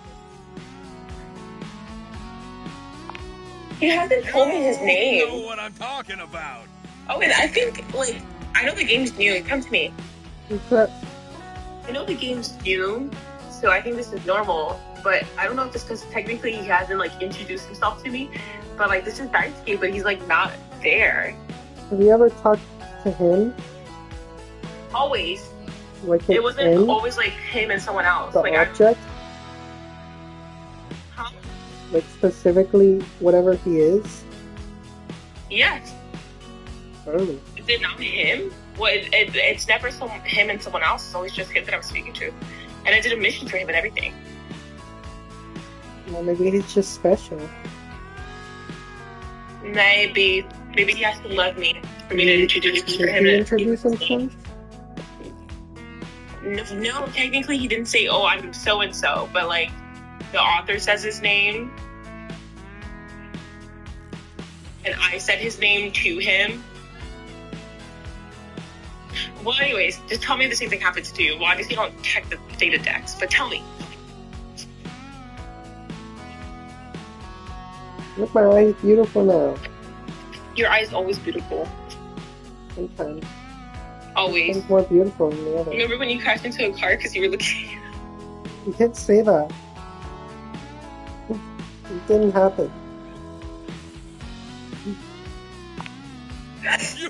H: He hasn't told me his name.
L: You know what I'm talking about.
H: Oh, and I think, like, I know the game's new. Come to me.
B: What's
H: I know the game's new, so I think this is normal. But I don't know if it's because technically he hasn't, like, introduced himself to me. But, like, this is Daisuke, but he's, like, not there.
B: Have you ever talked to him?
H: Always.
B: Like
H: It wasn't
B: him?
H: always, like, him and someone else.
B: The
H: Like,
B: object?
H: Huh?
B: Like specifically whatever he is?
H: Yes.
B: Oh.
H: Is it not him? Well, it's never him and someone else. It's always just him that I'm speaking to. And I did a mission for him and everything.
B: Well, maybe he's just special.
H: Maybe he has to love me for me to introduce
B: Did
H: for him.
B: he introduce himself?
H: No, technically he didn't say, oh, I'm so-and-so. But, like, the author says his name. And I said his name to him. Well, anyways, just tell me if the same thing happens to you. Well, obviously you don't check the data decks, but tell me.
B: Look, my eye's beautiful now.
H: Your eye's always beautiful.
B: Sometimes.
H: Always.
B: It's more beautiful than the other.
H: Remember when you crashed into a car because you were looking?
B: You can't say that. It didn't happen.
L: You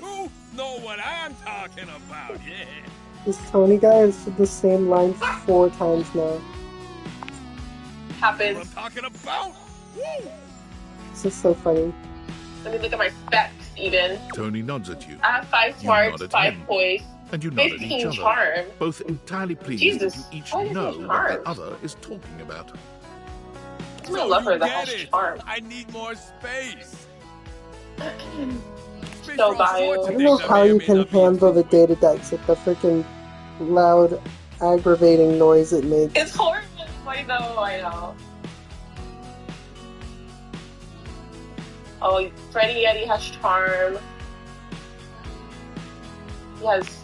L: know what I'm talking about, yeah.
B: This Tony guy has said the same line 4 times now.
H: Happens.
L: What I'm talking about? Woo!
B: This is so funny.
H: Let me look at my specs, even.
C: Tony nods at you.
H: I have 5
C: You
H: smarts,
C: nod at
H: 5
C: him.
H: poise,
C: And you nod at
H: 15
C: each other,
H: charm.
C: both entirely pleased
H: Jesus,
C: that you each
H: why does he
C: know what
H: charm?
C: the other is talking about.
H: I'm a lover that
L: Get
H: has
L: it.
H: charm.
L: I need more space.
H: So bio.
B: I don't know how you can handle the data decks with the freaking loud, aggravating noise it makes.
H: It's horrible. I know. Oh, Freddy Yeti has charm. He has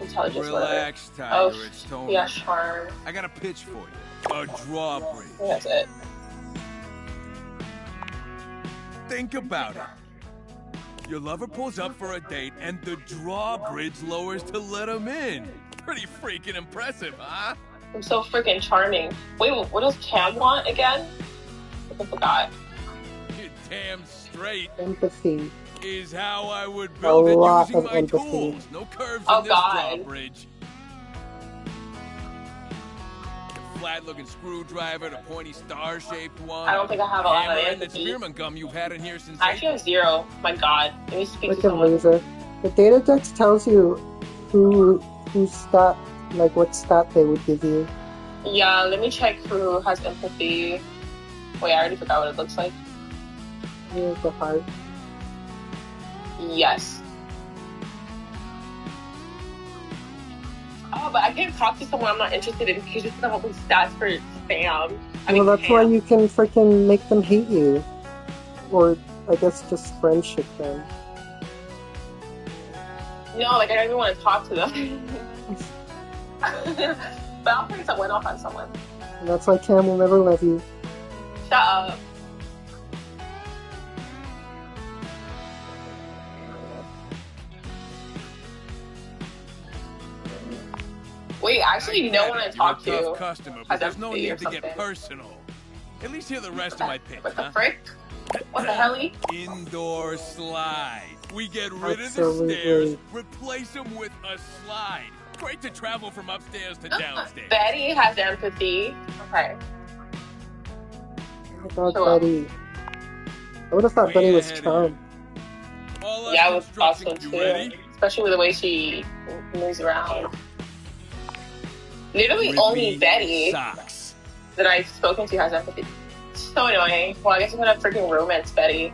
H: intelligence.
L: Relax,
H: whatever.
L: Tiger.
H: Oh,
L: It's Tony.
H: he has charm.
L: I got a pitch for you. A drawbridge.
H: That's it.
L: Think about it. Your lover pulls up for a date, and the drawbridge lowers to let him in. Pretty freaking impressive, huh?
H: I'm so freaking charming. Wait, what does Cam want again? I forgot.
L: You're damn straight.
B: Empathy.
L: Is how I would build
B: A
L: it
B: lot
L: using
B: of
L: my
B: empathy.
L: tools. No curves
H: Oh,
L: in this
H: God.
L: drawbridge. The flat-looking screwdriver, the pointy star-shaped one.
H: I don't think I have a lot of
L: hammer, and the
H: empathy.
L: spearmint gum you've had in here since.
H: I actually have 0. My God. Let me speak to
B: Freaking
H: someone.
B: loser. The data decks tells you who stat, like what stat they would give you.
H: Yeah, let me check who has empathy. Wait, I already forgot what it looks like.
B: Here's the heart.
H: Yes. Oh, but I can't talk to someone I'm not interested in because just come up with stats for spam.
B: Well, that's why you can freaking make them hate you. Or, I guess, just friendship them.
H: No, like, I don't even want to talk to them. But I'll probably went off on someone.
B: And that's why Cam will never love you.
H: Shut up. Wait, actually, no one I talk
L: You're a
H: to
L: tough customer, but
H: has
L: there's no
H: empathy or
L: need to get
H: something.
L: personal. At least hear the rest of my pitch,
H: What the
L: huh?
H: frick? What the hell?
L: Indoor slide. We get rid
B: Absolutely.
L: of the stairs, replace them with a slide. Great to travel from upstairs to downstairs.
H: Betty has empathy. Okay.
B: Oh my god,
H: Sure.
B: Betty. I would have thought Betty was charmed.
H: Yeah, I was also too. Especially with the way she moves around. Literally only Betty that I've spoken to has empathy. So annoying. Well, I guess I'm gonna freaking romance Betty.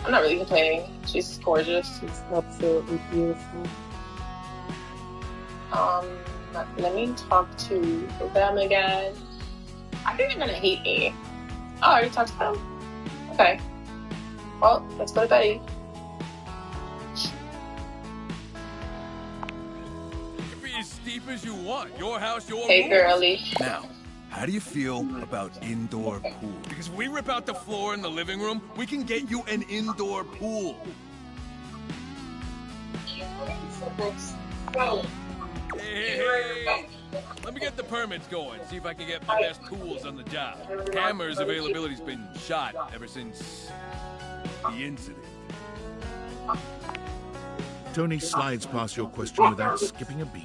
H: I'm not really complaining. She's gorgeous.
B: She's absolutely beautiful.
H: Let me talk to them again. I think they're gonna hate me. Oh, I already talked to them? Okay. Well, let's go to Betty.
L: It can be as steep as you want. Your house, your
H: Hey,
L: rules.
H: girly.
L: Now, how do you feel about indoor pool? Because if we rip out the floor in the living room, we can get you an indoor pool. Hey, let me get the permits going. See if I can get my best tools on the job. Hammer's availability's been shot ever since the incident.
C: Tony slides past your question without skipping a beat.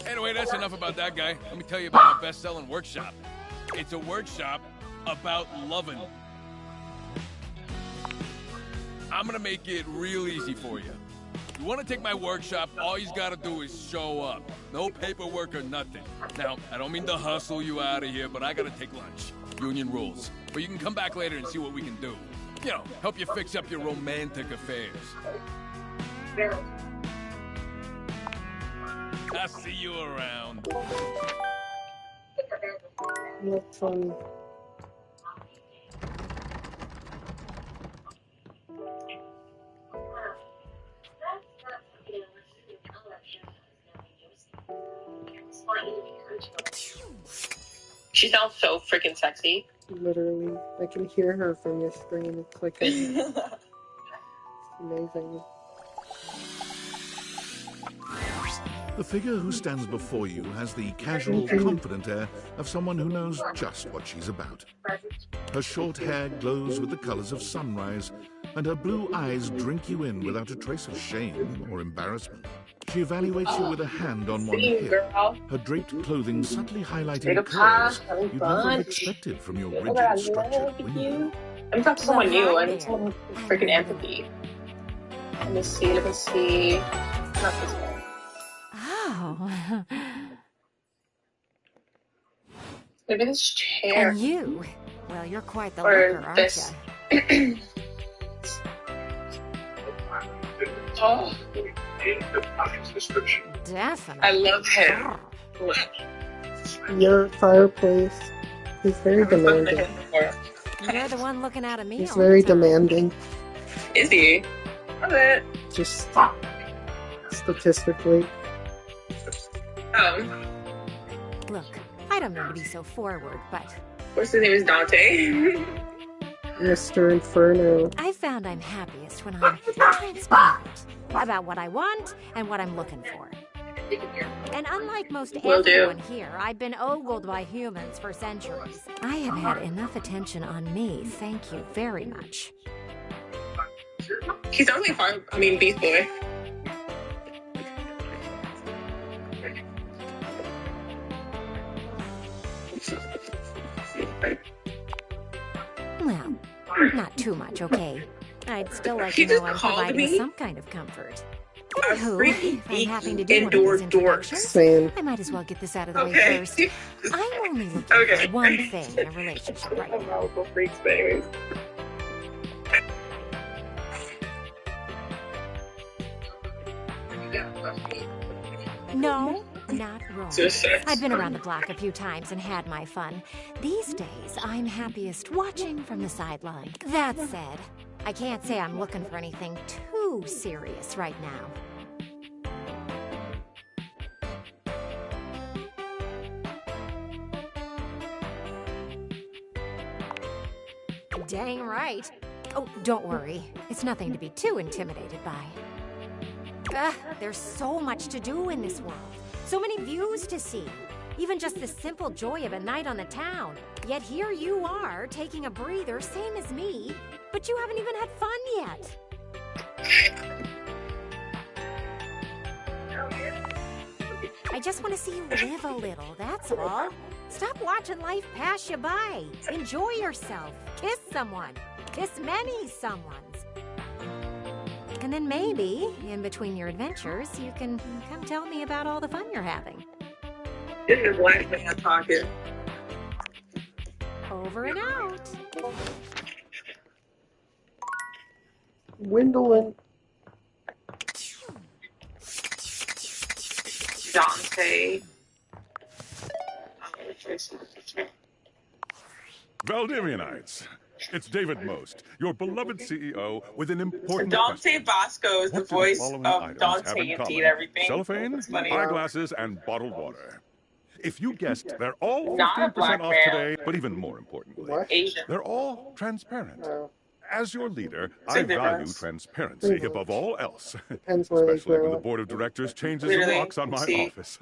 L: Anyway, that's enough about that guy. Let me tell you about my best-selling workshop. It's a workshop about loving. I'm gonna make it real easy for you. You want to take my workshop, all you gotta do is show up. No paperwork or nothing. Now, I don't mean to hustle you out of here, but I gotta take lunch. Union rules. But you can come back later and see what we can do. You know, help you fix up your romantic affairs. I'll see you around.
B: That's fun.
H: She sounds so freaking sexy.
B: Literally. I can hear her from your screen. It's like it's amazing.
C: The figure who stands before you has the casual, confident air of someone who knows just what she's about. Her short hair glows with the colors of sunrise, and her blue eyes drink you in without a trace of shame or embarrassment. She evaluates you with a hand on one hip, her draped clothing subtly highlighting curves you'd never have expected from your rigid, structured window.
H: Let me talk to someone new. I need someone with freaking empathy. Let me see. Not this one.
O: Oh.
H: Maybe this chair.
O: And you? Well, you're quite the
H: Or
O: looker, aren't
H: this.
O: you?
H: Oh,
O: Definitely.
H: I love him.
B: Your fireplace. He's very demanding.
O: You're the one looking out at me.
B: He's
O: all
B: very
O: the time.
B: demanding.
H: Is he? Love it.
B: Just statistically.
O: Look, I don't mean to be so forward, but
H: What's his name? Is Dante?
B: Mr. Inferno.
O: I found I'm happiest when I'm transparent about what I want and what I'm looking for. And unlike most
H: Will do.
O: everyone here, I've been ogled by humans for centuries. I have had enough attention on me, thank you very much.
H: He sounds like Beast Boy.
O: Well, not too much, okay? I'd still like
H: He
O: to know
H: just
O: I'm
H: called
O: providing
H: me?
O: some kind of comfort. Anywho, if I'm having to do
H: indoor
O: one of these introductions,
B: Same.
O: I might as well get this out of the way
H: Okay.
O: first. I'm only looking for one thing in a relationship right now.
H: Mouthful freaks, but anyways.
O: No, not wrong.
H: Just sex.
O: I've been around the block a few times and had my fun. These days, I'm happiest watching from the sideline. That said, I can't say I'm looking for anything too serious right now. Dang right. Oh, don't worry. It's nothing to be too intimidated by. There's so much to do in this world. So many views to see. Even just the simple joy of a night on the town. Yet here you are, taking a breather, same as me, but you haven't even had fun yet. I just want to see you live a little, that's all. Stop watching life pass you by. Enjoy yourself. Kiss someone. Kiss many someones. And then maybe, in between your adventures, you can come tell me about all the fun you're having.
H: This is black man talking.
O: Over and out.
B: Gwendolyn.
H: Dante.
R: Valdivinites, it's David Most, your beloved CEO, with an important
H: Dante
R: question.
H: Bosco is the
R: What do
H: voice
R: following
H: of
R: items have
H: Dante
R: in
H: and
R: common?
H: Deed Everything.
R: Cellophane,
H: It's funny.
R: eyeglasses, and bottled water. If you guessed, they're all
H: Not a
R: 15%
H: black
R: off
H: man.
R: today, but even more importantly,
H: Asian.
R: they're all transparent. As your leader,
H: It's a
R: I value
H: difference.
R: transparency above all else,
B: Depends where they
R: especially
B: grow
R: when the
B: up.
R: board of directors changes the
H: Literally,
R: locks on my
H: see,
R: office.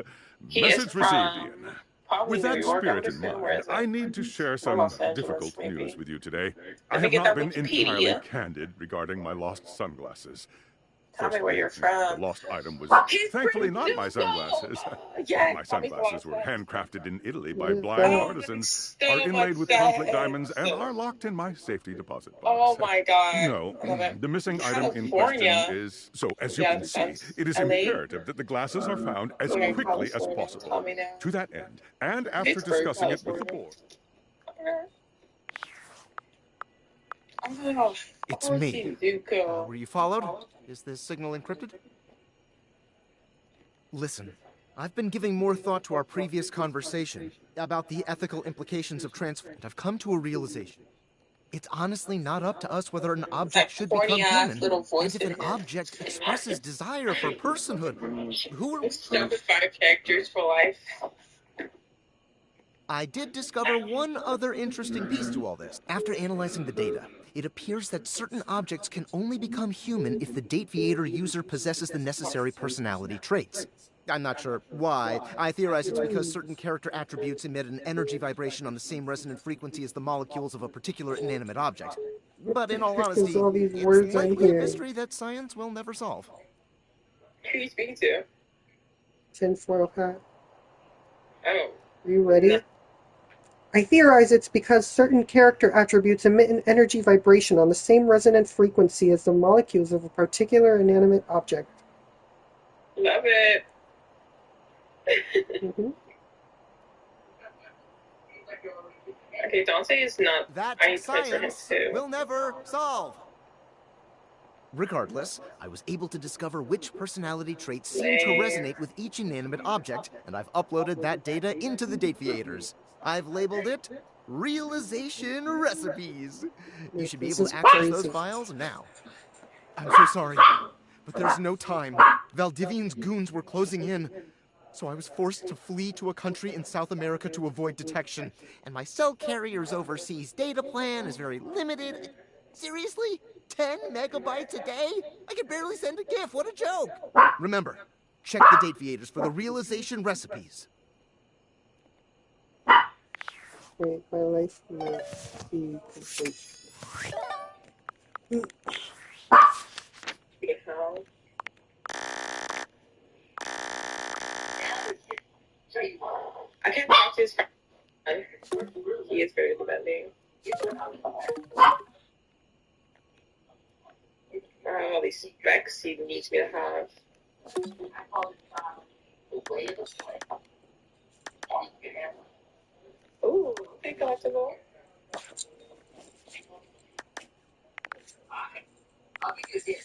H: he is
R: Message received,
H: from
R: Ian.
H: probably
R: With that
H: New York, I
R: spirit
H: would
R: in
H: assume. Where
R: mind,
H: is it?
R: I need to share some
H: Los Angeles,
R: difficult
H: maybe.
R: news with you today. I
H: Let me
R: have
H: get
R: not
H: that
R: been entirely
H: Wikipedia.
R: candid regarding my lost sunglasses.
H: Tell me where you're
R: The
H: from.
R: lost item was
H: He's
R: thankfully
H: from
R: not my sunglasses.
H: Yes,
R: My
H: that makes a lot
R: sunglasses
H: of
R: were
H: sense.
R: handcrafted in Italy by
B: What is
R: blind
B: that?
R: artisans,
H: so
R: are
H: much
R: inlaid with
H: sense.
R: conflict diamonds, and are locked in my safety deposit box.
H: Oh my god.
R: No,
H: Love it.
R: the missing item in
H: California.
R: question is... So, as you
H: Yeah,
R: can see,
H: that's
R: it is
H: LA.
R: imperative that the glasses are found as
H: Okay,
R: quickly as
H: California.
R: possible.
H: Tell me now.
R: To that end, and after
H: Pittsburgh,
R: discussing it with the
H: California.
R: board...
H: Oh,
K: It's
H: oh,
K: me.
H: Zuko.
K: Were you followed? Is this signal encrypted? Listen, I've been giving more thought to our previous conversation about the ethical implications of transfer, and I've come to a realization. It's honestly not up to us whether an object should become
H: corny-ass
K: human.
H: little voice
K: And if an
H: in here.
K: object expresses desire for personhood, who are we?
H: Stuck with 5 characters for life.
K: I did discover one other interesting piece to all this. After analyzing the data, it appears that certain objects can only become human if the Dateviator user possesses the necessary personality traits. I'm not sure why. I theorize it's because certain character attributes emit an energy vibration on the same resonant frequency as the molecules of a particular inanimate object. But in all honesty,
B: There's all these
K: it's
B: words in
K: likely a
B: here.
K: mystery that science will never solve.
H: Who are you speaking to?
B: Tinfoil hat.
H: Oh.
B: Are you ready? I theorize it's because certain character attributes emit an energy vibration on the same resonant frequency as the molecules of a particular inanimate object.
H: Love it. Okay, Dante is not.
K: That
H: I need to for him
K: science
H: too.
K: will never solve. Regardless, I was able to discover which personality traits seem to resonate with each inanimate object, and I've uploaded that data into the Dateviators. I've labeled it Realization Recipes. You should be
B: This
K: able
B: is
K: to access those
B: crazy.
K: files now. I'm so sorry, but there's no time. Valdivian's goons were closing in, so I was forced to flee to a country in South America to avoid detection. And my cell carrier's overseas data plan is very limited. Seriously? 10 megabytes a day? I can barely send a GIF. What a joke. Remember, check the Dateviators for the Realization Recipes.
B: Wait, my life might be complete.
H: I can't talk to his friend. He is very demanding. All these specs he needs me to have. Ooh, they collectible.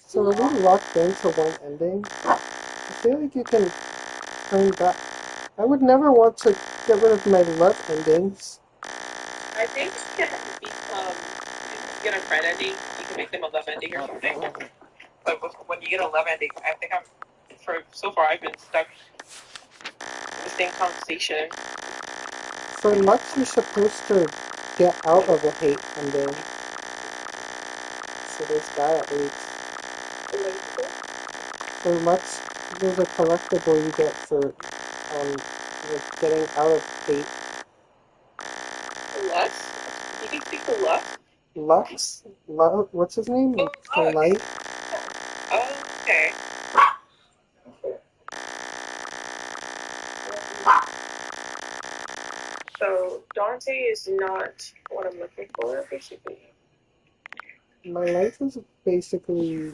B: So are we locked into one ending? I feel like you can turn back. I would never want to get rid of my love endings.
H: I think you can get a friend ending, you can make them a love ending or something. But when you get a love ending, I think so far I've been stuck in the same conversation.
B: For Lux, you're supposed to get out of a hate ending. So there's that at least. For Lux, there's a collectible you get for like getting out of hate.
H: Lux? You can speak to Lux?
B: Lux? What's his name? For Light?
H: Oh, okay. So Dante is not what I'm looking for, basically.
B: My life is basically...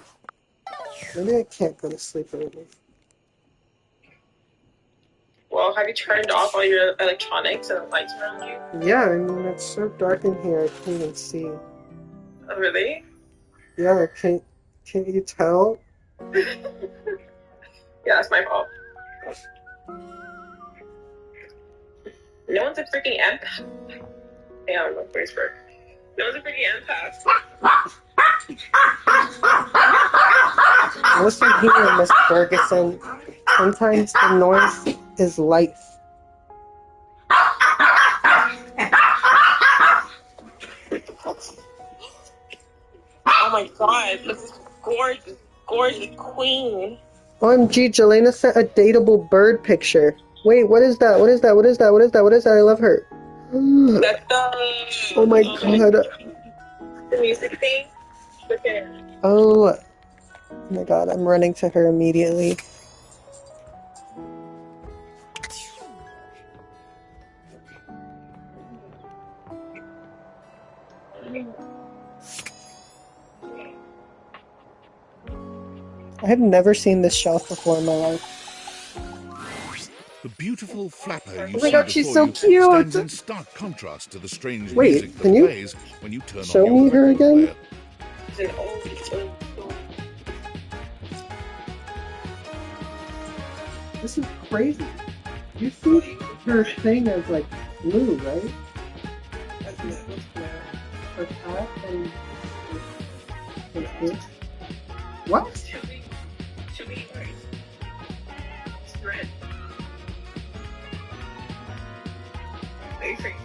B: Maybe I can't go to sleep early.
H: Well, have you turned off all your electronics and lights around you?
B: Yeah, I mean, it's so dark in here, I can't even see.
H: Oh, really?
B: Yeah, can't you tell?
H: Yeah, that's my fault. No one's a freaking empath. Yeah, I'm a Graceburg. No one's a freaking empath.
B: Listen here, Miss Ferguson. Sometimes the noise is life.
H: Oh my god, this is gorgeous, gorgeous queen.
B: OMG, Jelena sent a dateable bird picture. Wait, what is that? What is that? What is that? What is that? What is that? I love her.
H: That's
B: Oh my god.
H: the music thing. Okay.
B: Oh my god, I'm running to her immediately. I have never seen this shelf before in my life.
C: The beautiful flapper you
B: Oh my
C: see
B: god, she's
C: before
B: so
C: you
B: cute!
C: stands in stark contrast to the strange
B: Wait,
C: music that
B: can you
C: plays when you turn
B: show
C: on your
B: me her
C: record
B: again?
C: player.
H: It's an old.
B: This is crazy. You see her thing as like blue, right? Her hat and this. What?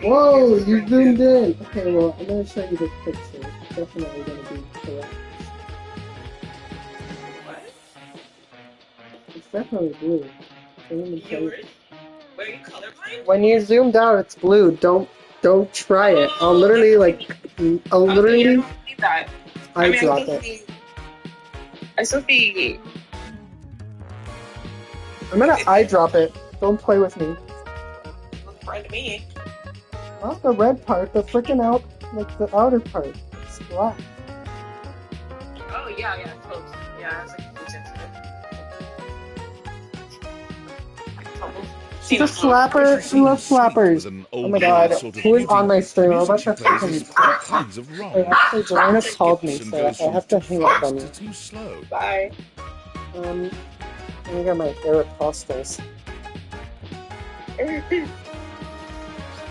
B: Whoa, you zoomed in. Okay, well, I'm gonna show you this picture. It's definitely gonna be correct. It's definitely blue. Can't even tell you. When you zoomed out, it's blue. Don't try it. I'll literally
H: See that.
B: eye
H: I
B: drop
H: still
B: it.
H: see. I still see.
B: I'm gonna eye drop it. Don't play with me.
H: Looks fine to me.
B: Not the red part, the freaking out, like the outer part. It's black.
H: Oh yeah, close. Yeah, it's like
B: She's a slapper. I love slappers. Oh my god, who is on my stream? I'm about to fucking... Wait, actually, Joanna called me, so I have to hang up on you.
H: Bye.
B: Let me get my Aeropostales.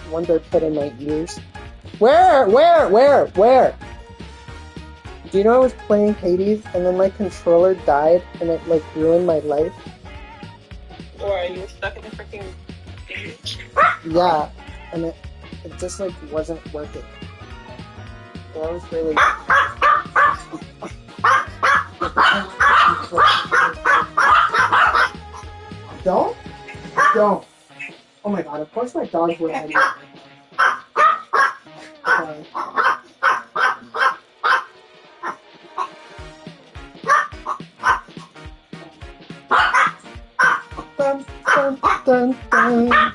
B: One they're put in my ears. Where? Do you know I was playing Hades and then my controller died and it like ruined my life?
H: Or you were stuck in the freaking image.
B: Yeah, and it just like wasn't working. So that was really... Don't. Oh my god, of course my dogs were at me. Okay. Dun, dun, dun.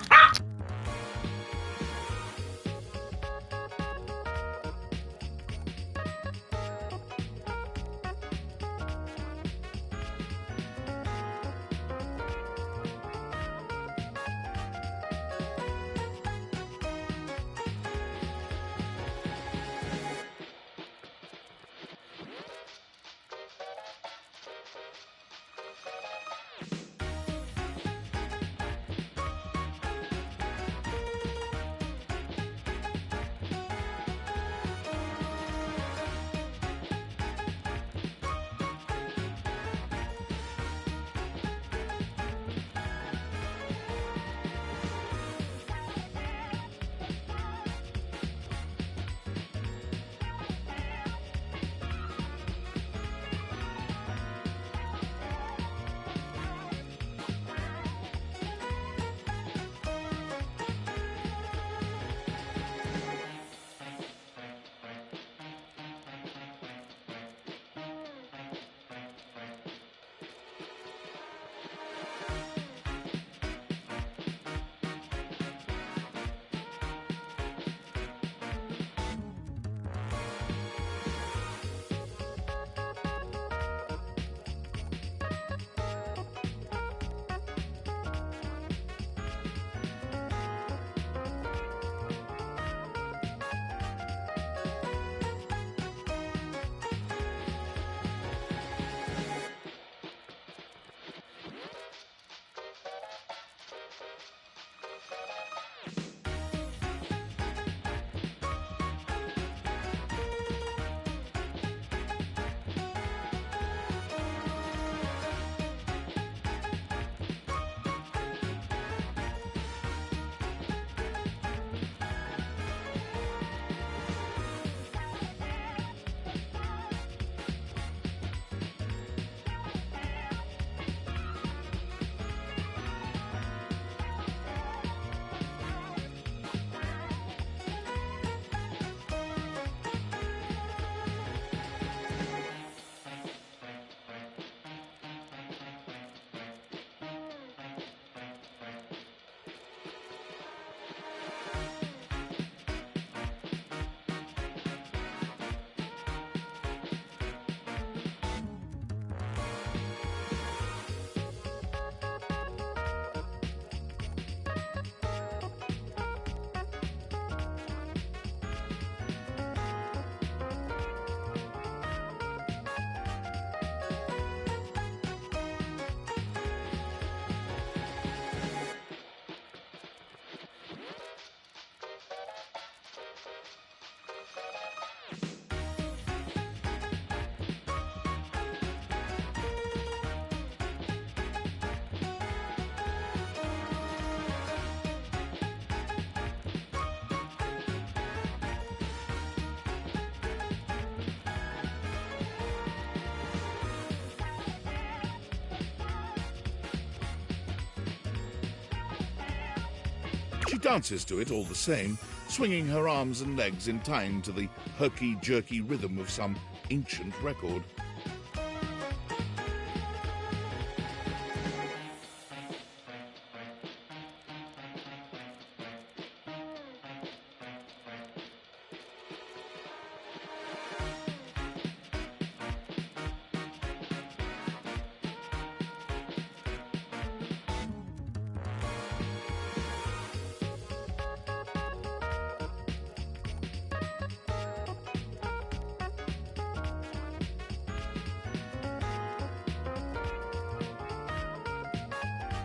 C: She dances to it all the same, swinging her arms and legs in time to the herky-jerky rhythm of some ancient record.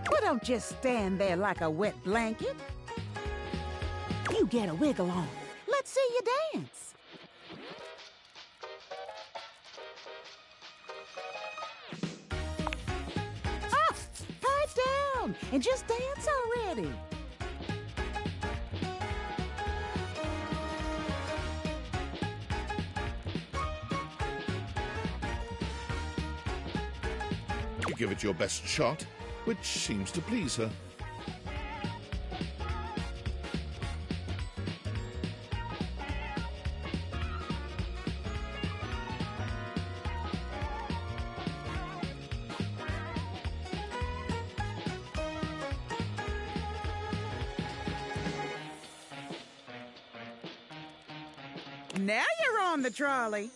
M: Well, don't just stand there like a wet blanket. You get a wiggle on. Let's see you dance. Ah, pipe down and just dance already.
C: You give it your best shot, which seems to please her.
M: Now you're on the trolley.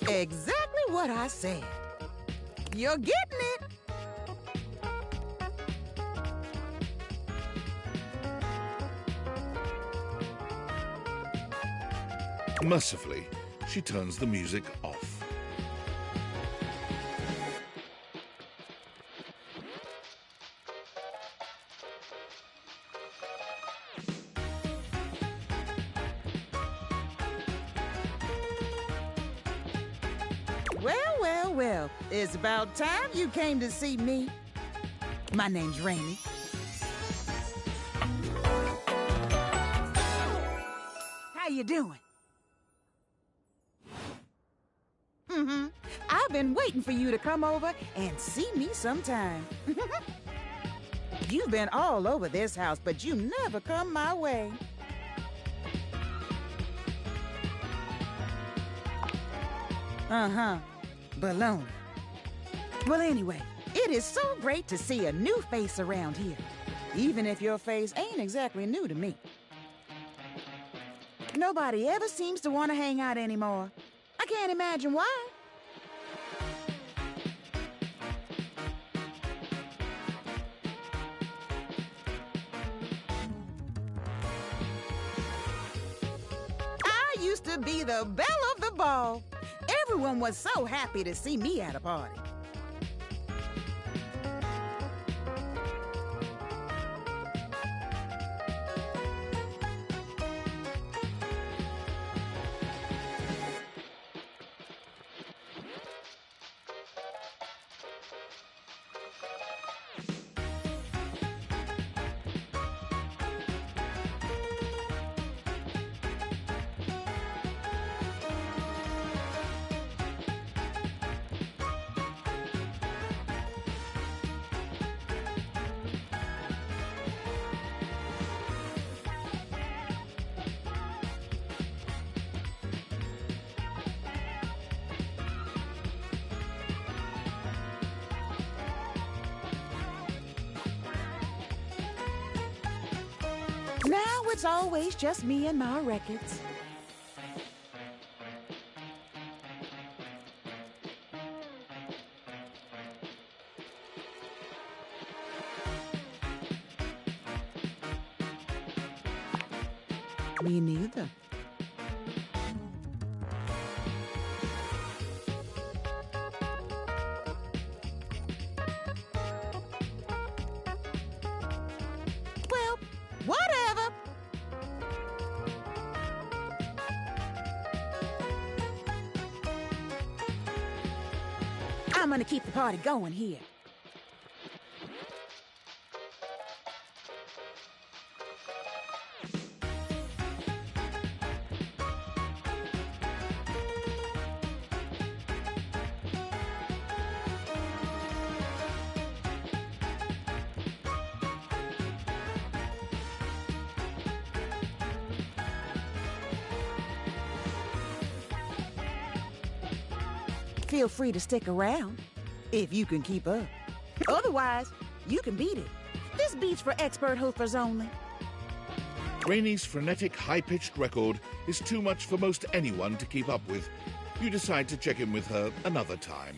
M: Exactly what I said. You're getting it.
C: Mercifully, she turns the music off.
M: Well, it's about time you came to see me. My name's Rainy. How you doing? I've been waiting for you to come over and see me sometime. You've been all over this house, but you never come my way. Baloney. Well, anyway, it is so great to see a new face around here, even if your face ain't exactly new to me. Nobody ever seems to want to hang out anymore. I can't imagine why. I used to be the belle of the ball. Everyone was so happy to see me at a party. Now it's always just me and my records. Me neither. Well, whatever. I'm gonna keep the party going here. feel free to stick around, if you can keep up. Otherwise, you can beat it. This beat's for expert hoofers only.
C: Rainie's frenetic, high-pitched record is too much for most anyone to keep up with. You decide to check in with her another time.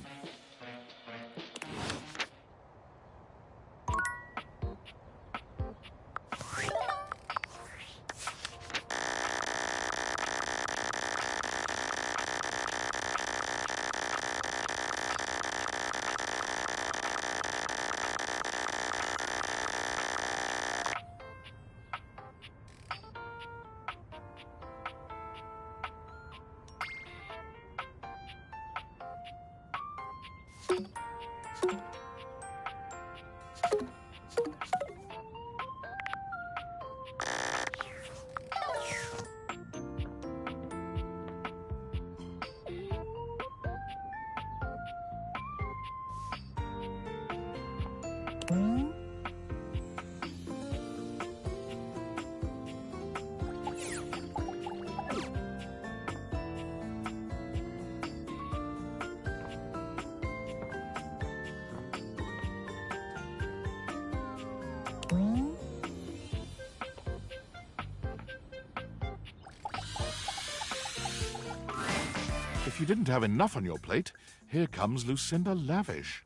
C: If you didn't have enough on your plate, here comes Lucinda Lavish.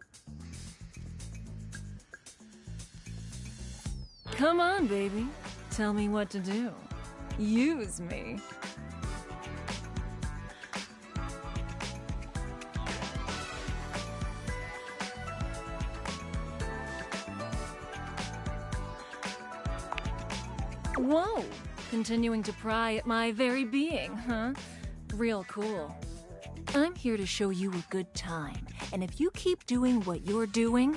O: Come on, baby. Tell me what to do. Use me. Whoa! Continuing to pry at my very being, huh? Real cool. I'm here to show you a good time, and if you keep doing what you're doing...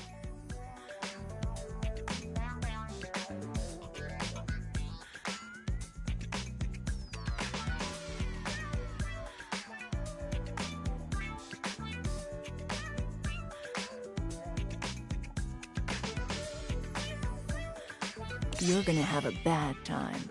O: you're gonna have a bad time.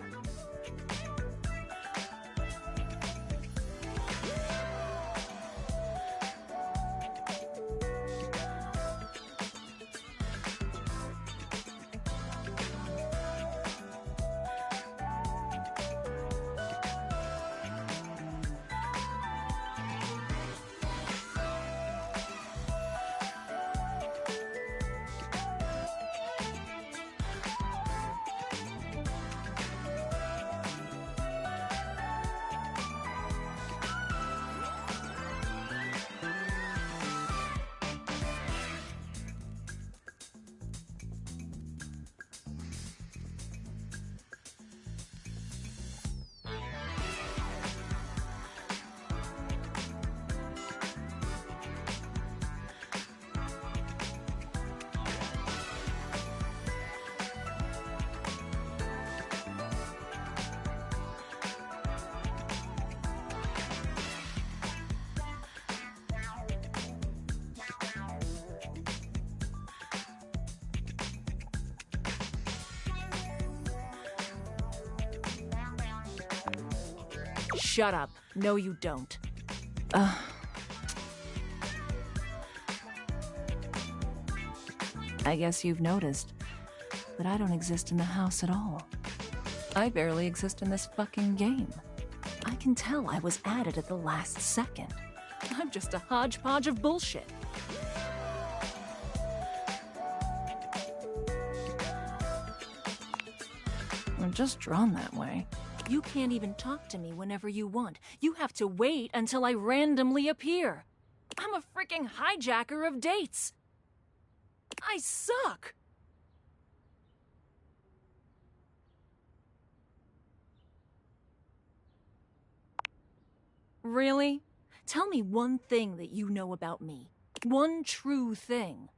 O: Shut up. No, you don't. I guess you've noticed that I don't exist in the house at all. I barely exist in this fucking game. I can tell I was added at the last second. I'm just a hodgepodge of bullshit. I'm just drawn that way. You can't even talk to me whenever you want. You have to wait until I randomly appear. I'm a freaking hijacker of dates. I suck. Really? Tell me one thing that you know about me. One true thing.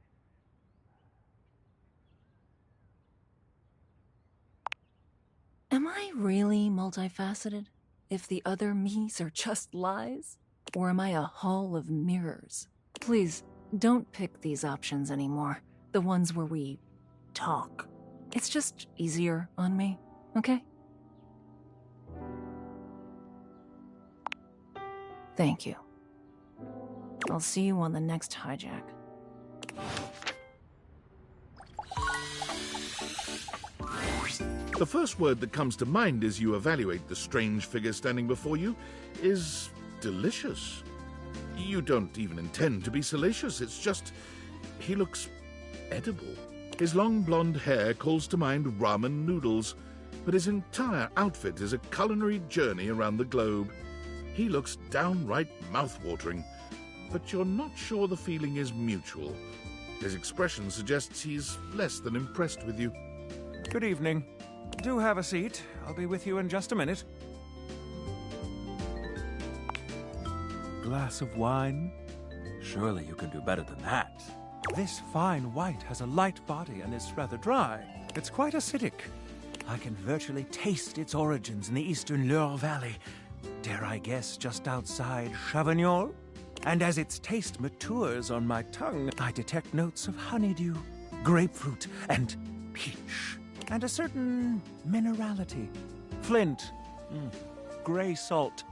O: Am I really multifaceted? If the other me's are just lies? Or am I a hall of mirrors? Please, don't pick these options anymore. The ones where we talk. It's just easier on me, okay? Thank you. I'll see you on the next hijack.
C: The first word that comes to mind as you evaluate the strange figure standing before you is delicious. You don't even intend to be salacious, it's just he looks edible. His long blonde hair calls to mind ramen noodles, but his entire outfit is a culinary journey around the globe. He looks downright mouth-watering, but you're not sure the feeling is mutual. His expression suggests he's less than impressed with you.
N: Good evening. Do have a seat. I'll be with you in just a minute. Glass of wine? Surely you can do better than that. This fine white has a light body and is rather dry. It's quite acidic. I can virtually taste its origins in the eastern Loire Valley. Dare I guess just outside Chavignol? And as its taste matures on my tongue, I detect notes of honeydew, grapefruit, and peach. And a certain minerality. Flint. Gray salt.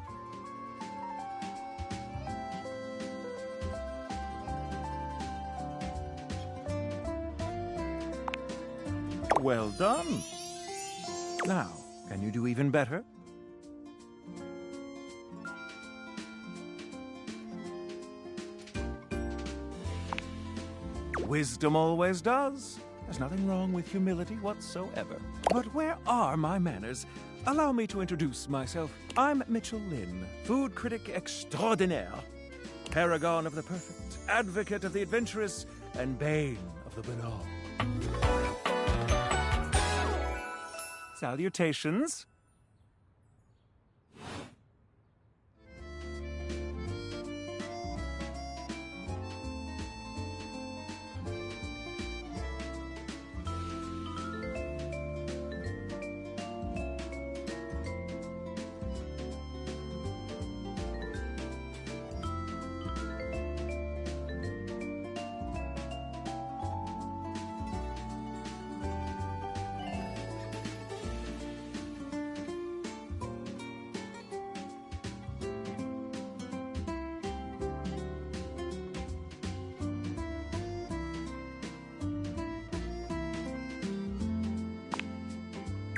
N: Well done. Now, can you do even better? Wisdom always does. There's nothing wrong with humility whatsoever. But where are my manners? Allow me to introduce myself. I'm Mitchell Lynn, food critic extraordinaire, paragon of the perfect, advocate of the adventurous, and bane of the banal. Salutations.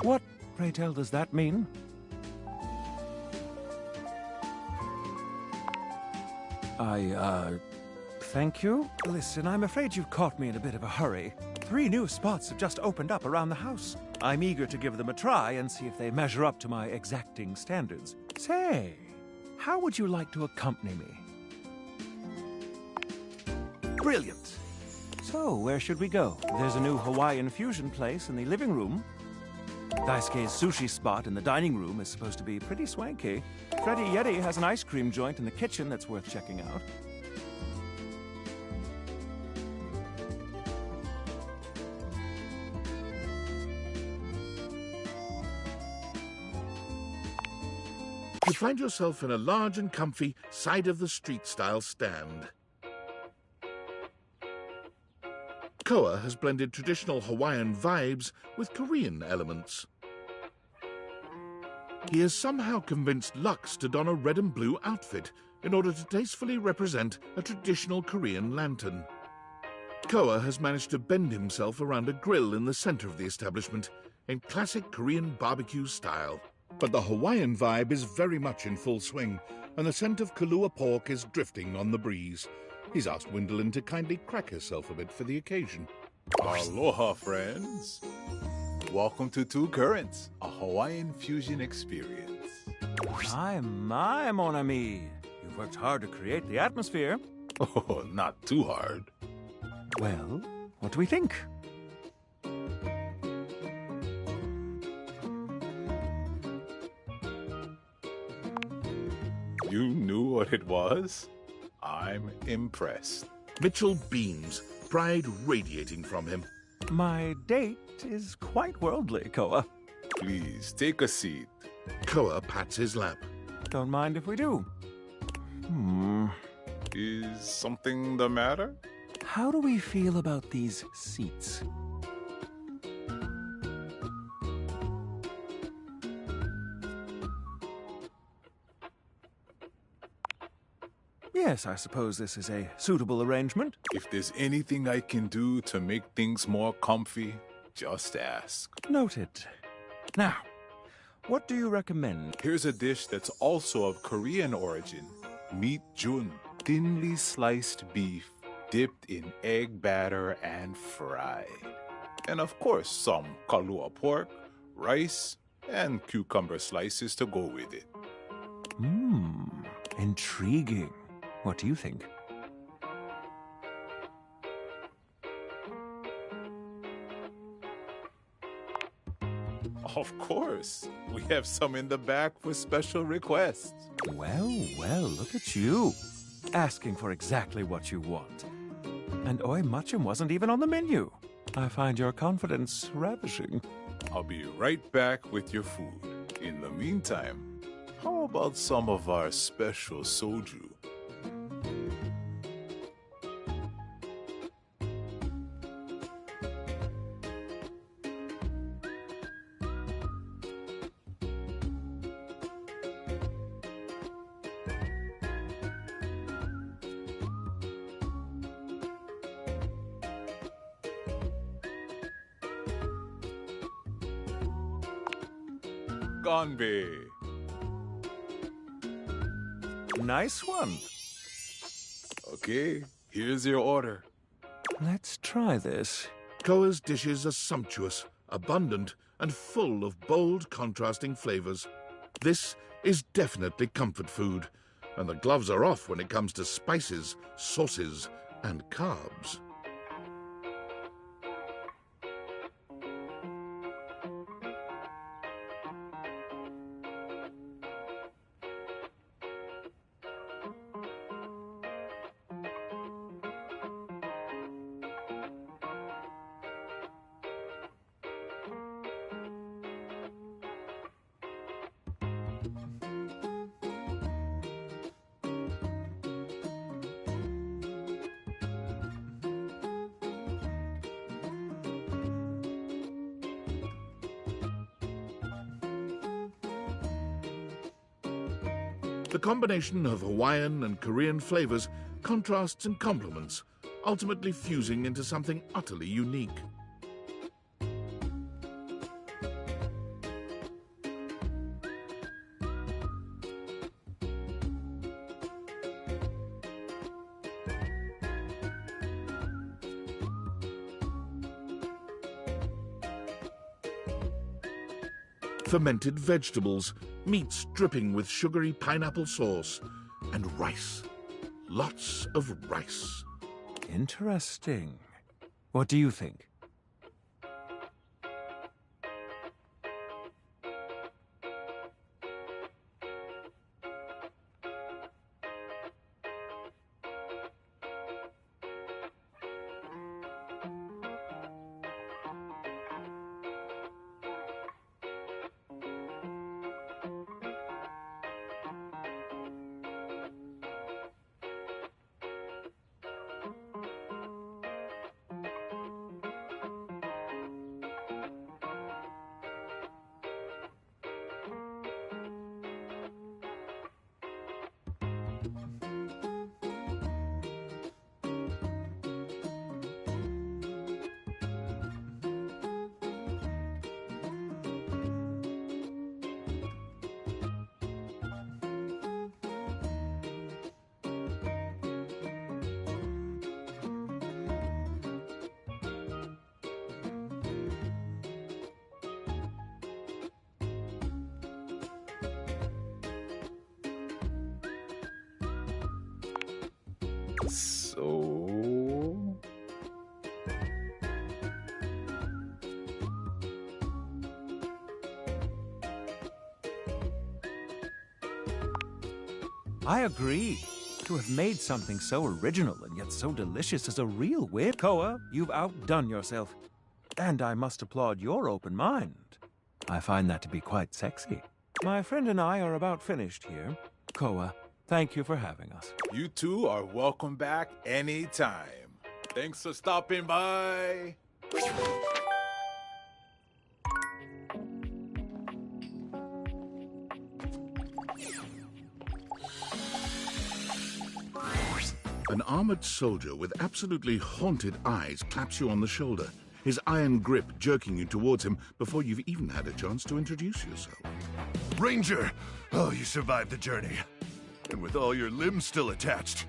N: What, pray tell, does that mean? Thank you? Listen, I'm afraid you've caught me in a bit of a hurry. 3 new spots have just opened up around the house. I'm eager to give them a try and see if they measure up to my exacting standards. Say, how would you like to accompany me? Brilliant! So, where should we go? There's a new Hawaiian fusion place in the living room. Daisuke's sushi spot in the dining room is supposed to be pretty swanky. Freddy Yeti has an ice cream joint in the kitchen that's worth checking out.
C: You find yourself in a large and comfy side-of-the-street style stand. Koa has blended traditional Hawaiian vibes with Korean elements. He has somehow convinced Lux to don a red and blue outfit in order to tastefully represent a traditional Korean lantern. Koa has managed to bend himself around a grill in the center of the establishment in classic Korean barbecue style. But the Hawaiian vibe is very much in full swing, and the scent of Kalua pork is drifting on the breeze. He's asked Gwendolyn to kindly crack herself a bit for the occasion.
P: Aloha, friends. Welcome to Two Currents, a Hawaiian fusion experience.
N: My, mon ami. You've worked hard to create the atmosphere.
P: Oh, not too hard.
N: Well, what do we think?
P: You knew what it was? I'm impressed.
C: Mitchell beams, pride radiating from him.
N: My date is quite worldly, Koa.
P: Please, take a seat.
C: Koa pats his lap.
N: Don't mind if we do.
P: Is something the matter?
N: How do we feel about these seats? Yes, I suppose this is a suitable arrangement.
P: If there's anything I can do to make things more comfy, just ask.
N: Noted. Now, what do you recommend?
P: Here's a dish that's also of Korean origin. Meat jun. Thinly sliced beef dipped in egg batter and fried. And of course, some kalua pork, rice, and cucumber slices to go with it.
N: Intriguing. What do you think?
P: Of course. We have some in the back for special requests.
N: Well, look at you. Asking for exactly what you want. And Oi Muchum wasn't even on the menu. I find your confidence ravishing.
P: I'll be right back with your food. In the meantime, how about some of our special soju? Ganbei.
N: Nice one.
P: Okay, here's your order.
N: Let's try this.
C: Koa's dishes are sumptuous, abundant, and full of bold, contrasting flavors. This is definitely comfort food, and the gloves are off when it comes to spices, sauces, and carbs. The combination of Hawaiian and Korean flavors contrasts and complements, ultimately fusing into something utterly unique. Fermented vegetables, meats dripping with sugary pineapple sauce, and rice. Lots of rice.
N: Interesting. What do you think?
P: So...
N: I agree. To have made something so original and yet so delicious is a real win. Koa, you've outdone yourself. And I must applaud your open mind. I find that to be quite sexy. My friend and I are about finished here. Koa, thank you for having us.
P: You two are welcome back anytime. Thanks for stopping by.
C: An armored soldier with absolutely haunted eyes claps you on the shoulder, his iron grip jerking you towards him before you've even had a chance to introduce yourself.
F: Ranger! Oh, you survived the journey. And with all your limbs still attached.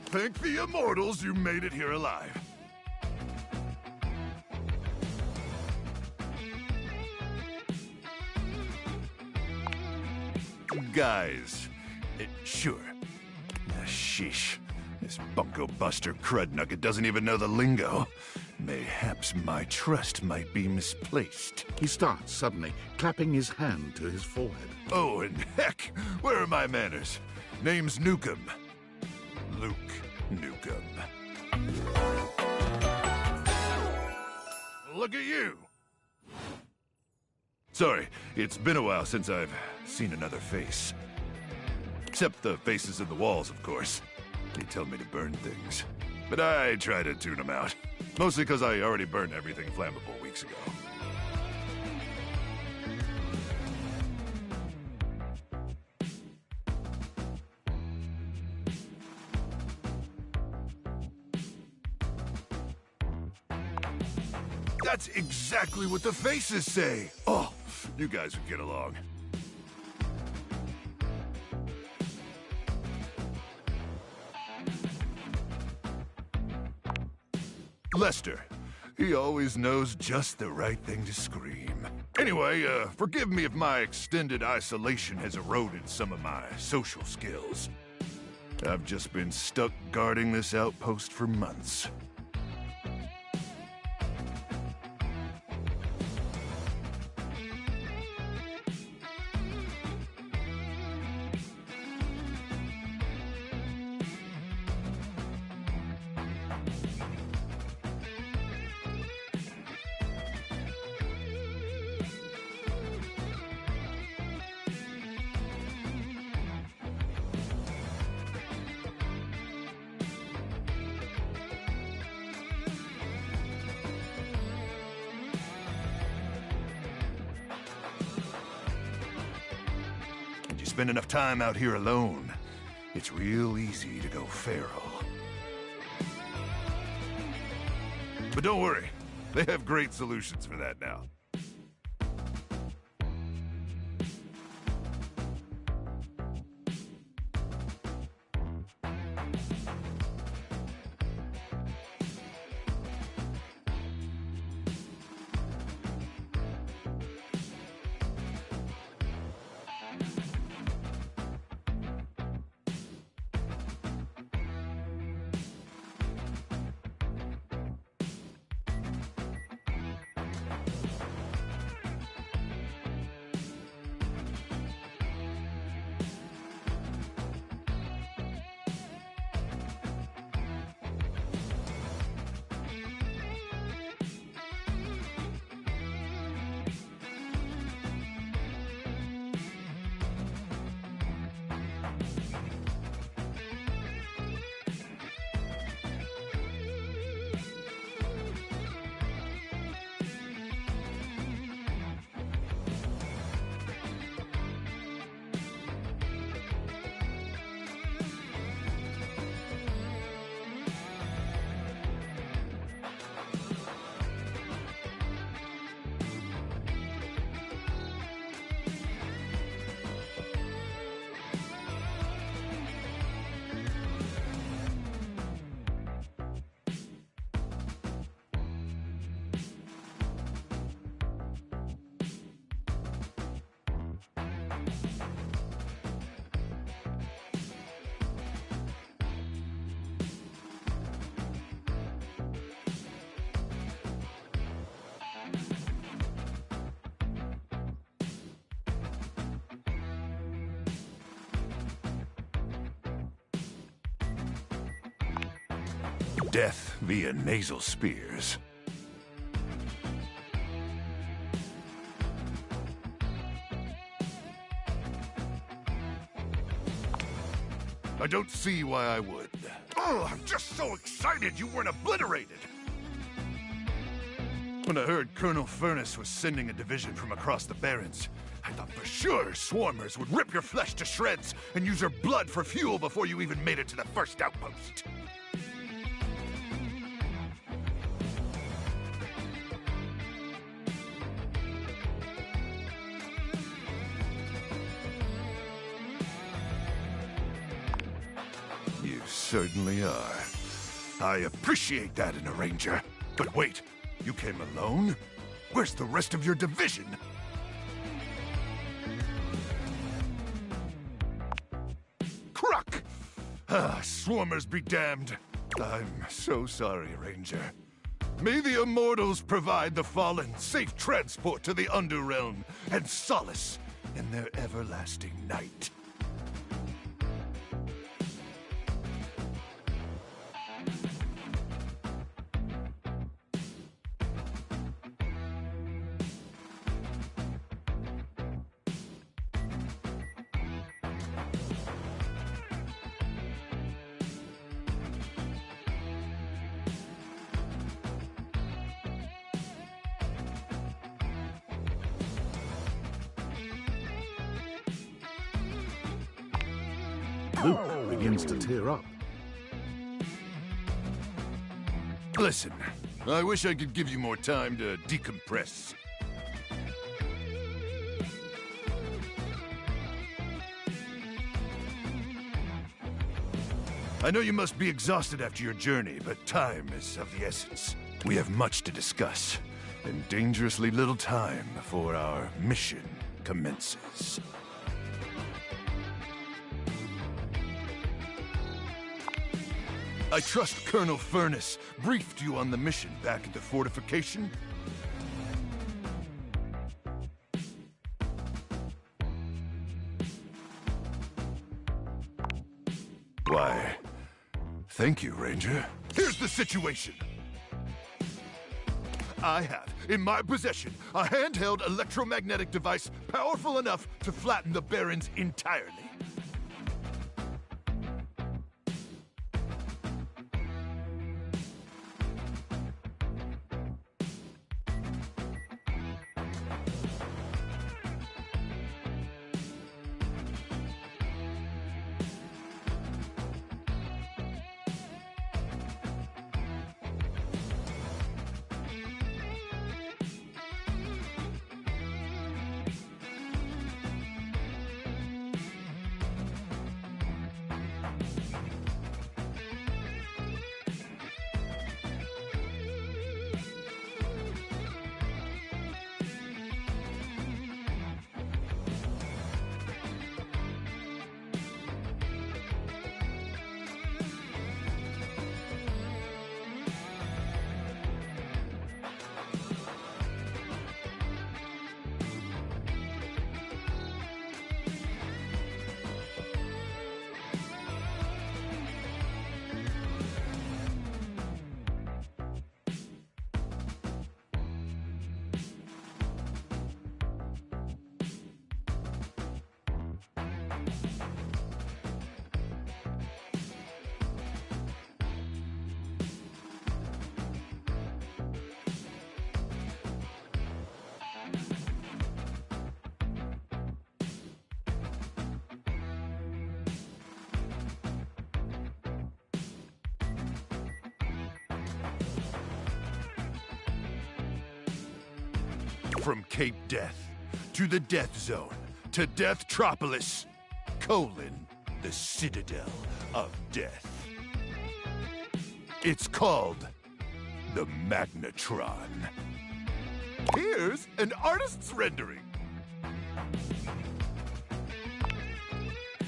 F: Thank the immortals you made it here alive. Guys. Sure. Sheesh. This bunko buster crud nugget doesn't even know the lingo. Mayhaps my trust might be misplaced.
C: He starts suddenly, clapping his hand to his forehead.
F: Oh, and heck, where are my manners? Name's Nukem. Luke Nukem. Look at you! Sorry, it's been a while since I've seen another face. Except the faces in the walls, of course. They tell me to burn things. But I try to tune them out. Mostly because I already burned everything flammable weeks ago. That's exactly what the faces say! Oh, you guys would get along. Lester. He always knows just the right thing to scream. Anyway, forgive me if my extended isolation has eroded some of my social skills. I've just been stuck guarding this outpost for months. Spend enough time out here alone, it's real easy to go feral. But don't worry, they have great solutions for that now. Death via nasal spears. I don't see why I would. Oh, I'm just so excited you weren't obliterated! When I heard Colonel Furnace was sending a division from across the Barrens, I thought for sure swarmers would rip your flesh to shreds and use your blood for fuel before you even made it to the first outpost.
R: certainly are. I appreciate that in a ranger. But wait, you came alone? Where's the rest of your division? Crook! Ah, swarmers be damned. I'm so sorry, Ranger. May the immortals provide the fallen safe transport to the Underrealm and solace in their everlasting night.
C: Luke begins to tear up.
R: Listen, I wish I could give you more time to decompress. I know you must be exhausted after your journey, but time is of the essence. We have much to discuss, and dangerously little time before our mission commences. I trust Colonel Furness briefed you on the mission back at the fortification? Why, thank you, Ranger. Here's the situation. I have, in my possession, a handheld electromagnetic device powerful enough to flatten the Barrens entirely. From Cape Death, to the Death Zone, to Deathtropolis, the Citadel of Death. It's called the Magnetron. Here's an artist's rendering.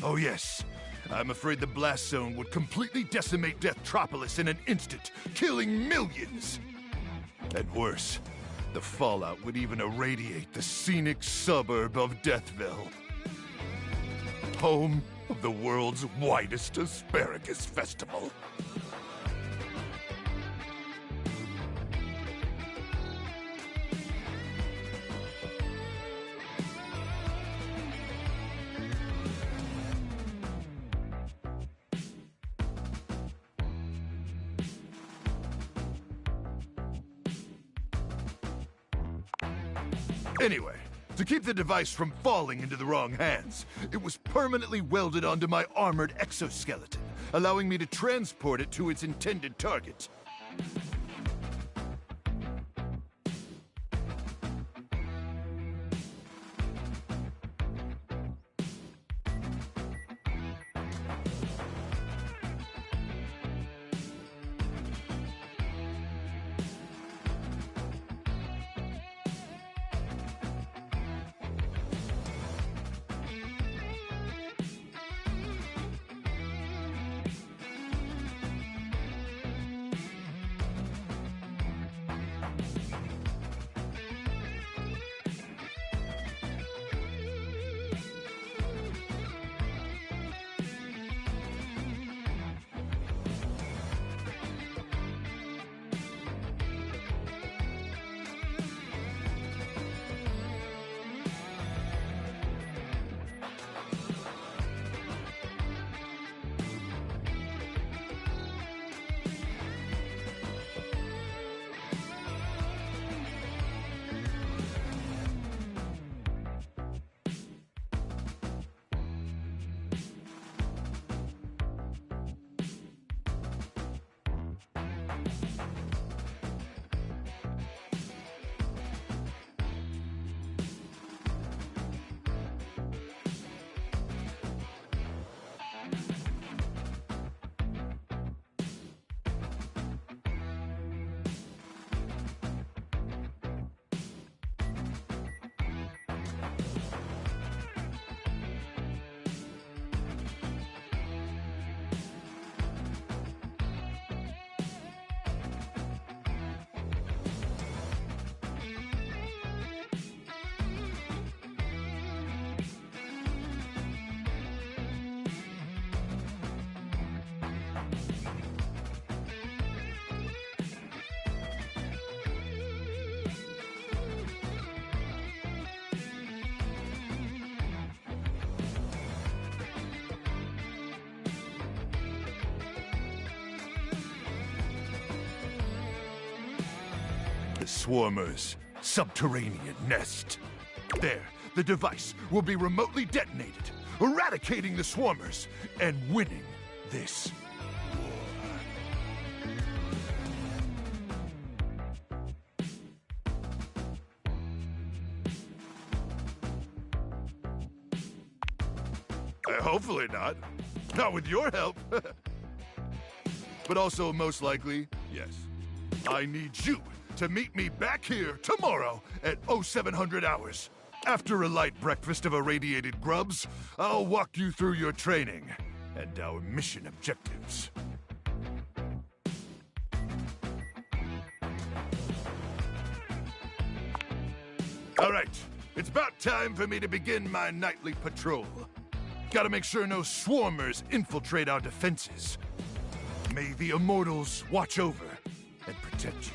R: Oh yes, I'm afraid the blast zone would completely decimate Deathtropolis in an instant, killing millions. And worse, the fallout would even irradiate the scenic suburb of Deathville. Home of the world's widest asparagus festival. Anyway, to keep the device from falling into the wrong hands, it was permanently welded onto my armored exoskeleton, allowing me to transport it to its intended target.
Q: the Swarmer's subterranean nest. There, the device will be remotely detonated, eradicating the Swarmers and winning this war. Hopefully not. Not with your help. But also, most likely, yes. I need you to meet me back here tomorrow at 0700 hours. After a light breakfast of irradiated grubs, I'll walk you through your training and our mission objectives. All right, it's about time for me to begin my nightly patrol. Gotta make sure no Swarmers infiltrate our defenses. May the Immortals watch over and protect you.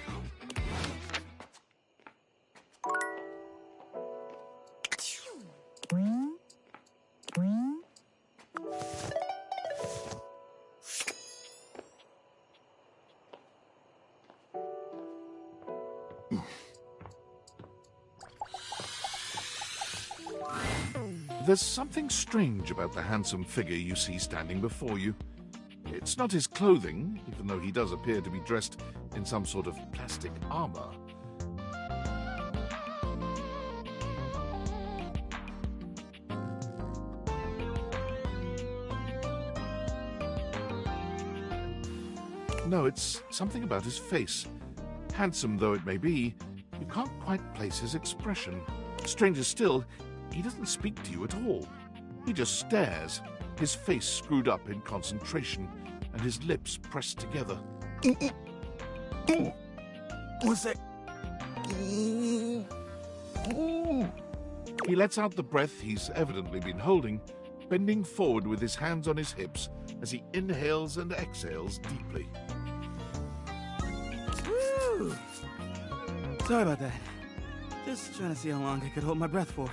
C: There's something strange about the handsome figure you see standing before you. It's not his clothing, even though he does appear to be dressed in some sort of plastic armor. No, it's something about his face. Handsome though it may be, you can't quite place his expression. Stranger still, he doesn't speak to you at all. He just stares, his face screwed up in concentration, and his lips pressed together.
J: What's that?
C: He lets out the breath he's evidently been holding, bending forward with his hands on his hips as he inhales and exhales deeply.
J: Woo! Sorry about that. Just trying to see how long I could hold my breath for.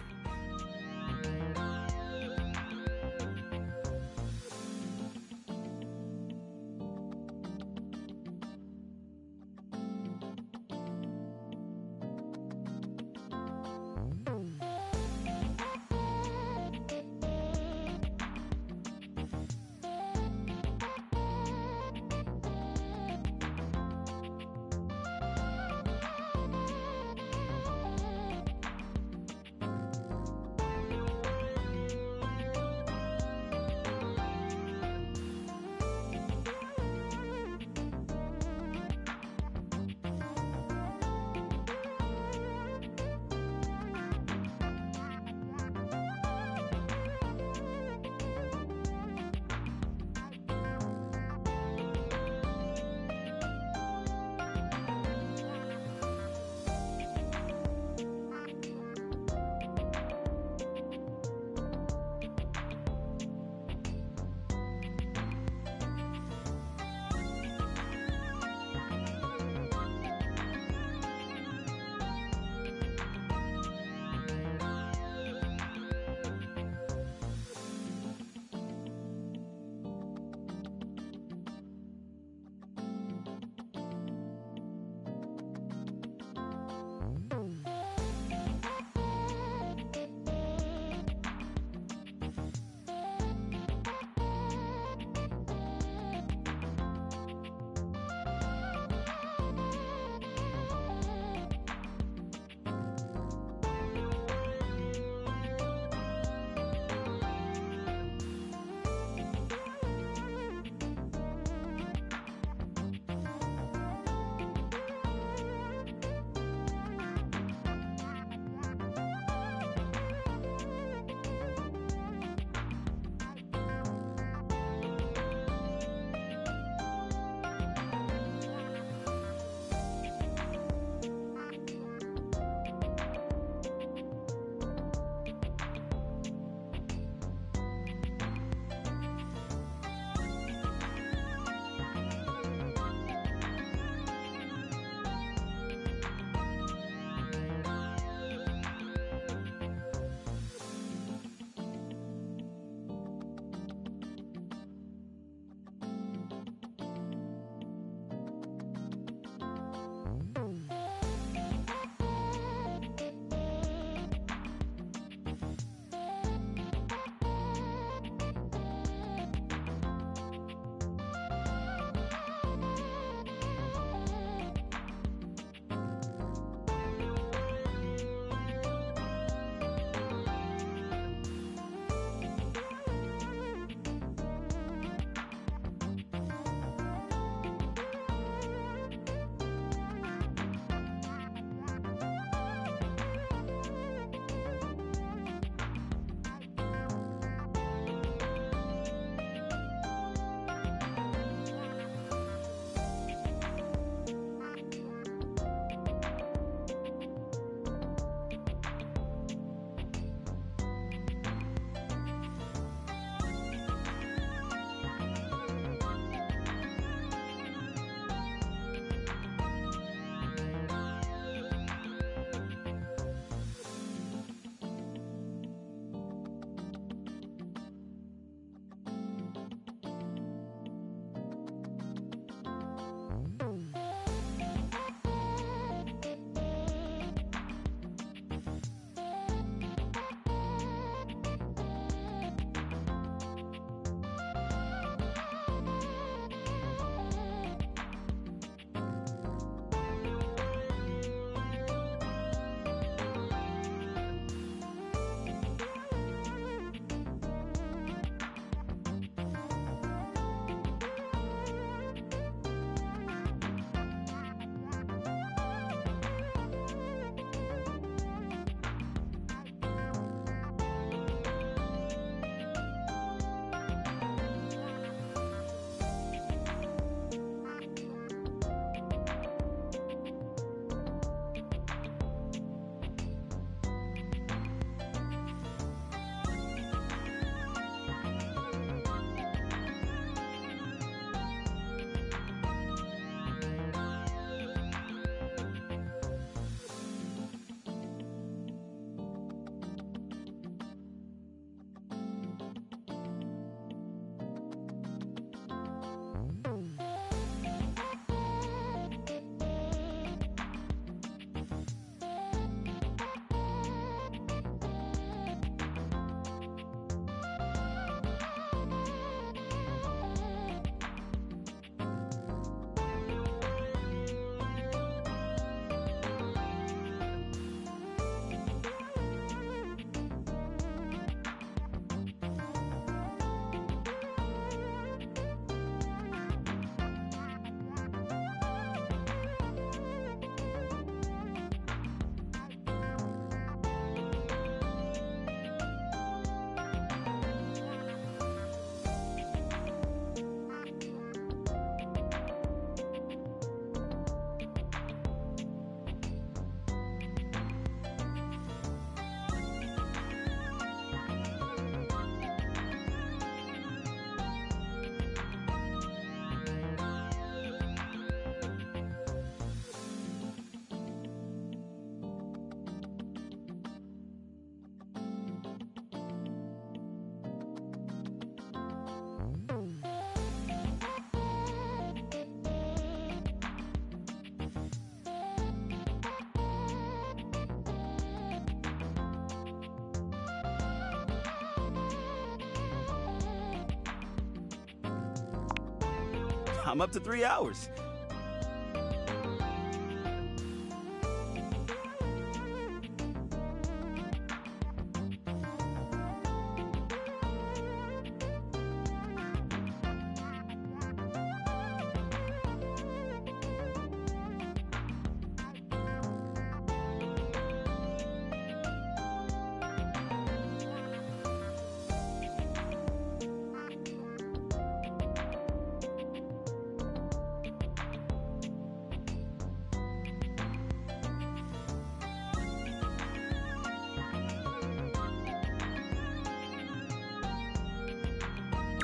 S: I'm up to 3 hours.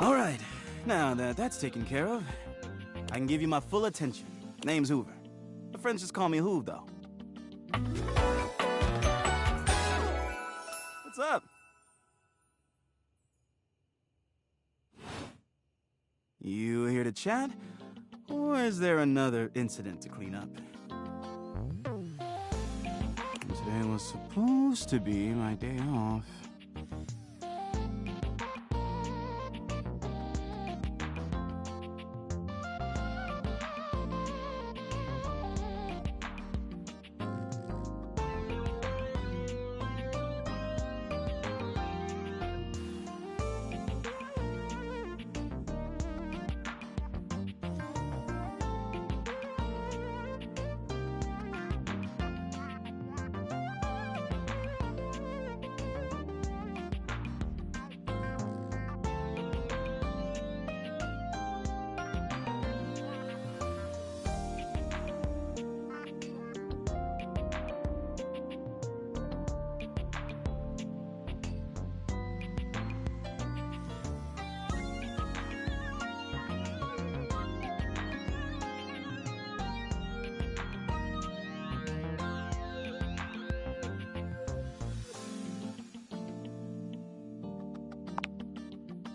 S: All right, now that that's taken care of, I can give you my full attention. Name's Hoover. My friends just call me Hoove, though. What's up? You here to chat? Or is there another incident to clean up? Today was supposed to be my day off.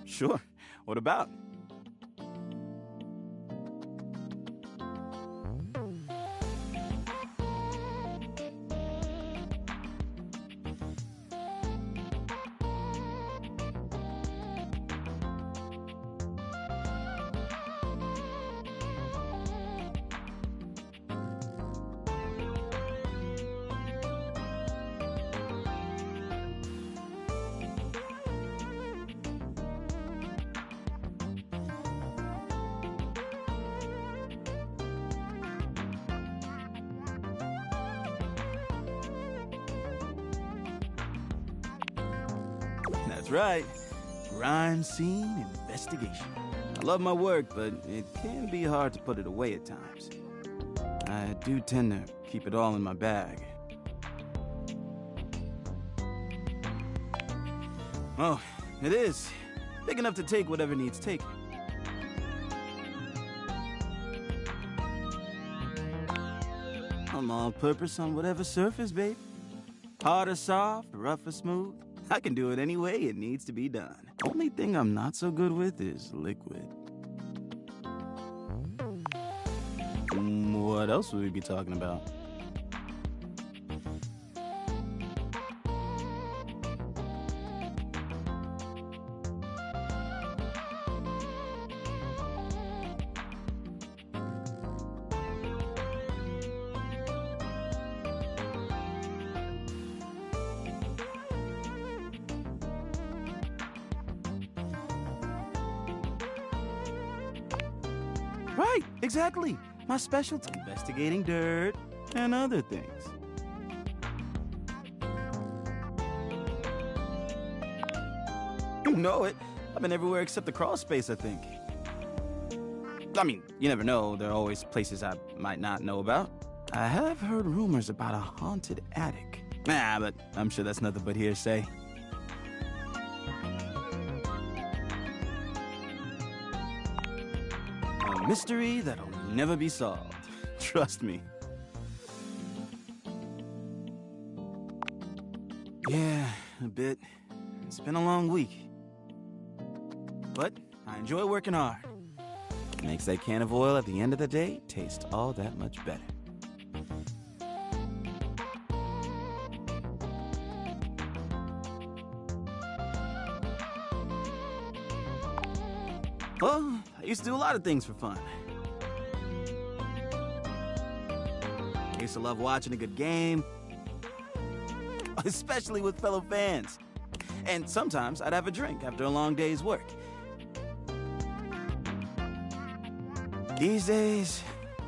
S: Sure. What about? That's right. Crime scene investigation. I love my work, but it can be hard to put it away at times. I do tend to keep it all in my bag. Oh, it is. Big enough to take whatever needs taken. I'm all purpose on whatever surface, babe. Hard or soft, rough or smooth. I can do it any way it needs to be done. Only thing I'm not so good with is liquid. What else would we be talking about? Right, exactly. My specialty, investigating dirt and other things. You know it. I've been everywhere except the crawl space, I think. I mean, you never know. There are always places I might not know about. I have heard rumors about a haunted attic. Nah, but I'm sure that's nothing but hearsay. A mystery that'll never be solved. Trust me. Yeah, a bit. It's been a long week. But I enjoy working hard. Makes that can of oil at the end of the day taste all that much better. Well, I used to do a lot of things for fun. used to love watching a good game, especially with fellow fans. And sometimes I'd have a drink after a long day's work. These days,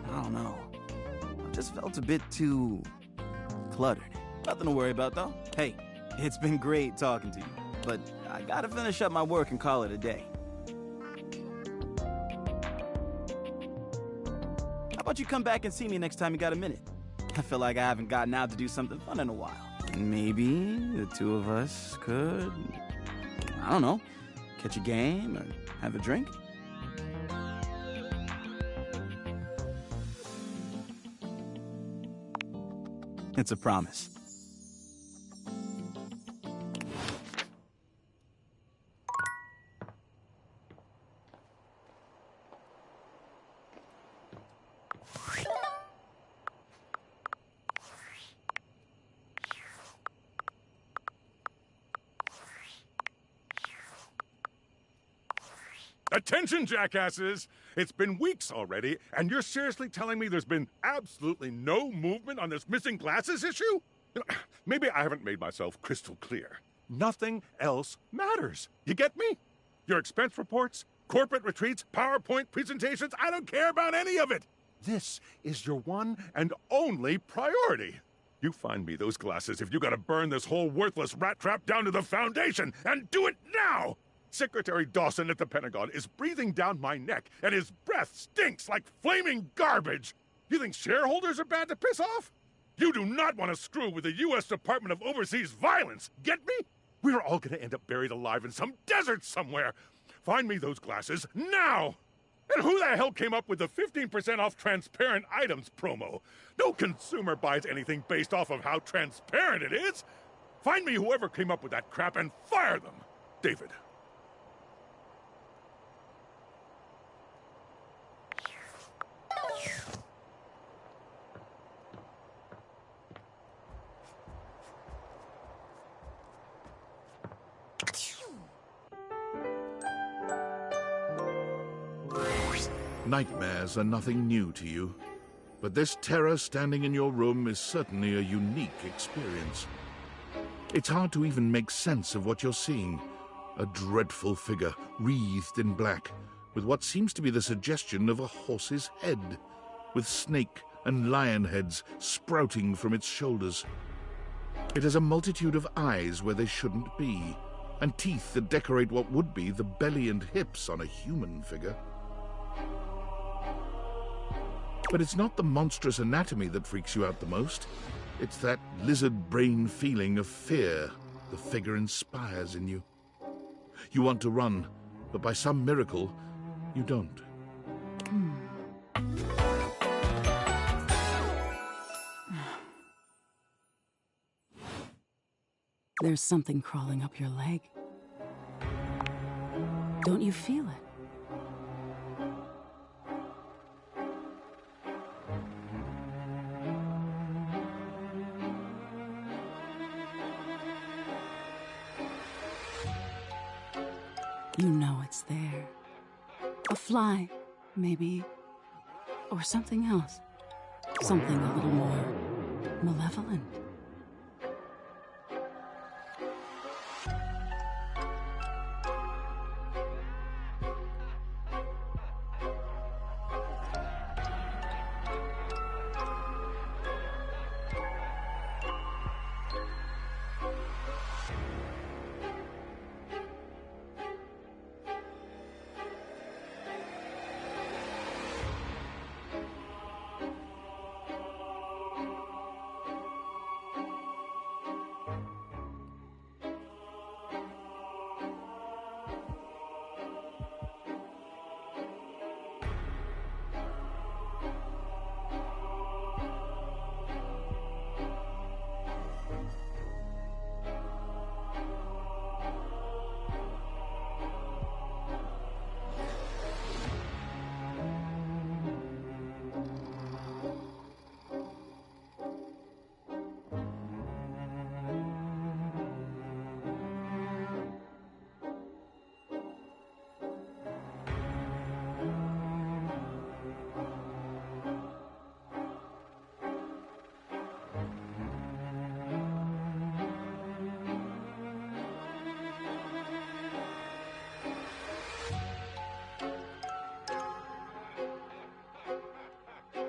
S: I don't know. I've just felt a bit too cluttered. Nothing to worry about, though. Hey, it's been great talking to you, but I gotta finish up my work and call it a day. How about you come back and see me next time you got a minute? I feel like I haven't gotten out to do something fun in a while. Maybe the two of us could, I don't know, catch a game or have a drink? It's a promise.
R: Attention, jackasses! It's been weeks already, and you're seriously telling me there's been absolutely no movement on this missing glasses issue? You know, maybe I haven't made myself crystal clear. Nothing else matters. You get me? Your expense reports, corporate retreats, PowerPoint presentations, I don't care about any of it. This is your one and only priority. You find me those glasses if you gotta burn this whole worthless rat trap down to the foundation, and do it now! Secretary Dawson at the Pentagon is breathing down my neck, and his breath stinks like flaming garbage. You think shareholders are bad to piss off? You do not want to screw with the U.S. Department of Overseas Violence, get me? We're all gonna end up buried alive in some desert somewhere. Find me those glasses now! And who the hell came up with the 15% off transparent items promo? No consumer buys anything based off of how transparent it is. Find me whoever came up with that crap and fire them. David.
C: Nightmares are nothing new to you, but this terror standing in your room is certainly a unique experience. It's hard to even make sense of what you're seeing. A dreadful figure, wreathed in black, with what seems to be the suggestion of a horse's head, with snake and lion heads sprouting from its shoulders. It has a multitude of eyes where they shouldn't be, and teeth that decorate what would be the belly and hips on a human figure. But it's not the monstrous anatomy that freaks you out the most. It's that lizard brain feeling of fear the figure inspires in you. You want to run, but by some miracle, you don't.
T: There's something crawling up your leg. Don't you feel it? You know it's there. A fly, maybe. Or something else. Something a little more malevolent.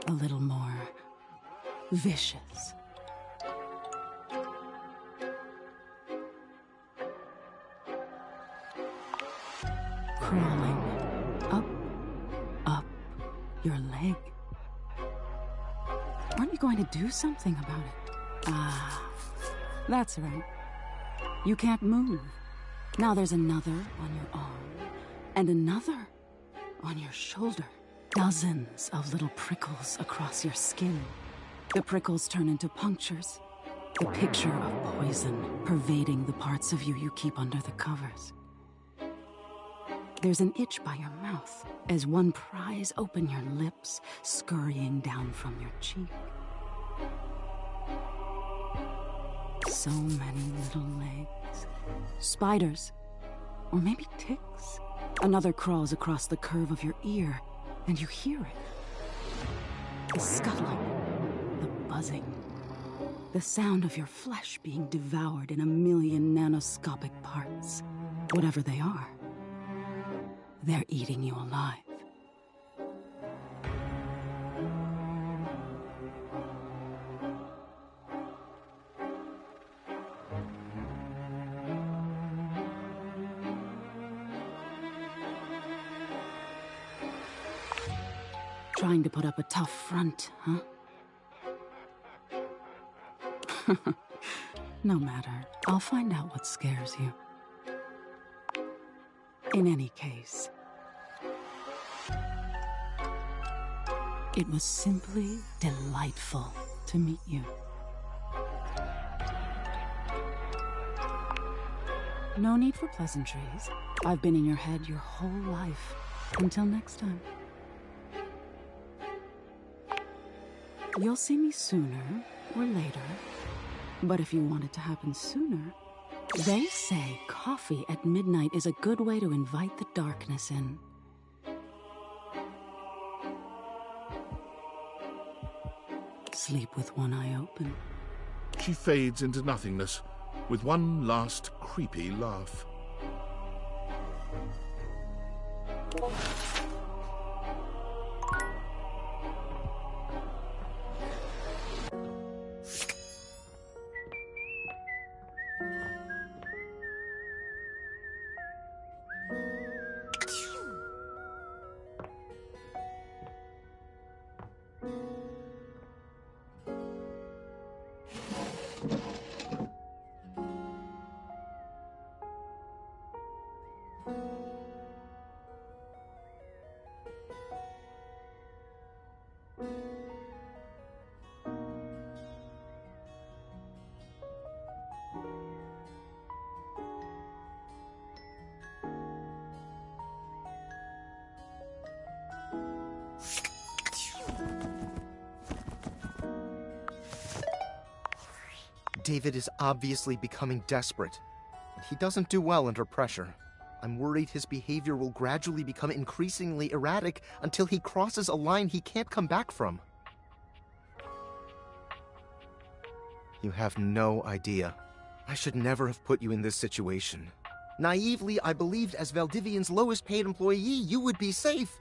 T: a little more vicious. Crawling up your leg. Aren't you going to do something about it? Ah, that's right. You can't move. Now there's another on your arm, and another on your shoulder. Dozens of little prickles across your skin. The prickles turn into punctures. The picture of poison pervading the parts of you keep under the covers. There's an itch by your mouth as one pries open your lips, scurrying down from your cheek. So many little legs. Spiders. Or maybe ticks. Another crawls across the curve of your ear, and you hear it. The scuttling, the buzzing. The sound of your flesh being devoured in a million nanoscopic parts. Whatever they are, they're eating you alive. Trying to put up a tough front, huh? No matter. I'll find out what scares you. In any case, it was simply delightful to meet you. No need for pleasantries. I've been in your head your whole life. Until next time. You'll see me sooner or later. But if you want it to happen sooner, they say coffee at midnight is a good way to invite the darkness in. Sleep with one eye open.
C: She fades into nothingness with one last creepy laugh.
K: David is obviously becoming desperate, and he doesn't do well under pressure. I'm worried his behavior will gradually become increasingly erratic until he crosses a line he can't come back from. You have no idea. I should never have put you in this situation. Naively, I believed as Valdivian's lowest paid employee, you would be safe.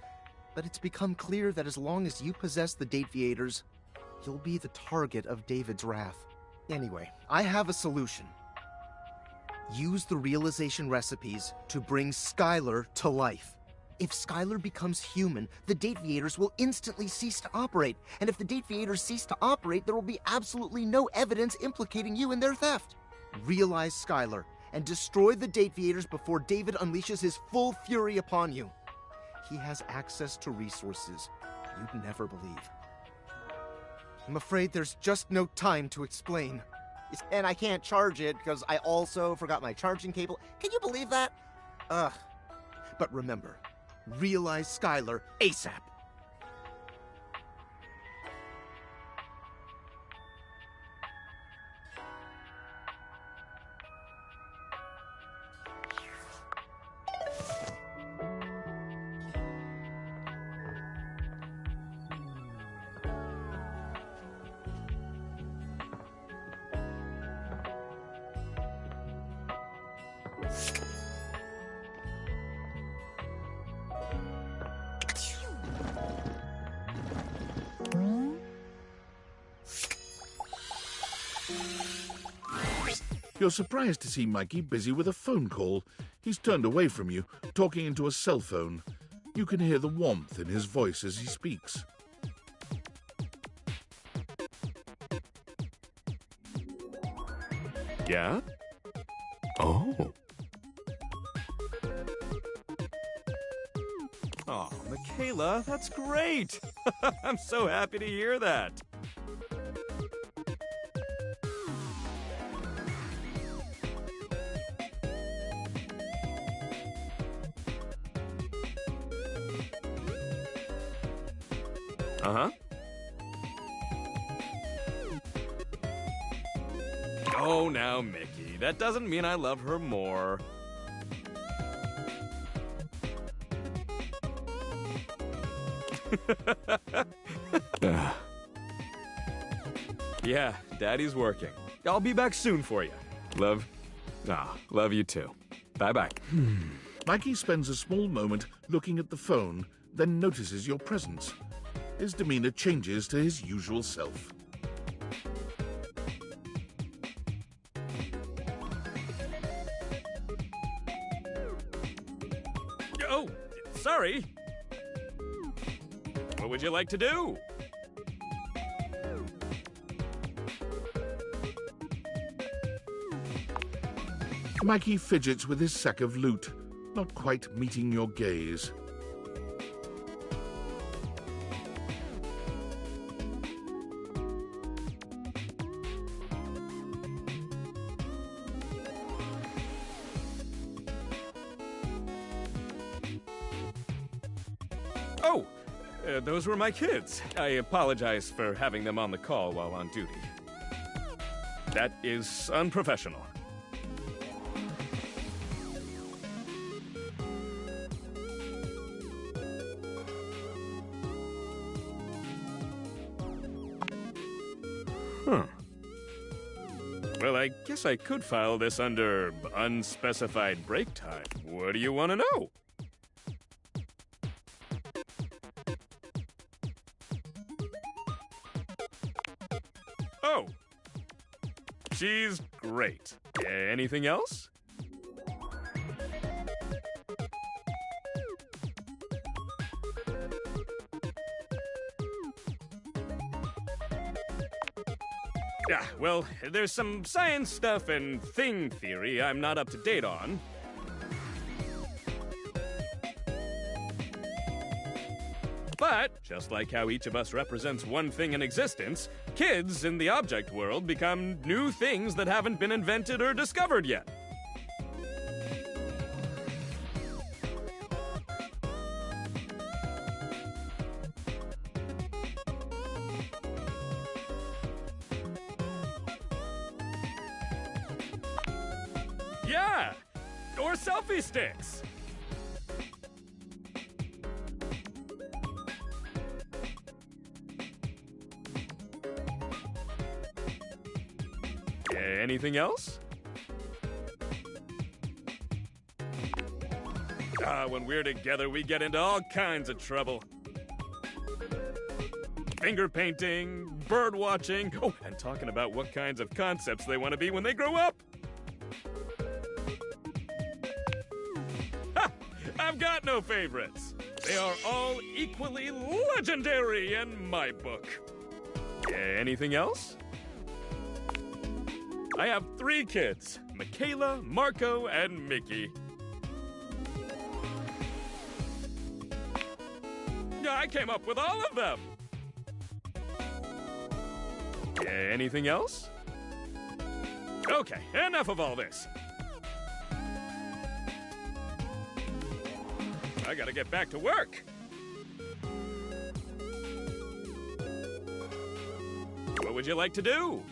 K: But it's become clear that as long as you possess the Dateviators, you'll be the target of David's wrath. Anyway, I have a solution. Use the realization recipes to bring Skylar to life. If Skylar becomes human, the Dateviators will instantly cease to operate. And if the Dateviators cease to operate, there will be absolutely no evidence implicating you in their theft. Realize Skylar and destroy the Dateviators before David unleashes his full fury upon you. He has access to resources you'd never believe. I'm afraid there's just no time to explain. And I can't charge it because I also forgot my charging cable. Can you believe that? Ugh. But remember, realize Skylar ASAP.
C: You're surprised to see Mikey busy with a phone call. He's turned away from you, talking into a cell phone. You can hear the warmth in his voice as he speaks.
G: Yeah? Oh.
U: Oh, Michaela, that's great! I'm so happy to hear that. Uh-huh. Oh, now, Mickey, that doesn't mean I love her more. Yeah, Daddy's working. I'll be back soon for you. Love you too. Bye-bye.
C: Mikey spends a small moment looking at the phone, then notices your presence. His demeanor changes to his usual self.
U: Oh, sorry. What would you like to do?
C: Mikey fidgets with his sack of loot, not quite meeting your gaze.
U: Oh, those were my kids. I apologize for having them on the call while on duty. That is unprofessional. Huh. Well, I guess I could file this under unspecified break time. What do you want to know? Oh. She's great. Anything else? Yeah, well, there's some science stuff and thing theory I'm not up to date on. But, just like how each of us represents one thing in existence, kids in the object world become new things that haven't been invented or discovered yet. Yeah! Or selfie sticks! Anything else? When we're together, we get into all kinds of trouble. Finger painting, bird watching, oh, and talking about what kinds of concepts they want to be when they grow up. Ha! I've got no favorites. They are all equally legendary in my book. Anything else? I have 3 kids, Michaela, Marco, and Mickey. I came up with all of them. Anything else? Okay, enough of all this. I gotta get back to work. What would you like to do?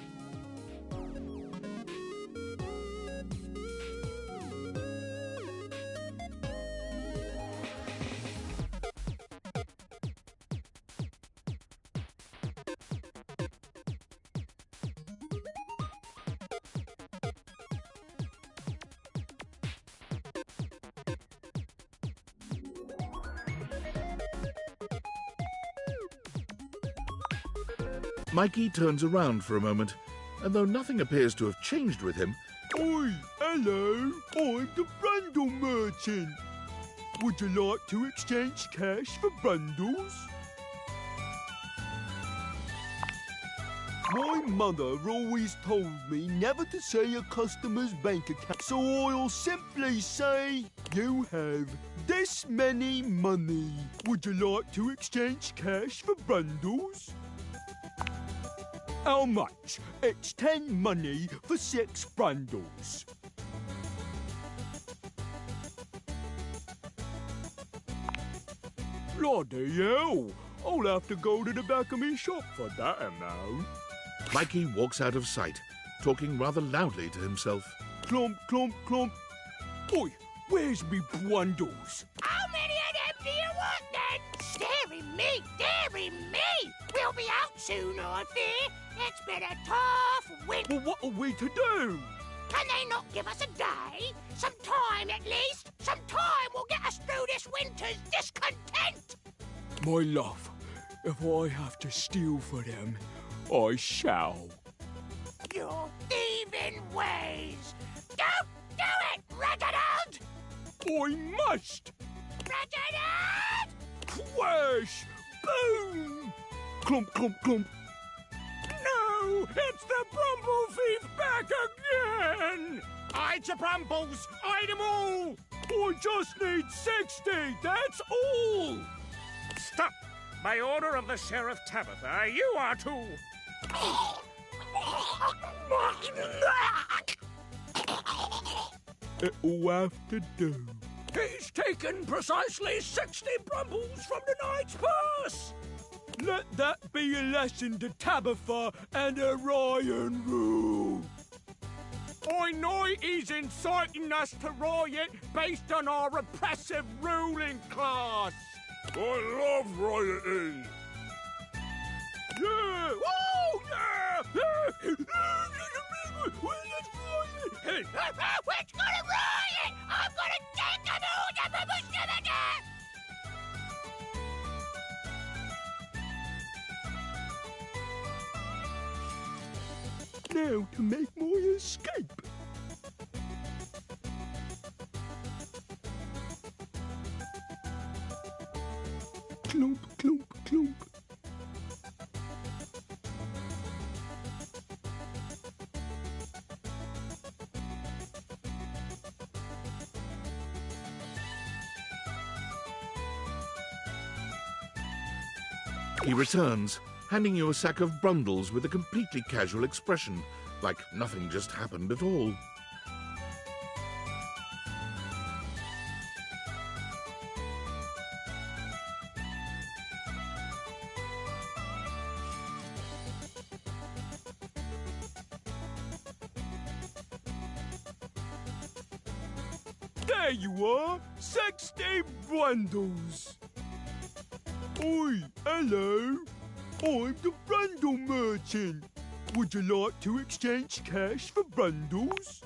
C: Mikey turns around for a moment, and though nothing appears to have changed with him,
J: Oi, hello. I'm the Brundle Merchant. Would you like to exchange cash for bundles? My mother always told me never to say a customer's bank account, so I'll simply say, you have this many money. Would you like to exchange cash for bundles? How much? It's 10 money for 6 bundles. Bloody hell! I'll have to go to the back of my shop for that amount.
C: Mikey walks out of sight, talking rather loudly to himself.
J: Clomp, clomp, clomp. Oi, where's me bundles?
E: How many of them do you want, then? Dearie me, dearie me! We'll be out soon, I fear. It's been a tough winter.
J: Well, what are we to do?
E: Can they not give us a day? Some time, at least. Some time will get us through this winter's discontent.
J: My love, if I have to steal for them, I shall.
E: Your thieving ways. Don't do it, Reginald!
J: I must!
E: Reginald!
J: Crash! Boom! Clump, clump, clump.
L: No! It's the Brumble Thief back again!
F: Hide your Brumbles! Hide them all!
J: I just need 60, that's all!
F: Stop! By order of the Sheriff Tabitha, you are to...
J: It'll have to do.
L: He's taken precisely 60 Brumbles from the Knight's purse!
J: Let that be a lesson to Tabitha and Orion Rule.
F: I know he's inciting us to riot based on our repressive ruling class.
R: I love rioting.
J: Yeah! Oh, yeah! Let's riot!
E: We're gonna riot! I'm gonna take them all to Babushka!
J: Now to make my escape. Clump, clump, clump.
C: He returns, handing you a sack of Brundles with a completely casual expression, like nothing just happened at all.
J: There you are! 60 bundles! Oi, hello! I'm the Brundle Merchant. Would you like to exchange cash for bundles?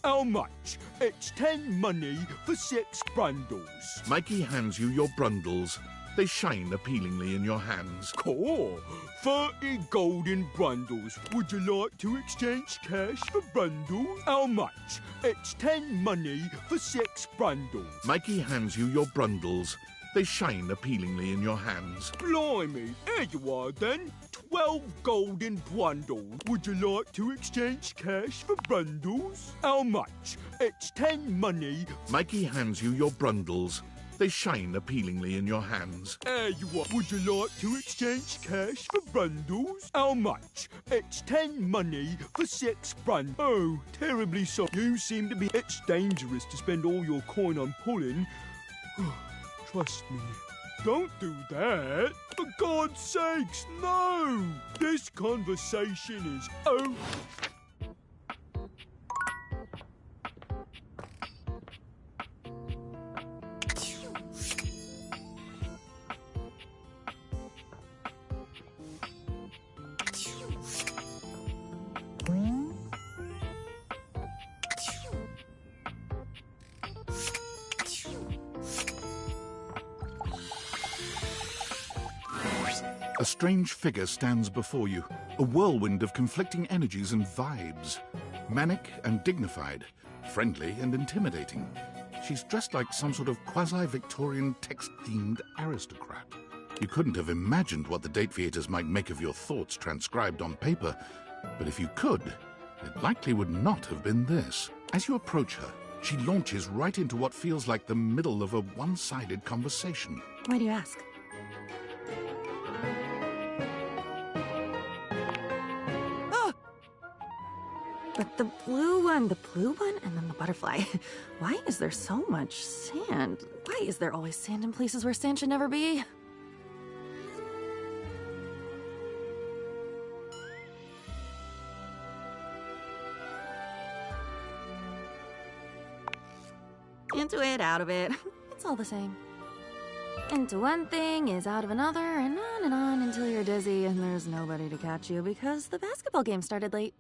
J: How much? It's 10 money for 6 bundles.
C: Mikey hands you your Brundles. They shine appealingly in your hands.
J: Cool. 30 golden bundles. Would you like to exchange cash for bundles? How much? It's 10 money for 6 bundles.
C: Mikey hands you your Brundles. They shine appealingly in your hands.
J: Blimey, here you are then. 12 golden bundles. Would you like to exchange cash for bundles? How much? It's 10 money.
C: Mikey hands you your Brundles. They shine appealingly in your hands.
J: There you are. Would you like to exchange cash for bundles? How much? It's 10 money for 6 bundles. Oh, terribly sorry. You seem to be... It's dangerous to spend all your coin on pulling. Trust me. Don't do that. For God's sakes, no! This conversation is over.
C: A strange figure stands before you, a whirlwind of conflicting energies and vibes. Manic and dignified, friendly and intimidating. She's dressed like some sort of quasi-Victorian text-themed aristocrat. You couldn't have imagined what the Dateviators might make of your thoughts transcribed on paper, but if you could, it likely would not have been this. As you approach her, she launches right into what feels like the middle of a one-sided conversation.
T: Why do you ask? Oh! But the blue one, and then the butterfly. Why is there so much sand? Why is there always sand in places where sand should never be? Into it, out of it. It's all the same. Into one thing is out of another, and on until you're dizzy and there's nobody to catch you because the basketball game started late.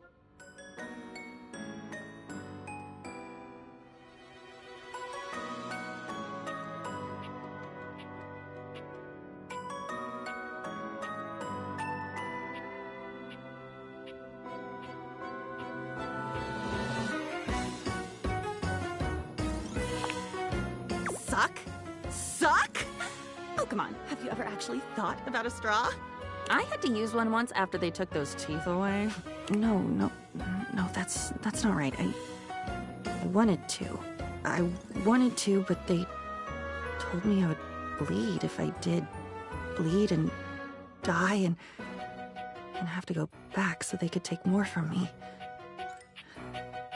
T: Suck? Oh, come on. Have you ever actually thought about a straw? I had to use one once after they took those teeth away. No, that's not right. I wanted to. But they told me I would bleed if I did bleed and die and have to go back so they could take more from me.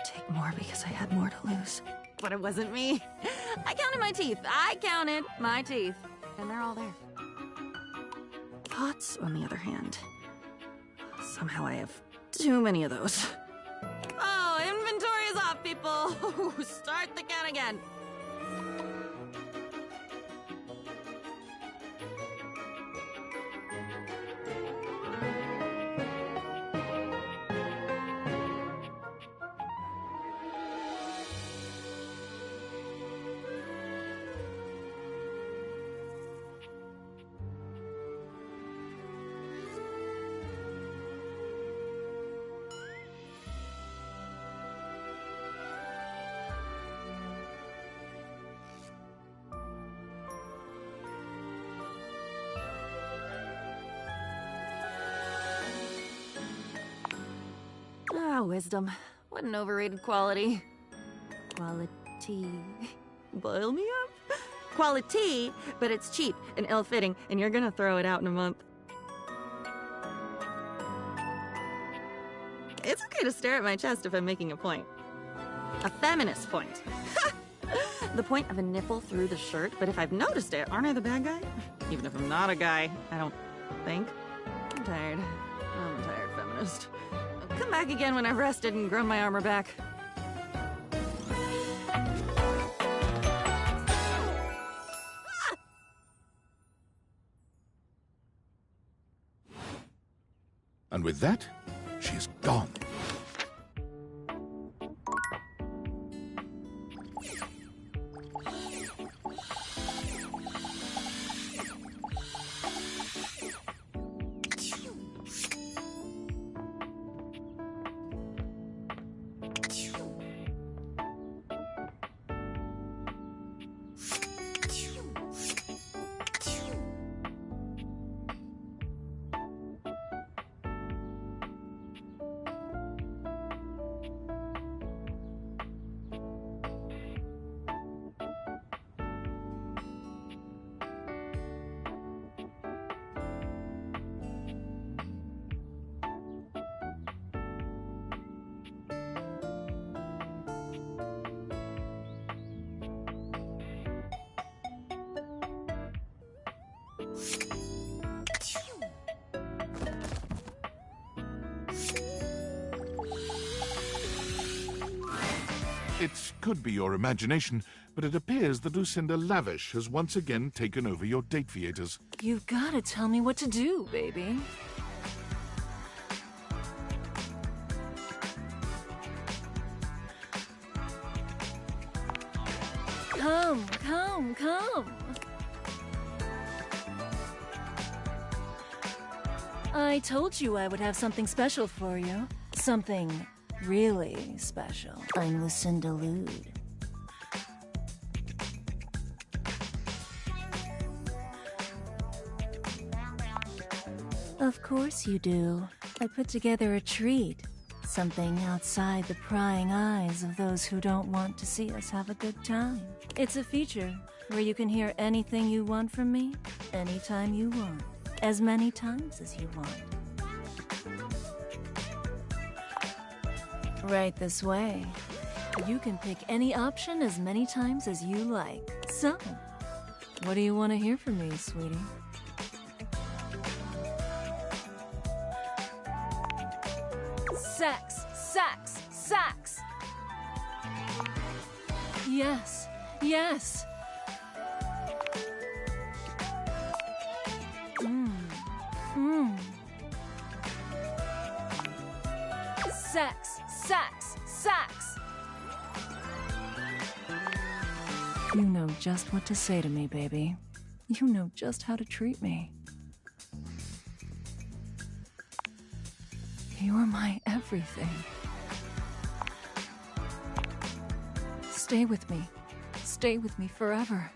T: Take more because I had more to lose. But it wasn't me. I counted my teeth. And they're all there. Thoughts, on the other hand. Somehow I have too many of those. Oh, inventory is off, people. Start the count again. Wisdom. What an overrated quality. Quality. Boil me up. Quality, but it's cheap and ill-fitting, and you're gonna throw it out in a month. It's okay to stare at my chest if I'm making a point. A feminist point. The point of a nipple through the shirt, but if I've noticed it, aren't I the bad guy? Even if I'm not a guy, I don't think. I'm tired. I'm a tired feminist. I'll come back again when I've rested and grown my armor back.
C: And with that, she's gone. It could be your imagination, but it appears that Lucinda Lavish has once again taken over your Dateviators.
O: You've got to tell me what to do, baby. Come, come, come. I told you I would have something special for you. Something really special. I'm Lucinda Lude. Of course you do. I put together a treat. Something outside the prying eyes of those who don't want to see us have a good time. It's a feature where you can hear anything you want from me, anytime you want, as many times as you want. Right this way. You can pick any option as many times as you like. So, what do you want to hear from me, sweetie? Sex, sex, sex! Yes, yes! Sex, sex, sex! You know just what to say to me, baby. You know just how to treat me. You're my everything. Stay with me. Stay with me forever.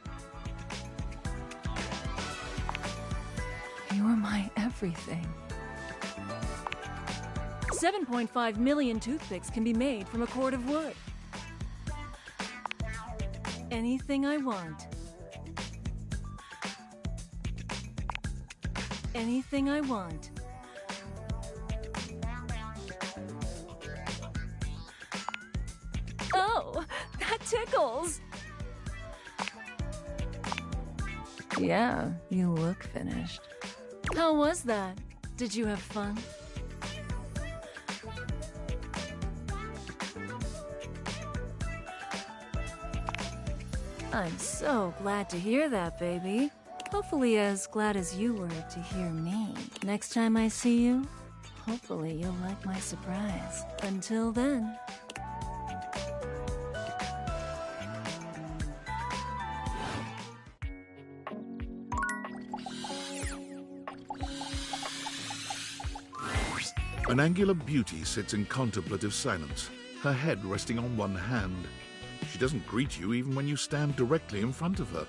O: You're my everything. 7.5 million toothpicks can be made from a cord of wood. Anything I want. Anything I want. Oh, that tickles! Yeah, you look finished. How was that? Did you have fun? I'm so glad to hear that, baby. Hopefully as glad as you were to hear me. Next time I see you, hopefully you'll like my surprise. Until then...
C: An angular beauty sits in contemplative silence, her head resting on one hand. She doesn't greet you even when you stand directly in front of her.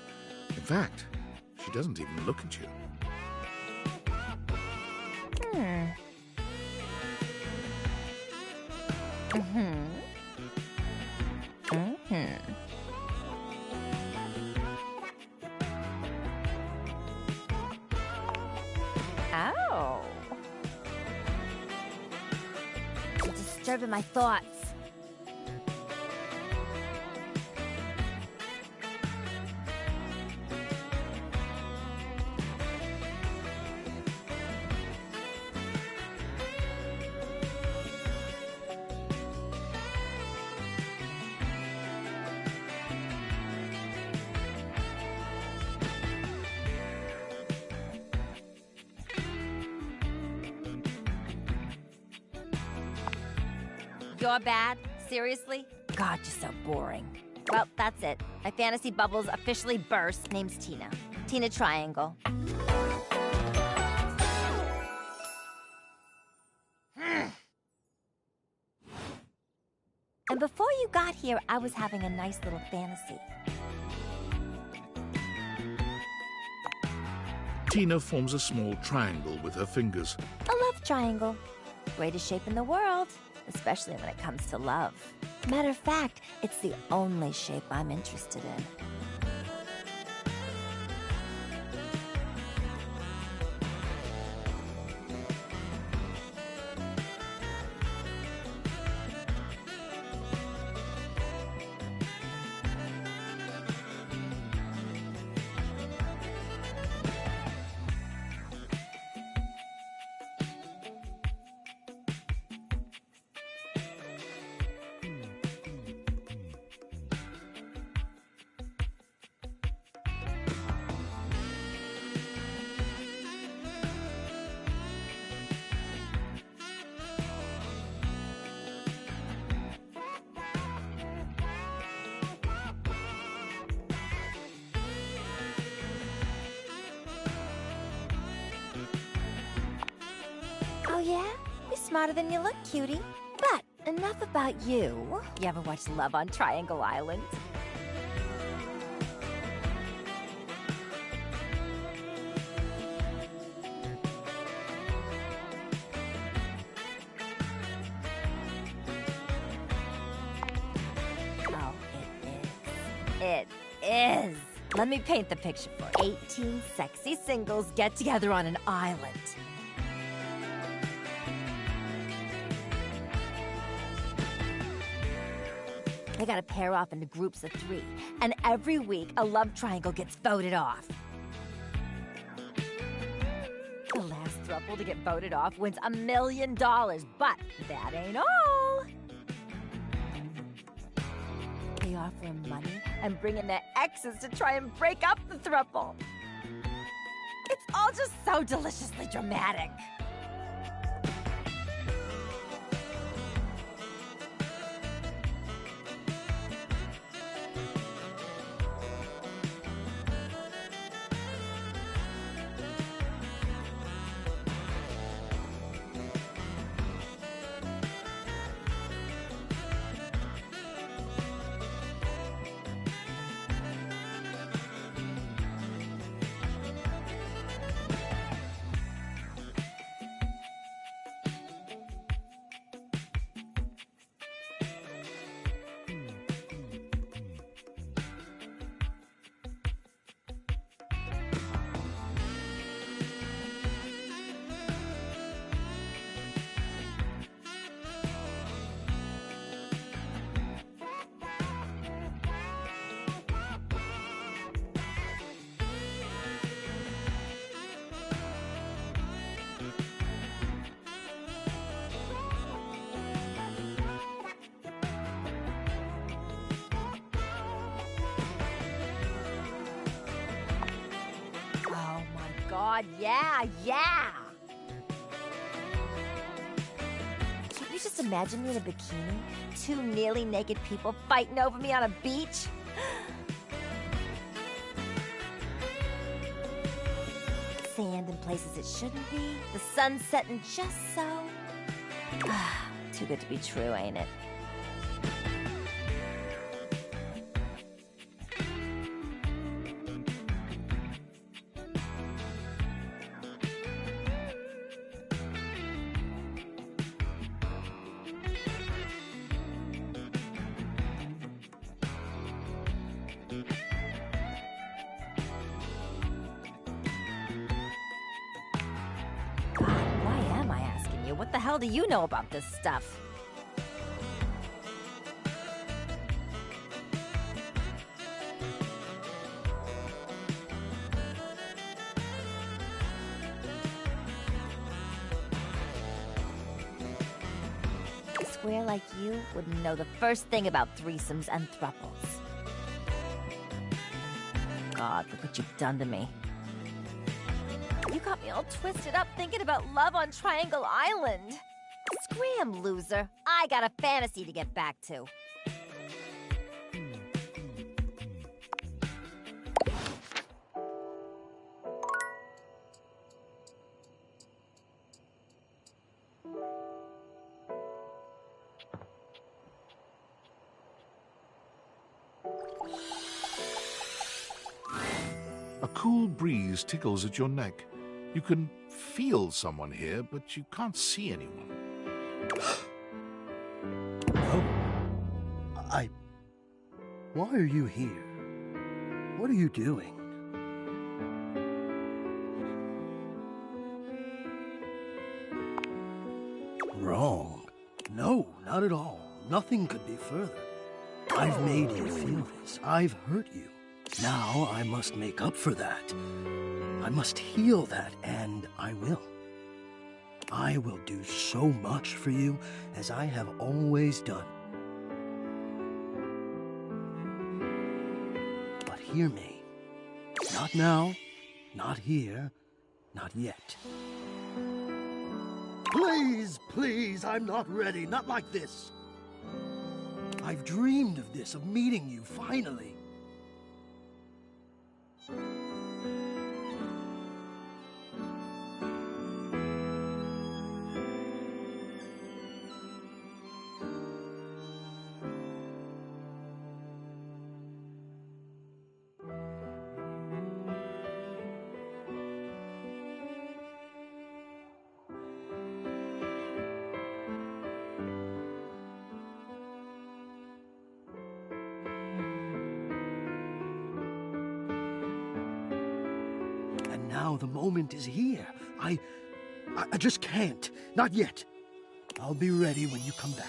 C: In fact, she doesn't even look at you.
A: Ow. You're disturbing my thoughts. You're bad? Seriously? God, you're so boring. Well, that's it. My fantasy bubble's officially burst. Name's Tina. Tina Triangle. And before you got here, I was having a nice little fantasy.
C: Tina forms a small triangle with her fingers.
A: A love triangle. Greatest shape in the world. Especially when it comes to love. Matter of fact, it's the only shape I'm interested in. Oh yeah? You're smarter than you look, cutie. But enough about you. You ever watch Love on Triangle Island? Oh, it is. Let me paint the picture for you. 18 sexy singles get together on an island. They gotta pair off into groups of 3, and every week a love triangle gets voted off. The last throuple to get voted off wins $1 million, but that ain't all. They offer him money and bring in their exes to try and break up the throuple. It's all just so deliciously dramatic. God, yeah. Can't you just imagine me in a bikini? 2 nearly naked people fighting over me on a beach? Sand in places it shouldn't be. The sun setting just so. Too good to be true, ain't it? What the hell do you know about this stuff? A square like you wouldn't know the first thing about threesomes and thruples. God, look what you've done to me. You got me all twisted up thinking about Love on Triangle Island. Scram, loser. I got a fantasy to get back to.
C: A cool breeze tickles at your neck. You can feel someone here, but you can't see anyone.
J: Why are you here? What are you doing? Wrong. No, not at all. Nothing could be further. I've made you feel this. I've hurt you. Now I must make up for that. I must heal that, and I will. I will do so much for you as I have always done. But hear me. Not now, not here, not yet. Please, please, I'm not ready. Not like this. I've dreamed of this, of meeting you, finally. Now the moment is here. I just can't. Not yet. I'll be ready when you come back.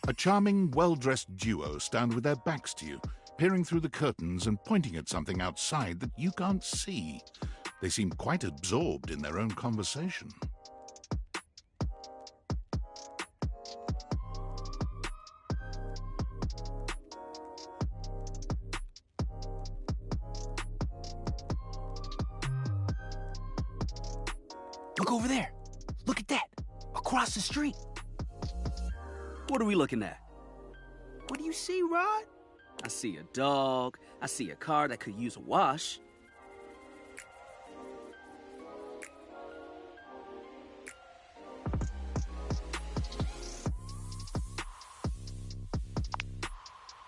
C: A charming, well-dressed duo stand with their backs to you, peering through the curtains and pointing at something outside that you can't see. They seem quite absorbed in their own conversation.
J: Look over there. Look at that. Across the street.
D: What are we looking at?
J: What do you see, Rod?
D: I see a dog. I see a car that could use a wash.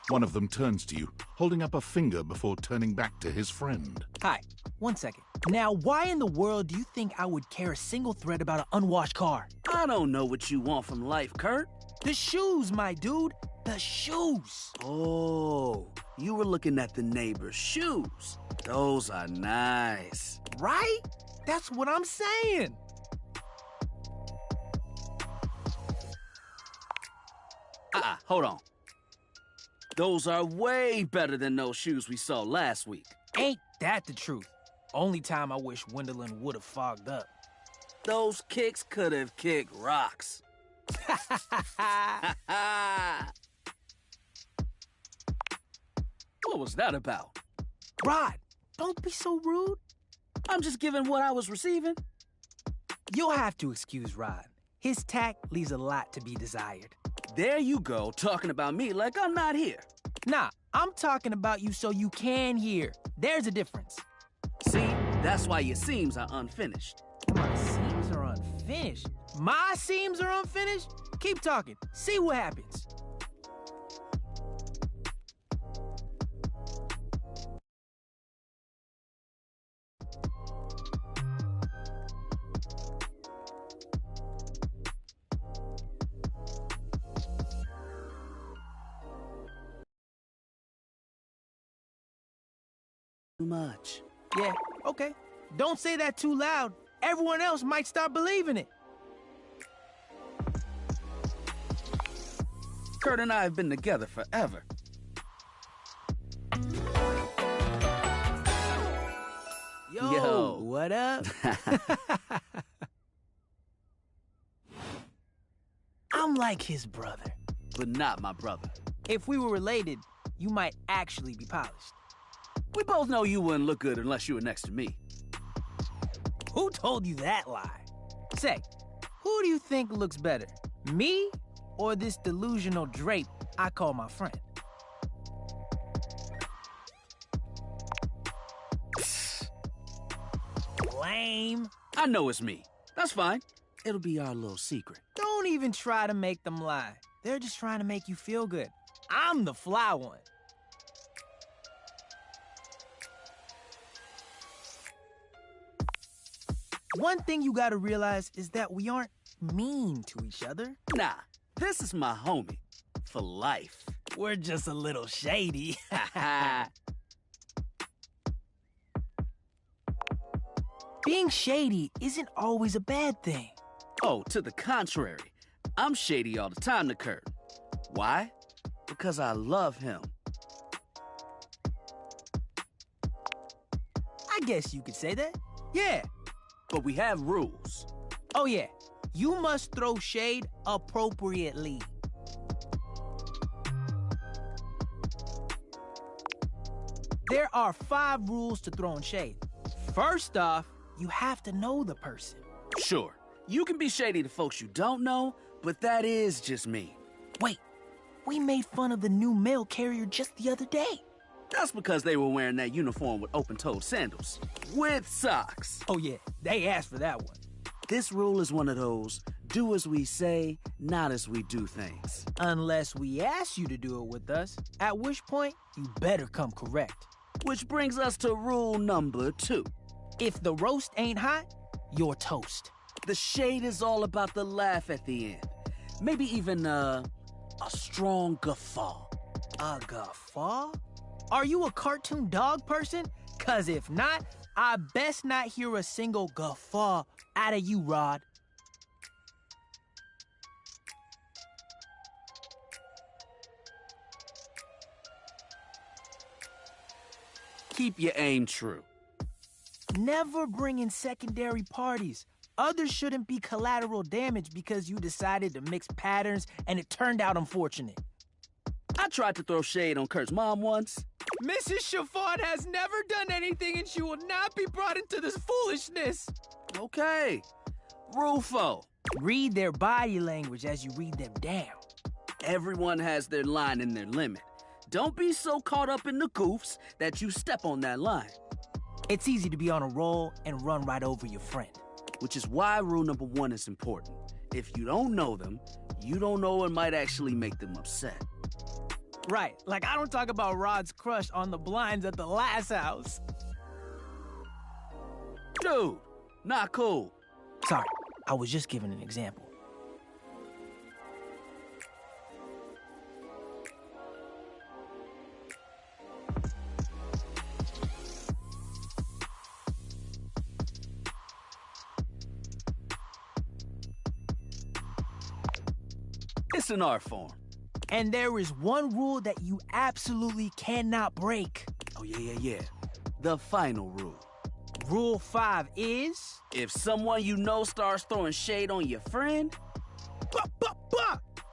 C: One of them turns to you, holding up a finger before turning back to his friend.
J: Hi, 1 second. Now, why in the world do you think I would care a single thread about an unwashed car?
D: I don't know what you want from life, Kurt.
J: The shoes, my dude. The shoes.
D: Oh, you were looking at the neighbor's shoes. Those are nice.
J: Right? That's what I'm saying.
D: Hold on. Those are way better than those shoes we saw last week.
J: Ain't that the truth? Only time I wish Wendelin would have fogged up.
D: Those kicks could have kicked rocks. What was that about?
J: Rod, don't be so rude.
D: I'm just giving what I was receiving.
J: You'll have to excuse Rod. His tact leaves a lot to be desired.
D: There you go, talking about me like I'm not here.
J: Nah, I'm talking about you so you can hear. There's a difference.
D: See, that's why your seams are unfinished.
J: My seams are unfinished? My seams are unfinished? Keep talking. See what happens.
D: Too much.
J: Yeah, okay. Don't say that too loud. Everyone else might start believing it.
D: Kurt and I have been together forever.
J: Yo, what up? I'm like his brother.
D: But not my brother.
J: If we were related, you might actually be polished.
D: We both know you wouldn't look good unless you were next to me.
J: Who told you that lie? Say, who do you think looks better? Me or this delusional drape I call my friend? Lame.
D: I know it's me. That's fine. It'll be our little secret.
J: Don't even try to make them lie. They're just trying to make you feel good. I'm the fly one. One thing you gotta realize is that we aren't mean to each other.
D: Nah, this is my homie. For life.
J: We're just a little shady. Being shady isn't always a bad thing.
D: Oh, to the contrary. I'm shady all the time to Kurt. Why? Because I love him.
J: I guess you could say that. Yeah.
D: But we have rules.
J: Oh, yeah. You must throw shade appropriately. There are 5 rules to throwing shade. First off, you have to know the person.
D: Sure, you can be shady to folks you don't know, but that is just me.
J: Wait, we made fun of the new mail carrier just the other day.
D: That's because they were wearing that uniform with open-toed sandals. With socks.
J: Oh yeah, they asked for that one.
D: This rule is one of those, do as we say, not as we do things.
J: Unless we ask you to do it with us, at which point, you better come correct.
D: Which brings us to rule number 2.
J: If the roast ain't hot, you're toast.
D: The shade is all about the laugh at the end. Maybe even, a strong guffaw.
J: A guffaw? Are you a cartoon dog person? 'Cause if not, I best not hear a single guffaw out of you, Rod.
D: Keep your aim true.
J: Never bring in secondary parties. Others shouldn't be collateral damage because you decided to mix patterns and it turned out unfortunate.
D: I tried to throw shade on Kurt's mom once.
J: Mrs. Chiffon has never done anything and she will not be brought into this foolishness.
D: Okay. Rule 4.
J: Read their body language as you read them down.
D: Everyone has their line and their limit. Don't be so caught up in the goofs that you step on that line.
J: It's easy to be on a roll and run right over your friend.
D: Which is why rule number 1 is important. If you don't know them, you don't know what might actually make them upset.
J: Right, like I don't talk about Rod's crush on the blinds at the last house.
D: Dude, not cool.
J: Sorry, I was just giving an example.
D: It's an art form.
J: And there is one rule that you absolutely cannot break.
D: Oh, yeah. The final rule.
J: Rule 5 is...
D: If someone you know starts throwing shade on your friend...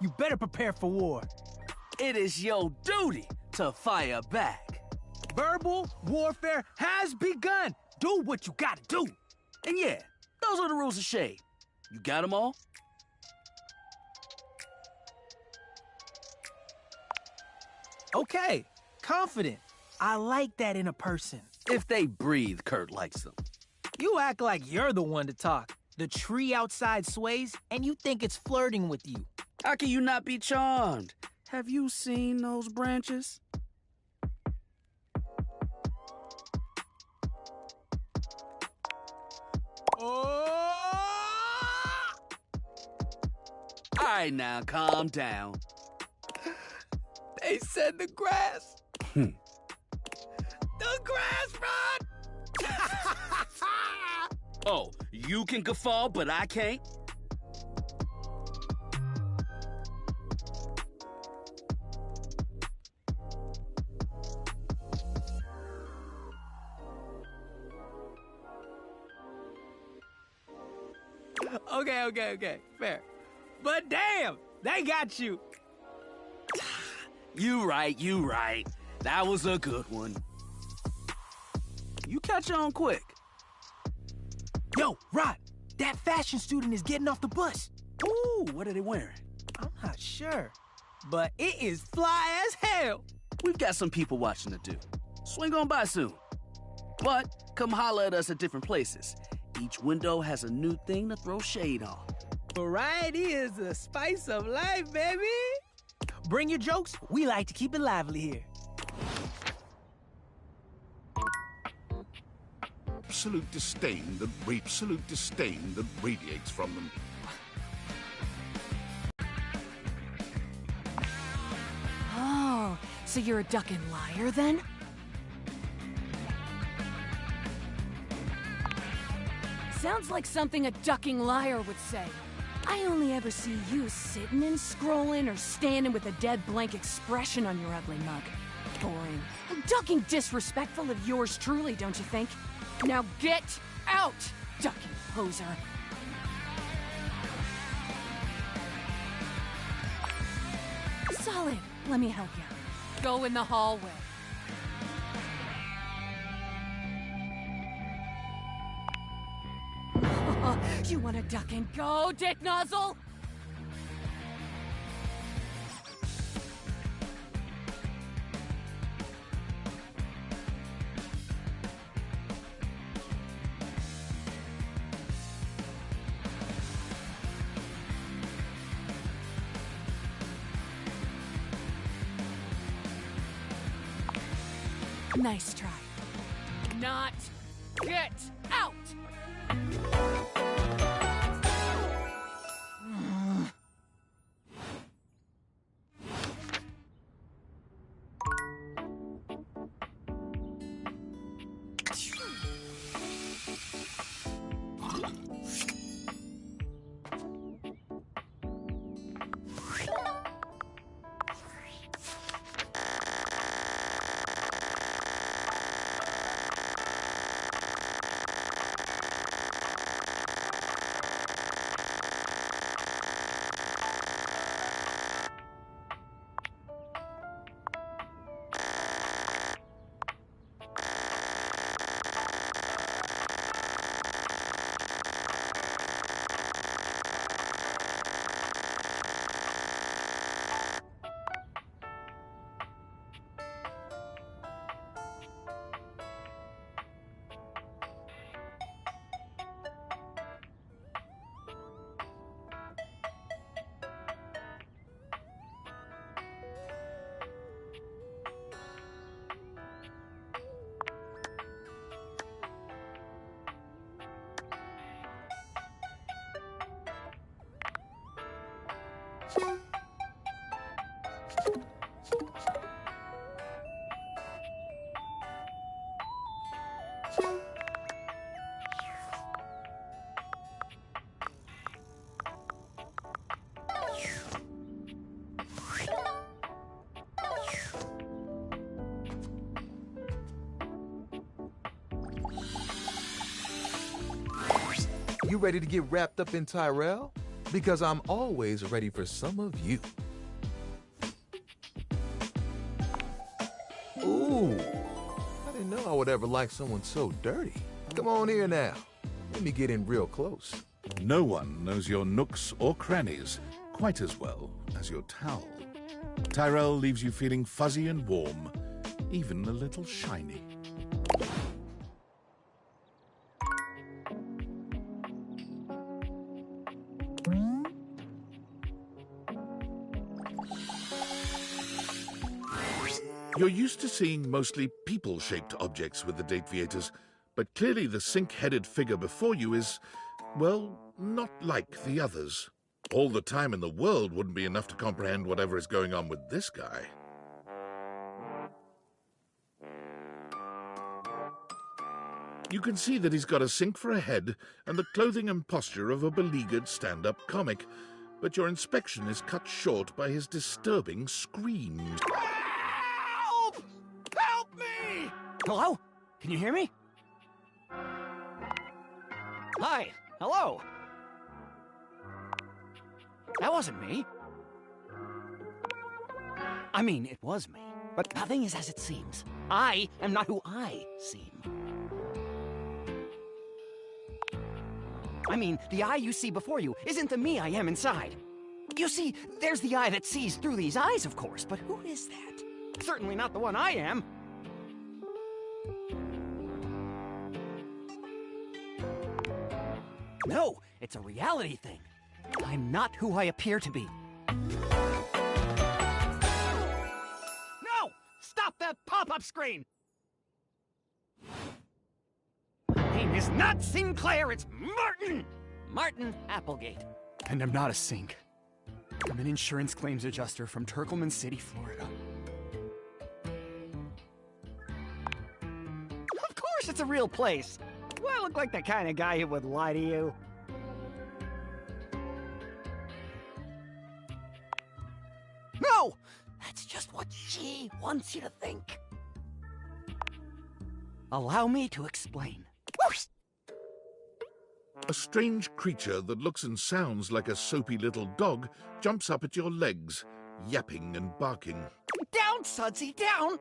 J: You better prepare for war.
D: It is your duty to fire back.
J: Verbal warfare has begun. Do what you gotta do.
D: And yeah, those are the rules of shade. You got them all?
J: Okay, confident. I like that in a person.
D: If they breathe, Kurt likes them.
J: You act like you're the one to talk. The tree outside sways, and you think it's flirting with you.
D: How can you not be charmed? Have you seen those branches?
J: Oh!
D: All right, now, calm down.
J: They said the grass.
D: The
J: grass, Rod!
D: Oh, you can guffaw, but I can't?
J: Okay, fair. But damn, they got you.
D: You right. That was a good one. You catch on quick.
J: Yo, Rod, that fashion student is getting off the bus.
D: Ooh, what are they wearing?
J: I'm not sure, but it is fly as hell.
D: We've got some people watching to do. Swing on by soon. But come holler at us at different places. Each window has a new thing to throw shade on.
J: Variety is the spice of life, baby. Bring your jokes. We like to keep it lively here.
C: Absolute disdain that radiates from them.
O: Oh, so you're a duck and liar then? Sounds like something a ducking liar would say. I only ever see you sitting and scrolling or standing with a dead blank expression on your ugly mug. Boring. Ducking disrespectful of yours truly, don't you think? Now get out, ducking poser. Solid. Let me help you. Go in the hallway. You want to duck and go, Dick Nozzle? Nice try. Not get out!
I: You ready to get wrapped up in Tyrell? Because I'm always ready for some of you. Ooh, I didn't know I would ever like someone so dirty. Come on here now. Let me get in real close.
C: No one knows your nooks or crannies quite as well as your towel. Tyrell leaves you feeling fuzzy and warm, even a little shiny. You're used to seeing mostly people-shaped objects with the Dateviators, but clearly the sink-headed figure before you is, well, not like the others. All the time in the world wouldn't be enough to comprehend whatever is going on with this guy. You can see that he's got a sink for a head and the clothing and posture of a beleaguered stand-up comic, but your inspection is cut short by his disturbing screams.
J: Help me!
V: Hello? Can you hear me? Hi. Hello. That wasn't me. I mean, it was me. But nothing is as it seems. I am not who I seem. I mean, the eye you see before you isn't the me I am inside. You see, there's the eye that sees through these eyes, of course, but who is that? Certainly not the one I am. No, it's a reality thing. I'm not who I appear to be. No! Stop that pop-up screen! My name is not Sinclair, it's Martin! Martin Applegate. And I'm not a sink. I'm an insurance claims adjuster from Turkleman City, Florida. Of course it's a real place. Do I look like the kind of guy who would lie to you? No! That's just what she wants you to think. Allow me to explain.
C: A strange creature that looks and sounds like a soapy little dog jumps up at your legs, yapping and barking.
V: Down, Sudsy, down!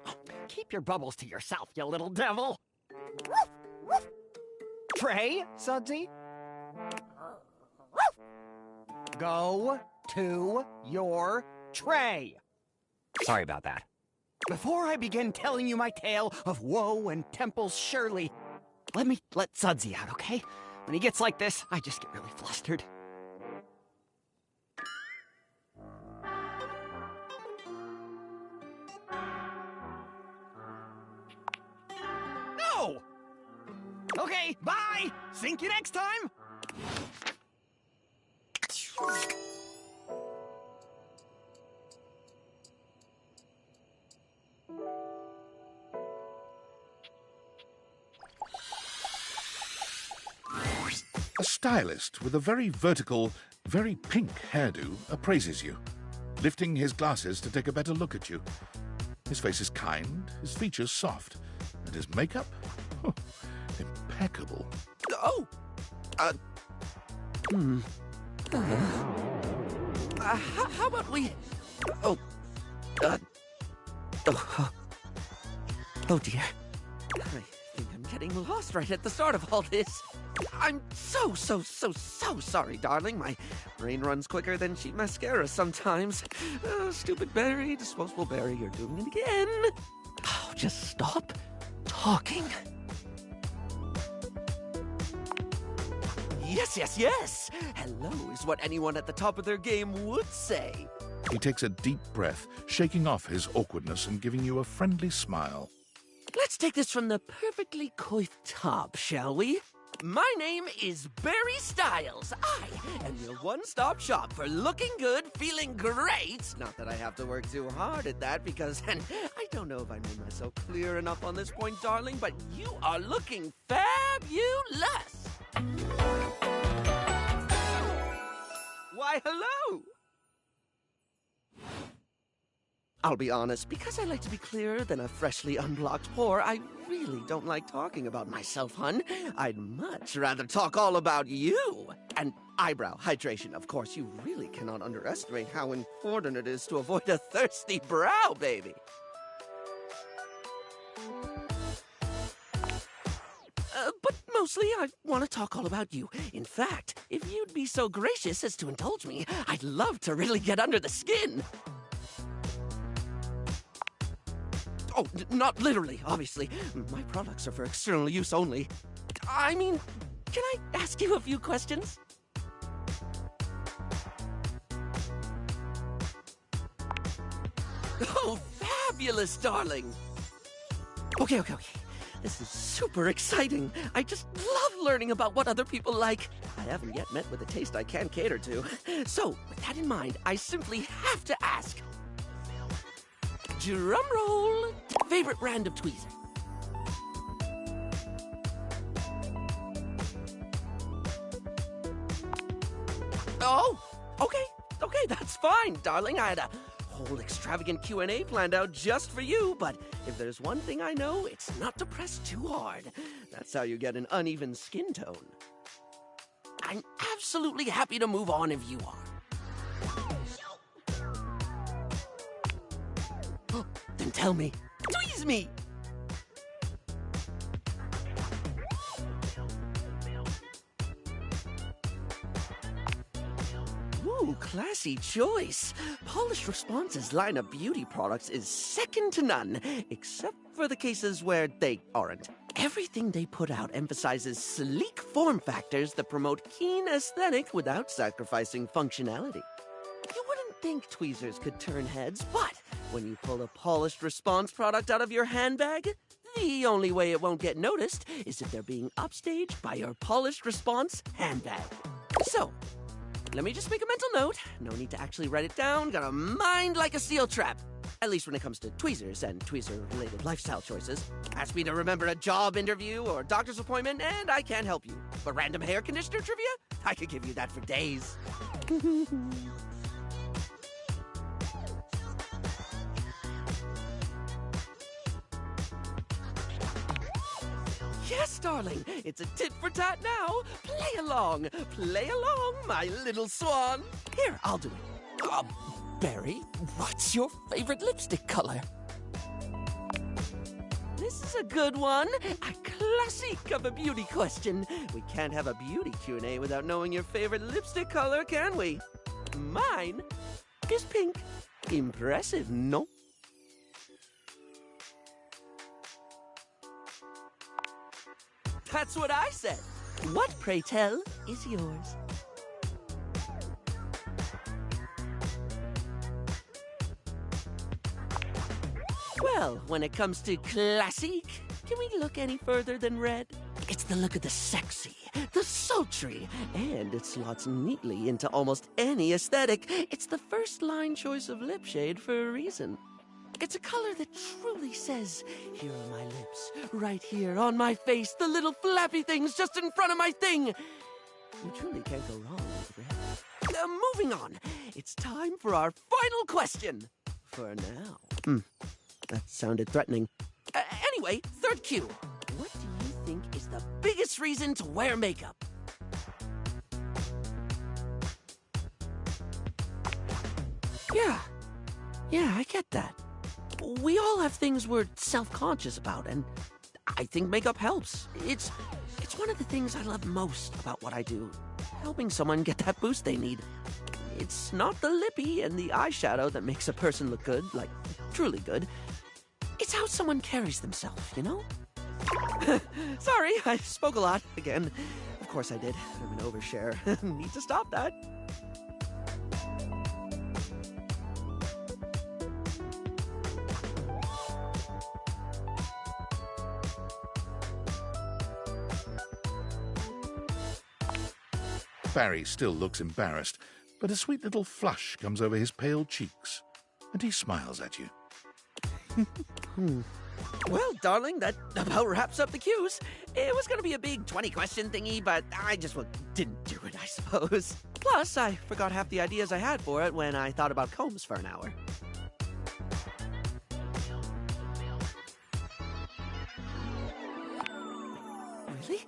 V: Keep your bubbles to yourself, you little devil. Tray, Sudsy? Go to your tray. Sorry about that. Before I begin telling you my tale of woe and Temple's Shirley, let me let Sudsy out, okay? When he gets like this, I just get really flustered. Bye! Think you next time!
C: A stylist with a very vertical, very pink hairdo appraises you, lifting his glasses to take a better look at you. His face is kind, his features soft, and his makeup? Oh, impeccable.
V: Oh! How about we... Oh dear. I think I'm getting lost right at the start of all this. I'm so sorry, darling. My brain runs quicker than cheap mascara sometimes. Stupid Barry, disposable Barry, you're doing it again. Oh, just stop talking. Yes. Hello is what anyone at the top of their game would say.
C: He takes a deep breath, shaking off his awkwardness and giving you a friendly smile.
V: Let's take this from the perfectly coiffed top, shall we? My name is Barry Styles. I am your one-stop shop for looking good, feeling great. Not that I have to work too hard at that because, and I don't know if I made myself clear enough on this point, darling, but you are looking fabulous. Why, hello. I'll be honest, because I like to be clearer than a freshly unblocked pore, I really don't like talking about myself, hun. I'd much rather talk all about you. And eyebrow hydration, of course. You really cannot underestimate how important it is to avoid a thirsty brow, baby. But mostly, I want to talk all about you. In fact, if you'd be so gracious as to indulge me, I'd love to really get under the skin. Oh, not literally, obviously. My products are for external use only. I mean, can I ask you a few questions? Oh, fabulous, darling. Okay. This is super exciting. I just love learning about what other people like. I haven't yet met with a taste I can cater to. So, with that in mind, I simply have to ask. Drum roll. Favorite brand of tweezer? Oh, okay, that's fine, darling. I had a whole extravagant Q&A planned out just for you, but if there's one thing I know, it's not to press too hard. That's how you get an uneven skin tone. I'm absolutely happy to move on if you are. Then tell me. Tweeze me! Ooh, classy choice. Polished Response's line of beauty products is second to none, except for the cases where they aren't. Everything they put out emphasizes sleek form factors that promote keen aesthetic without sacrificing functionality. You wouldn't think tweezers could turn heads, but when you pull a Polished Response product out of your handbag, the only way it won't get noticed is if they're being upstaged by your Polished Response handbag. So, let me just make a mental note. No need to actually write it down. Got a mind like a steel trap. At least when it comes to tweezers and tweezer-related lifestyle choices. Ask me to remember a job interview or doctor's appointment, and I can't help you. But random hair conditioner trivia? I could give you that for days. Yes, darling. It's a tit for tat now. Play along, my little swan. Here, I'll do it. Barry, what's your favorite lipstick color? This is a good one. A classic of a beauty question. We can't have a beauty Q&A without knowing your favorite lipstick color, can we? Mine is pink. Impressive, no? That's what I said. What, pray tell, is yours? Well, when it comes to classic, can we look any further than red?
B: It's the look of the sexy, the sultry, and it slots neatly into almost any aesthetic. It's the first line choice of lip shade for a reason. It's a color that truly says, here are my lips, right here on my face, the little flappy things just in front of my thing. You truly can't go wrong with red. Moving on, it's time for our final question. For now. That sounded threatening. Anyway, third cue. What do you think is the biggest reason to wear makeup? Yeah, I get that. We all have things we're self-conscious about, and I think makeup helps. It's one of the things I love most about what I do, helping someone get that boost they need. It's not the lippy and the eyeshadow that makes a person look good, like truly good. It's how someone carries themselves, you know? Sorry, I spoke a lot again. Of course I did. I'm an overshare. Need to stop that.
C: Barry still looks embarrassed, but a sweet little flush comes over his pale cheeks, and he smiles at you.
B: Well, darling, that about wraps up the cues. It was going to be a big 20-question thingy, but I just didn't do it, I suppose. Plus, I forgot half the ideas I had for it when I thought about combs for an hour. Really?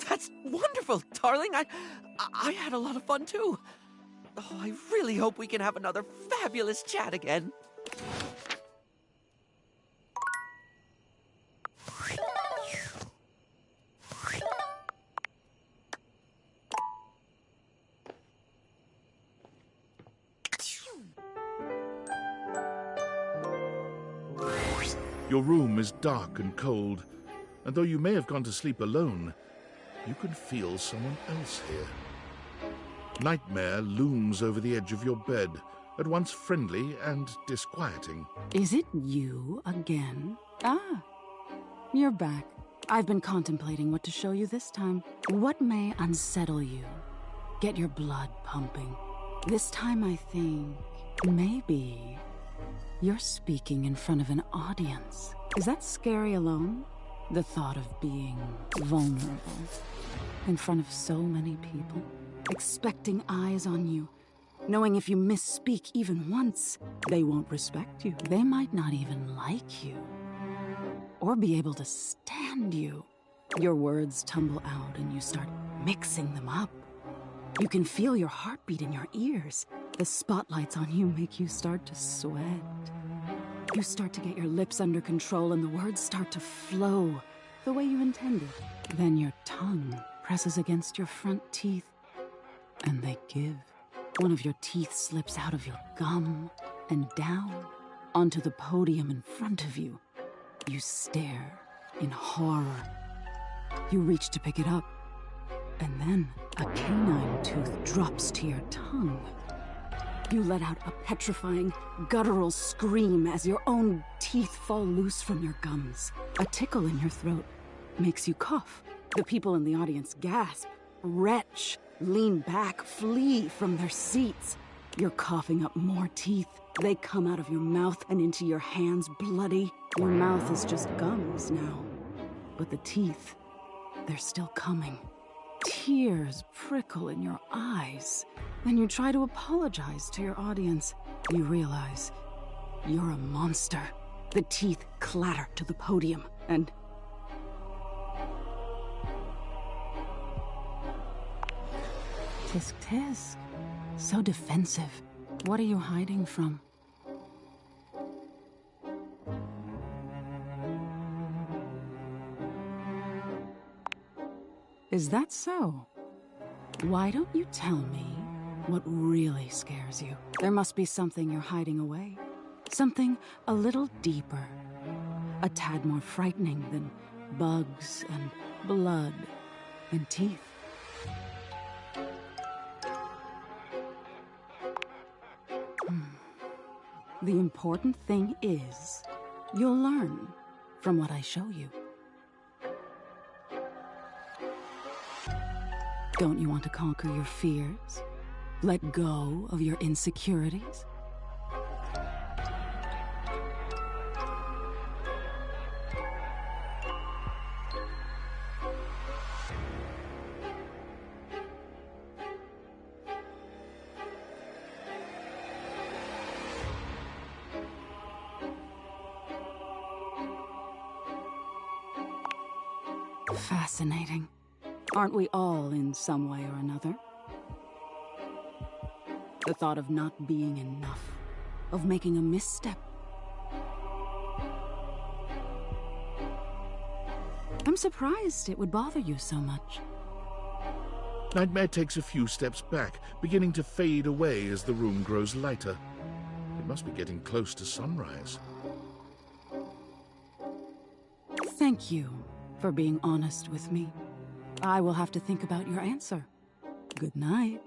B: That's wonderful, darling. I had a lot of fun, too. Oh, I really hope we can have another fabulous chat again.
C: Your room is dark and cold, and though you may have gone to sleep alone, you can feel someone else here. Nightmare looms over the edge of your bed, at once friendly and disquieting.
T: Is it you again? Ah, you're back. I've been contemplating what to show you this time. What may unsettle you? Get your blood pumping. This time I think, maybe, you're speaking in front of an audience. Is that scary alone? The thought of being vulnerable in front of so many people, expecting eyes on you, knowing if you misspeak even once, they won't respect you. They might not even like you, or be able to stand you. Your words tumble out and you start mixing them up. You can feel your heartbeat in your ears. The spotlights on you make you start to sweat. You start to get your lips under control and the words start to flow the way you intended. Then your tongue presses against your front teeth and they give. One of your teeth slips out of your gum and down onto the podium in front of you. You stare in horror. You reach to pick it up, and then a canine tooth drops to your tongue. You let out a petrifying, guttural scream as your own teeth fall loose from your gums. A tickle in your throat makes you cough. The people in the audience gasp, retch, lean back, flee from their seats. You're coughing up more teeth. They come out of your mouth and into your hands bloody. Your mouth is just gums now. But the teeth, they're still coming. Tears prickle in your eyes. Then you try to apologize to your audience. You realize you're a monster. The teeth clatter to the podium, and tisk tisk. So defensive. What are you hiding from? Is that so? Why don't you tell me what really scares you? There must be something you're hiding away. Something a little deeper. A tad more frightening than bugs and blood and teeth. The important thing is, you'll learn from what I show you. Don't you want to conquer your fears? Let go of your insecurities? Fascinating. Aren't we all in some way or another? The thought of not being enough, of making a misstep. I'm surprised it would bother you so much.
C: Nightmare takes a few steps back, beginning to fade away as the room grows lighter. It must be getting close to sunrise.
T: Thank you for being honest with me. I will have to think about your answer. Good night.